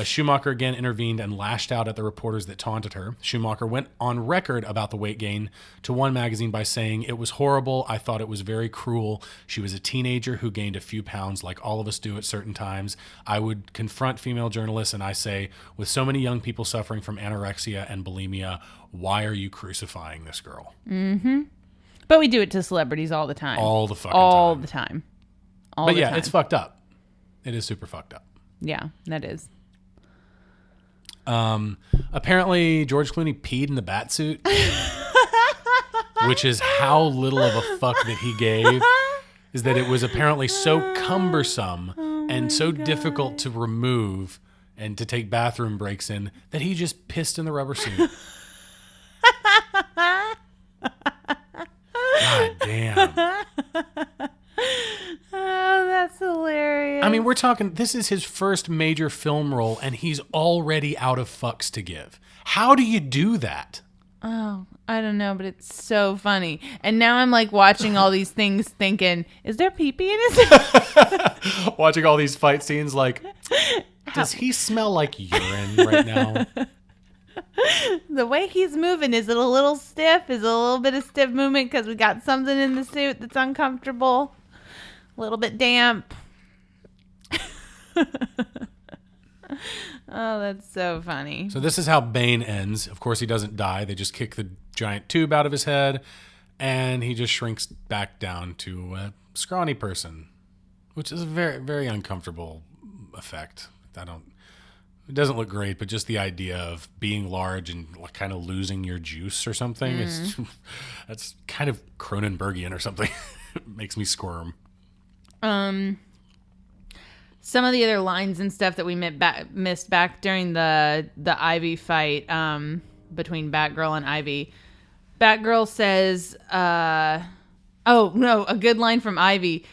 Schumacher again intervened and lashed out at the reporters that taunted her. Schumacher went on record about the weight gain to one magazine by saying, it was horrible. I thought it was very cruel. She was a teenager who gained a few pounds like all of us do at certain times. I would confront female journalists and I say, with so many young people suffering from anorexia and bulimia, why are you crucifying this girl? Mm-hmm. But we do it to celebrities all the time. All the fucking time. All the time. But yeah, it's fucked up. It is super fucked up. Yeah, that is. Apparently George Clooney peed in the bat suit, which is how little of a fuck that he gave, is that it was apparently so cumbersome and so difficult to remove and to take bathroom breaks in that he just pissed in the rubber suit. God damn. Oh, that's hilarious. I mean, we're talking, this is his first major film role, and he's already out of fucks to give. How do you do that? Oh, I don't know, but it's so funny. And now I'm like watching all these things thinking, is there pee-pee in his Watching all these fight scenes like, does he smell like urine right now? The way he's moving, is it a little stiff? Is it a little bit of stiff movement because we got something in the suit that's uncomfortable? A little bit damp. Oh, that's so funny. So this is how Bane ends. Of course, he doesn't die. They just kick the giant tube out of his head, and he just shrinks back down to a scrawny person which is a very, very uncomfortable effect. It doesn't look great, but just the idea of being large and kind of losing your juice or something, that's kind of Cronenbergian or something. It makes me squirm. Some of the other lines and stuff that we missed back during the Ivy fight between Batgirl and Ivy. Batgirl says, a good line from Ivy.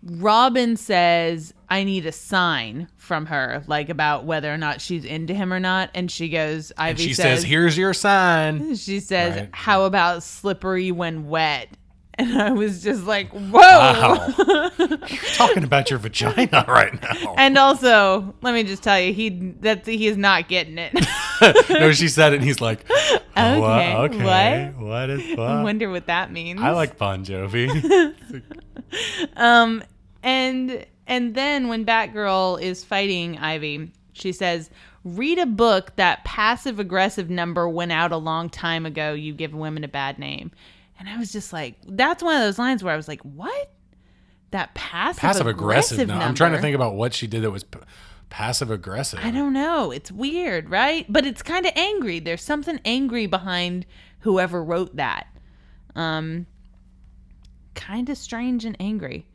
Robin says, I need a sign from her, like about whether or not she's into him or not. And she goes, Ivy she says, here's your sign. She says, right. How about slippery when wet? And I was just like, whoa. Wow. You're talking about your vagina right now. And also, let me just tell you, he is not getting it. No, she said it, and he's like, Okay, okay. What is what? I wonder what that means. I like Bon Jovi. And then when Batgirl is fighting Ivy, she says, read a book that passive-aggressive number went out a long time ago. You give women a bad name. And I was just like, that's one of those lines where I was like, what? That passive-aggressive number? I'm trying to think about what she did that was passive-aggressive. I don't know. It's weird, right? But it's kind of angry. There's something angry behind whoever wrote that. Kind of strange and angry.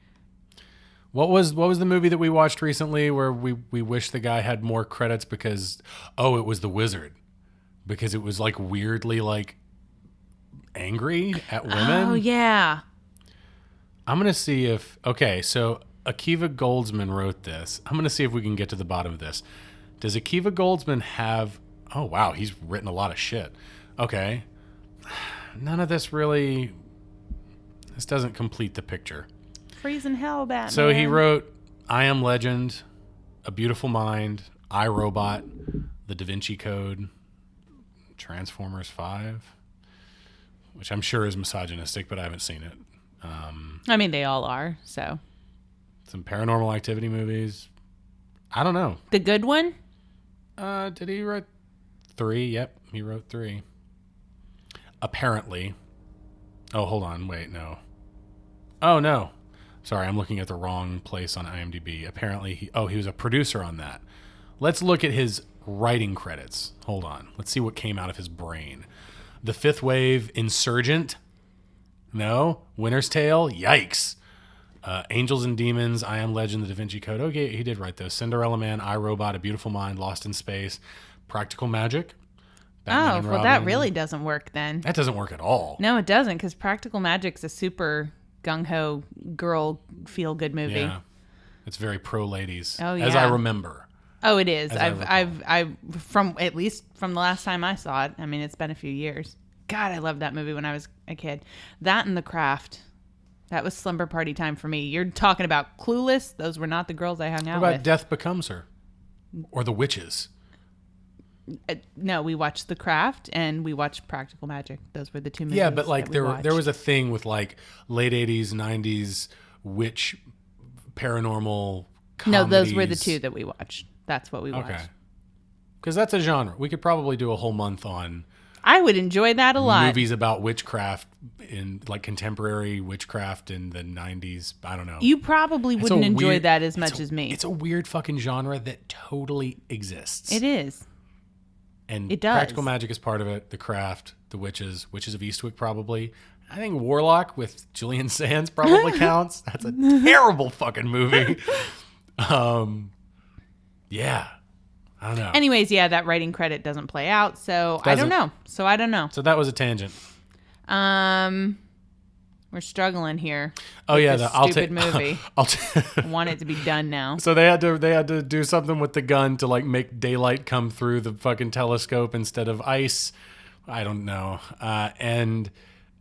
What was the movie that we watched recently where we wish the guy had more credits because it was The Wizard, because it was like weirdly like angry at women. Oh yeah. I'm gonna see if so Akiva Goldsman wrote this. I'm gonna see if we can get to the bottom of this. Does Akiva Goldsman have? Oh wow, he's written a lot of shit. Okay, none of this really. This doesn't complete the picture. Freezing hell, Batman. So he wrote I Am Legend, A Beautiful Mind, I, Robot, The Da Vinci Code, Transformers 5, which I'm sure is misogynistic, but I haven't seen it. I mean, they all are, so. Some Paranormal Activity movies. I don't know. The good one? Did he write 3? Yep, he wrote 3. Apparently. Oh, hold on. Wait, no. Oh, no. Sorry, I'm looking at the wrong place on IMDb. Apparently, he was a producer on that. Let's look at his writing credits. Hold on. Let's see what came out of his brain. The Fifth Wave, Insurgent. No. Winter's Tale. Yikes. Angels and Demons, I Am Legend, The Da Vinci Code. Okay, he did write those. Cinderella Man, I, Robot, A Beautiful Mind, Lost in Space, Practical Magic. Batman and well, Robin. that really doesn't work then. That doesn't work at all. No, it doesn't, because Practical Magic's a super gung-ho girl feel-good movie. Yeah. It's very pro-ladies. Oh, yeah. As I remember. Oh, it is. I've At least from the last time I saw it. I mean, it's been a few years. God, I loved that movie when I was a kid. That and The Craft. That was slumber party time for me. You're talking about Clueless. Those were not the girls I hung out What about with. Death Becomes Her? Or The Witches? No, we watched The Craft and we watched Practical Magic. Those were the two movies. Yeah, but like that we there was watched. a thing with like late 80s, 90s witch paranormal No, comedies. those were the two that we watched. That's what we watched. Okay. Because that's a genre. We could probably do a whole month on I would enjoy that a lot. movies about witchcraft in like contemporary witchcraft in the 90s. I don't know. You probably It's wouldn't a enjoy weird- that as it's much a- as me. It's a weird fucking genre that totally exists. It is. And It does. Practical Magic is part of it. The Craft, The Witches, Witches of Eastwick probably. I think Warlock with Julian Sands probably counts. That's a terrible fucking movie. Yeah. I don't know. Anyways, yeah, that writing credit doesn't play out, so I don't know. So that was a tangent. We're struggling here. Oh with yeah, this I'll stupid take movie. I'll Want it to be done now. So they had to do something with the gun to like make daylight come through the fucking telescope instead of ice. I don't know. And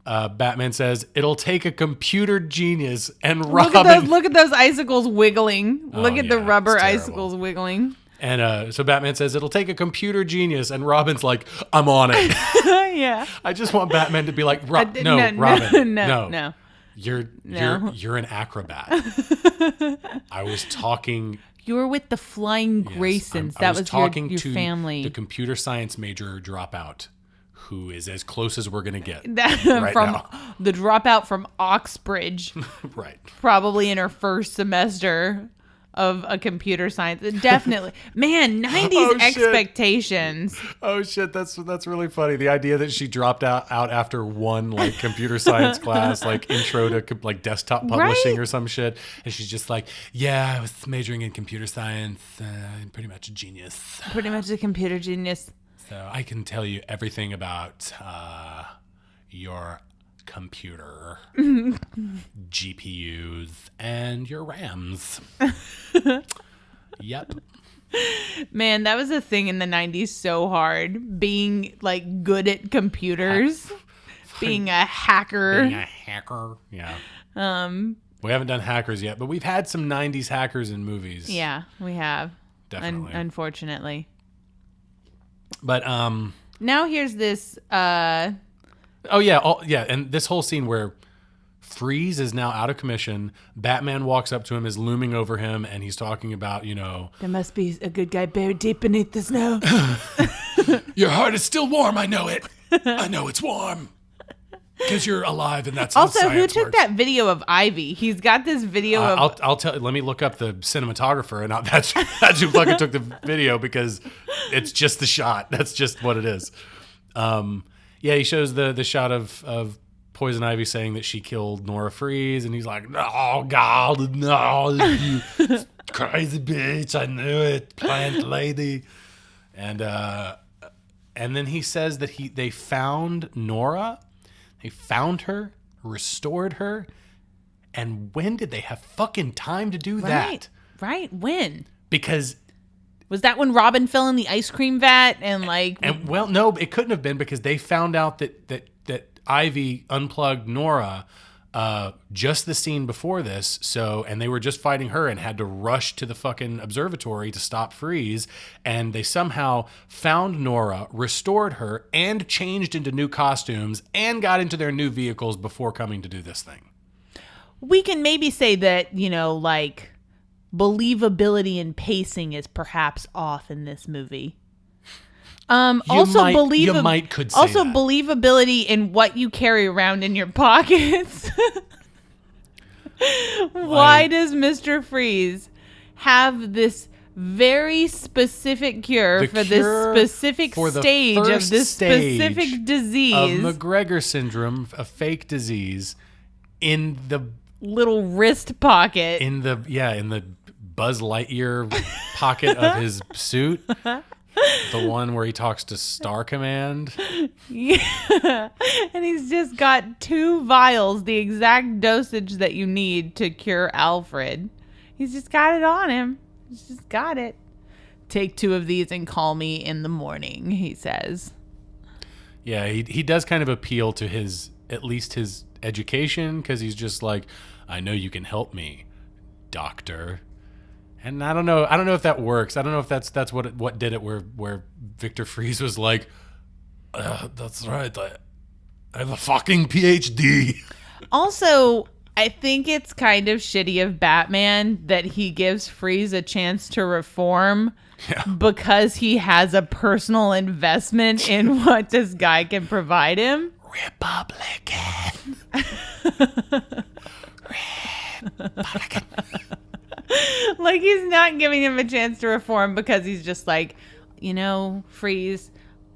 Batman says it'll take a computer genius and Robin. Look at those icicles wiggling. Oh, Look at the yeah, rubber it's terrible. icicles wiggling. And so Batman says it'll take a computer genius, and Robin's like, I'm on it. Yeah. I just want Batman to be like, Robin, No. You're an acrobat. I was talking. You were with the Flying Yes, Graysons. I That was was talking your to family. the computer science major dropout who is as close as we're going to get From now. the dropout from Oxbridge, Right. probably in her first semester of a computer science. Definitely. Man, 90s Oh, shit. expectations. Oh shit, that's really funny. The idea that she dropped out after one like computer science class, like intro to like desktop publishing Right? or some shit, and she's just like, yeah, I was majoring in computer science, I'm pretty much a genius, Pretty much a computer genius. so I can tell you everything about your computer, GPUs, and your RAMs. Yep. Man, that was a thing in the 90s so hard. Being like good at computers. Being a hacker. Being a hacker. Yeah. We haven't done hackers yet, but we've had some 90s hackers in movies. Yeah, we have. Definitely. Unfortunately. But Now here's this oh yeah, and this whole scene where Freeze is now out of commission, Batman walks up to him, is looming over him, and he's talking about, there must be a good guy buried deep beneath the snow. your heart is still warm, I know it. I know it's warm. Because you're alive, and that's Also, how who science took works. that video of Ivy? He's got this video of I'll tell. Let me look up the cinematographer, and that's who fucking took the video, because it's just the shot. That's just what it is. Yeah, he shows the shot of Poison Ivy saying that she killed Nora Freeze, and he's like, "No, God, no, you crazy bitch! I knew it, plant lady." And then he says that they found Nora. They found her, restored her, and when did they have fucking time to do that? Right. When? Because Was that when Robin fell in the ice cream vat and like well, no, it couldn't have been, because they found out that Ivy unplugged Nora just the scene before this. So, and they were just fighting her and had to rush to the fucking observatory to stop Freeze. And they somehow found Nora, restored her, and changed into new costumes and got into their new vehicles before coming to do this thing. we can maybe say that, like believability and pacing is perhaps off in this movie. You might could say also that. believability in what you carry around in your pockets. Why does Mr. Freeze have this very specific cure The for cure this specific for the stage of first this stage specific disease? of McGregor syndrome, a fake disease, in the little wrist pocket. in the Buzz Lightyear pocket of his suit. The one where he talks to Star Command. Yeah. And he's just got 2 vials, the exact dosage that you need to cure Alfred. He's just got it on him. He's just got it. Take 2 of these and call me in the morning, he says. Yeah, he does kind of appeal to at least his education, because he's just like, I know you can help me, doctor. And I don't know if that works. I don't know if that's what did it, where Victor Freeze was like, that's right, I have a fucking PhD. Also, I think it's kind of shitty of Batman that he gives Freeze a chance to reform because he has a personal investment in what this guy can provide him. Republican. Like, he's not giving him a chance to reform because he's just like, Freeze,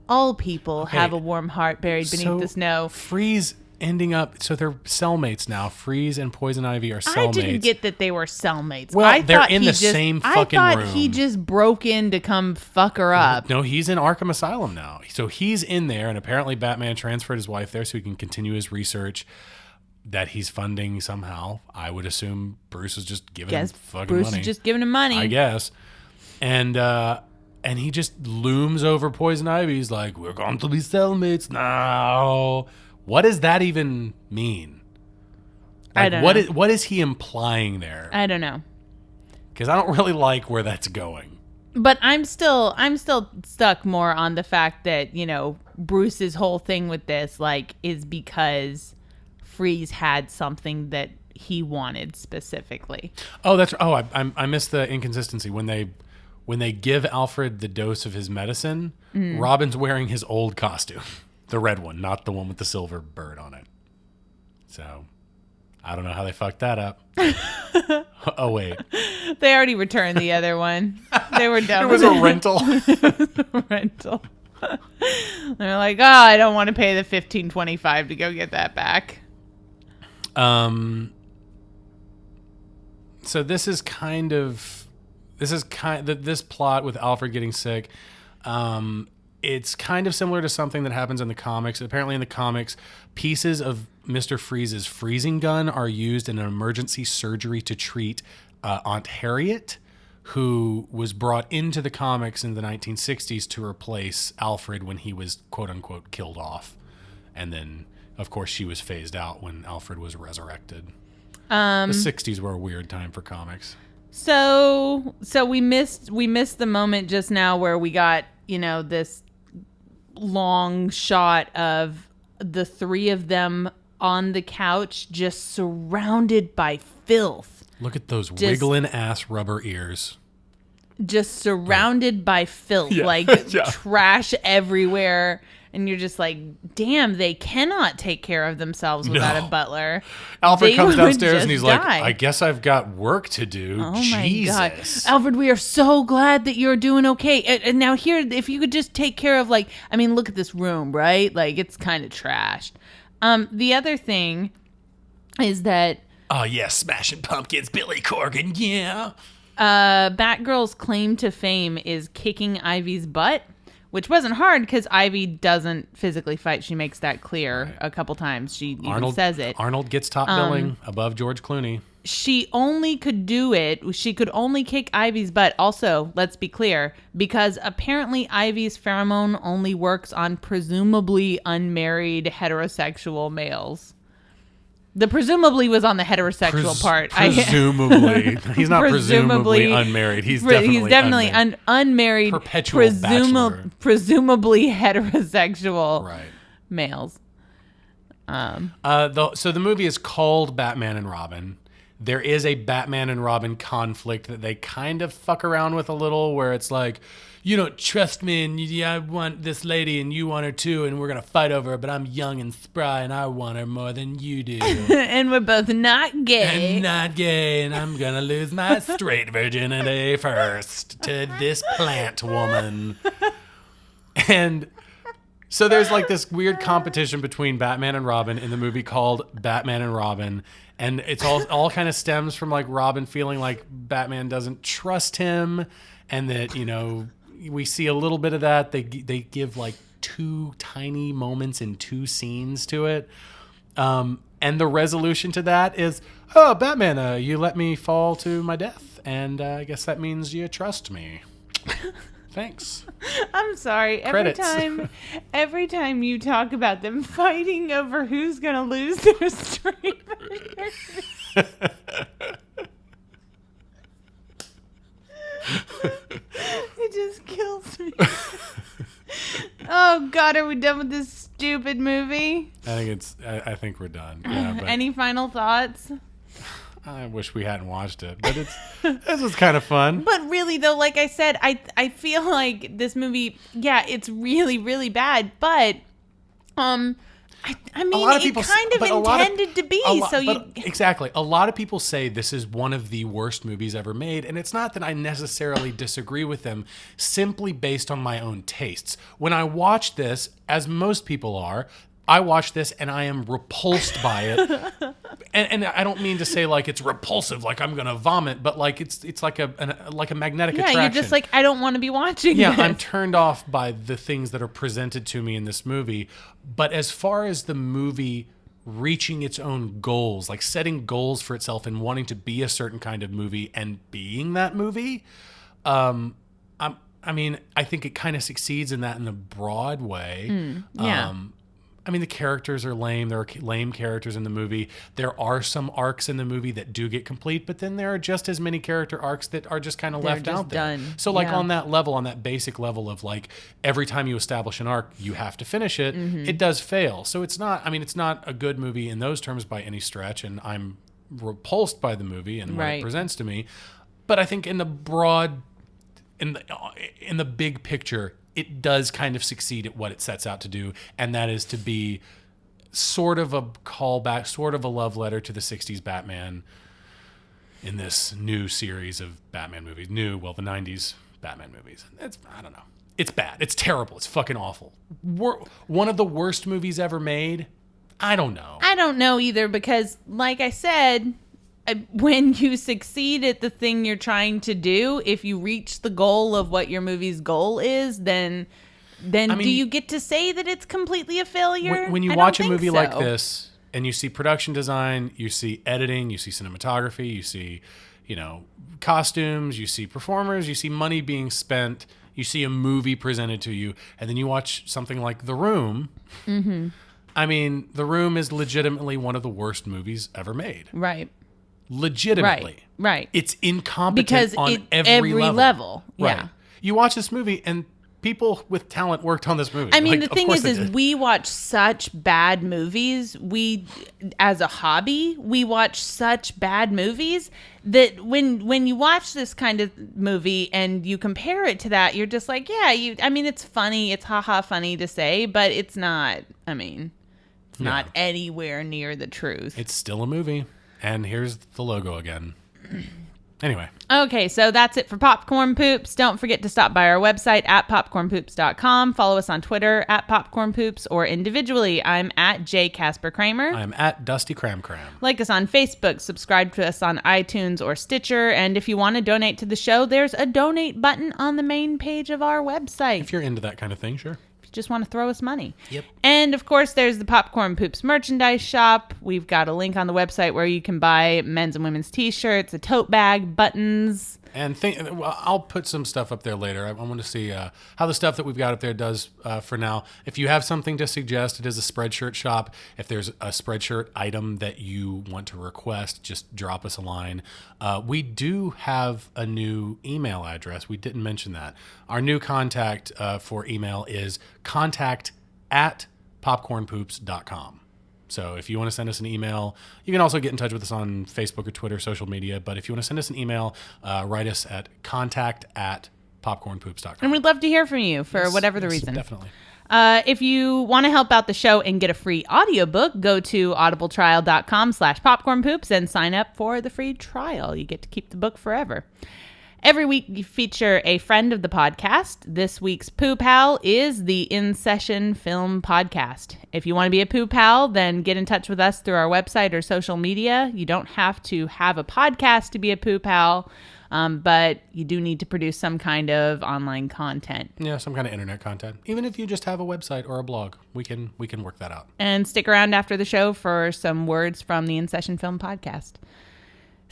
all people have a warm heart buried beneath the snow. Freeze ending up, so they're cellmates now. Freeze and Poison Ivy are cellmates. I didn't get that they were cellmates. Well, I they're thought in he the same fucking I thought room. he just broke in to come fuck her up. No, he's in Arkham Asylum now. So he's in there, and apparently Batman transferred his wife there so he can continue his research that he's funding somehow. I would assume Bruce is just giving him fucking Bruce money. is just giving him money. I guess. And he just looms over Poison Ivy. He's like, we're going to be cellmates now. What does that even mean? I don't know. What is he implying there? I don't know. Because I don't really like where that's going. But I'm still stuck more on the fact that, Bruce's whole thing with this, is because Freeze had something that he wanted specifically. Oh, I missed the inconsistency when they give Alfred the dose of his medicine. Robin's wearing his old costume. The red one, not the one with the silver bird on it. So, I don't know how they fucked that up. Oh, wait. They already returned the other one. They were done It was with a rental. rental. They're like, oh, I don't want to pay the $15.25 to go get that back. So this plot with Alfred getting sick. It's kind of similar to something that happens in the comics. Apparently in the comics, pieces of Mr. Freeze's freezing gun are used in an emergency surgery to treat Aunt Harriet, who was brought into the comics in the 1960s to replace Alfred when he was quote unquote killed off. And then of course she was phased out when Alfred was resurrected. The 60s were a weird time for comics. So we missed the moment just now where we got, this long shot of the three of them on the couch just surrounded by filth. Look at those wiggling ass rubber ears. Just surrounded by filth, trash everywhere. And you're just like, damn, they cannot take care of themselves without a butler. Alfred comes would downstairs and he's like, die. I guess I've got work to do. Oh Jesus. my God. Alfred, we are so glad that you're doing okay. And now here, if you could just take care of look at this room, right? Like, it's kind of trashed. The other thing is that... Oh, yeah, Smashing Pumpkins, Billy Corgan, yeah. Batgirl's claim to fame is kicking Ivy's butt, which wasn't hard because Ivy doesn't physically fight. She makes that clear a couple times. She even says it. Arnold gets top billing above George Clooney. She only could do it. She could only kick Ivy's butt. Also, let's be clear, because apparently Ivy's pheromone only works on presumably unmarried heterosexual males. The presumably was on the heterosexual part. Presumably. He's not presumably unmarried. He's definitely unmarried. Perpetual bachelor. Presumably heterosexual males. So the movie is called Batman and Robin. There is a Batman and Robin conflict that they kind of fuck around with a little, where it's like, you don't trust me, and I want this lady, and you want her too, and we're going to fight over her, but I'm young and spry, and I want her more than you do. And we're both not gay. And I'm going to lose my straight virginity first to this plant woman. And so there's this weird competition between Batman and Robin in the movie called Batman and Robin. And it's all kind of stems from Robin feeling like Batman doesn't trust him, and that, we see a little bit of that. They give two tiny moments in two scenes to it. And the resolution to that is, oh, Batman, you let me fall to my death. And I guess that means you trust me. Thanks. I'm sorry. Every time you talk about them fighting over who's going to lose their straight it just kills me. Oh God, are we done with this stupid movie? I think we're done. Yeah, but any final thoughts? I wish we hadn't watched it, but this was kind of fun. But really though, like I said, I feel like this movie, yeah, it's really, really bad, but I mean, it kind of intended to be. Exactly. A lot of people say this is one of the worst movies ever made, and it's not that I necessarily disagree with them, simply based on my own tastes. When I watch this, as most people are, I watch this and I am repulsed by it. and I don't mean to say it's repulsive, I'm going to vomit, but it's like a magnetic attraction. Yeah, you're just I don't want to be watching this. I'm turned off by the things that are presented to me in this movie. But as far as the movie reaching its own goals, setting goals for itself and wanting to be a certain kind of movie and being that movie, I think it kind of succeeds in that in a broad way. Yeah. The characters are lame. There are lame characters in the movie. There are some arcs in the movie that do get complete, but then there are just as many character arcs that are just kind of left out there. Done. So on that level, on that basic level of every time you establish an arc, you have to finish it. Mm-hmm. It does fail. So it's not a good movie in those terms by any stretch, and I'm repulsed by the movie and what it presents to me. But I think in the broad, in the big picture, it does kind of succeed at what it sets out to do, and that is to be sort of a callback, sort of a love letter to the 60s Batman in this new series of Batman movies. The 90s Batman movies. I don't know. It's bad. It's terrible. It's fucking awful. One of the worst movies ever made. I don't know. I don't know either, because like I said, when you succeed at the thing you're trying to do, if you reach the goal of what your movie's goal is, then do you get to say that it's completely a failure? When you watch a movie like this and you see production design, you see editing, you see cinematography, you see, costumes, you see performers, you see money being spent, you see a movie presented to you, and then you watch something like The Room. Mm-hmm. I mean, The Room is legitimately one of the worst movies ever made. Right. Legitimately. Right. It's incompetent because on every level. Yeah. Right. You watch this movie and people with talent worked on this movie. I mean, the thing is we watch such bad movies. As a hobby, we watch such bad movies that when you watch this kind of movie and you compare it to that, you're just like, it's funny. It's haha funny to say, but it's not, it's not anywhere near the truth. It's still a movie. And here's the logo again. Anyway. Okay, so that's it for Popcorn Poops. Don't forget to stop by our website at popcornpoops.com. Follow us on Twitter at popcornpoops, or individually, I'm at jcasperkramer. I'm at Dusty Cram. Like us on Facebook, subscribe to us on iTunes or Stitcher, and if you want to donate to the show, there's a donate button on the main page of our website. If you're into that kind of thing, sure. Just want to throw us money. Yep. And of course, there's the Popcorn Poops merchandise shop. We've got a link on the website where you can buy men's and women's t-shirts, a tote bag, buttons. And I'll put some stuff up there later. I want to see how the stuff that we've got up there does for now. If you have something to suggest, it is a Spreadshirt shop. If there's a Spreadshirt item that you want to request, just drop us a line. We do have a new email address. We didn't mention that. Our new contact for email is contact@popcornpoops.com. So if you want to send us an email, you can also get in touch with us on Facebook or Twitter, social media. But if you want to send us an email, write us at contact@popcornpoops.com. And we'd love to hear from you for whatever the reason. Definitely. If you want to help out the show and get a free audiobook, go to audibletrial.com/popcornpoops and sign up for the free trial. You get to keep the book forever. Every week, we feature a friend of the podcast. This week's Poo Pal is the In Session Film Podcast. If you want to be a Poo Pal, then get in touch with us through our website or social media. You don't have to have a podcast to be a Poo Pal, but you do need to produce some kind of online content. Yeah, some kind of internet content. Even if you just have a website or a blog, we can work that out. And stick around after the show for some words from the In Session Film Podcast.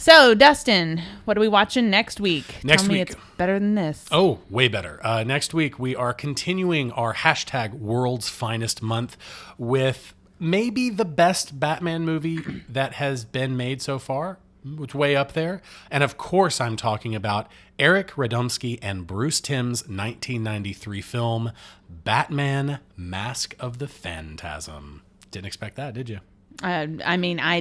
So, Dustin, what are we watching next week? Tell me it's better than this. Oh, way better. Next week, we are continuing our hashtag World's Finest Month with maybe the best Batman movie that has been made so far. It's way up there. And of course, I'm talking about Eric Radomski and Bruce Timm's 1993 film, Batman Mask of the Phantasm. Didn't expect that, did you? I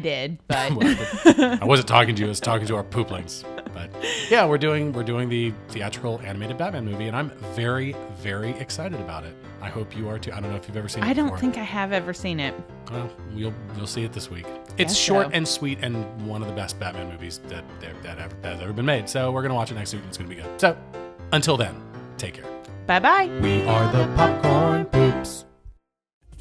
did, but I wasn't talking to you. I was talking to our pooplings. But yeah, we're doing the theatrical animated Batman movie, and I'm very, very excited about it. I hope you are too. I don't know if you've ever seen it before. I don't think I have ever seen it. Well, you'll see it this week. It's short and sweet, and one of the best Batman movies that has ever been made. So we're gonna watch it next week, and it's gonna be good. So until then, take care. Bye-bye. We are the Popcorn Poops.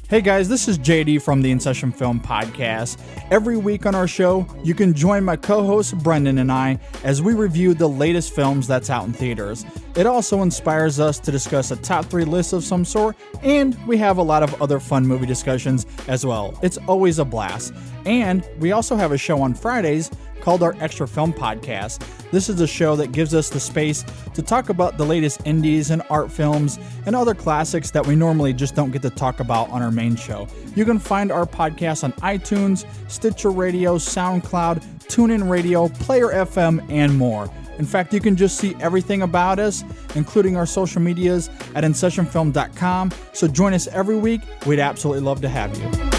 Hey guys, this is JD from the In Session Film Podcast. Every week on our show, you can join my co-host Brendan and I as we review the latest films that's out in theaters. It also inspires us to discuss a top 3 list of some sort, and we have a lot of other fun movie discussions as well. It's always a blast. And we also have a show on Fridays called our Extra Film Podcast. This is a show that gives us the space to talk about the latest indies and art films and other classics that we normally just don't get to talk about on our main show. You can find our podcast on iTunes, Stitcher Radio, SoundCloud, TuneIn Radio, Player FM, and more. In fact, you can just see everything about us, including our social medias, at InSessionFilm.com. So join us every week. We'd absolutely love to have you.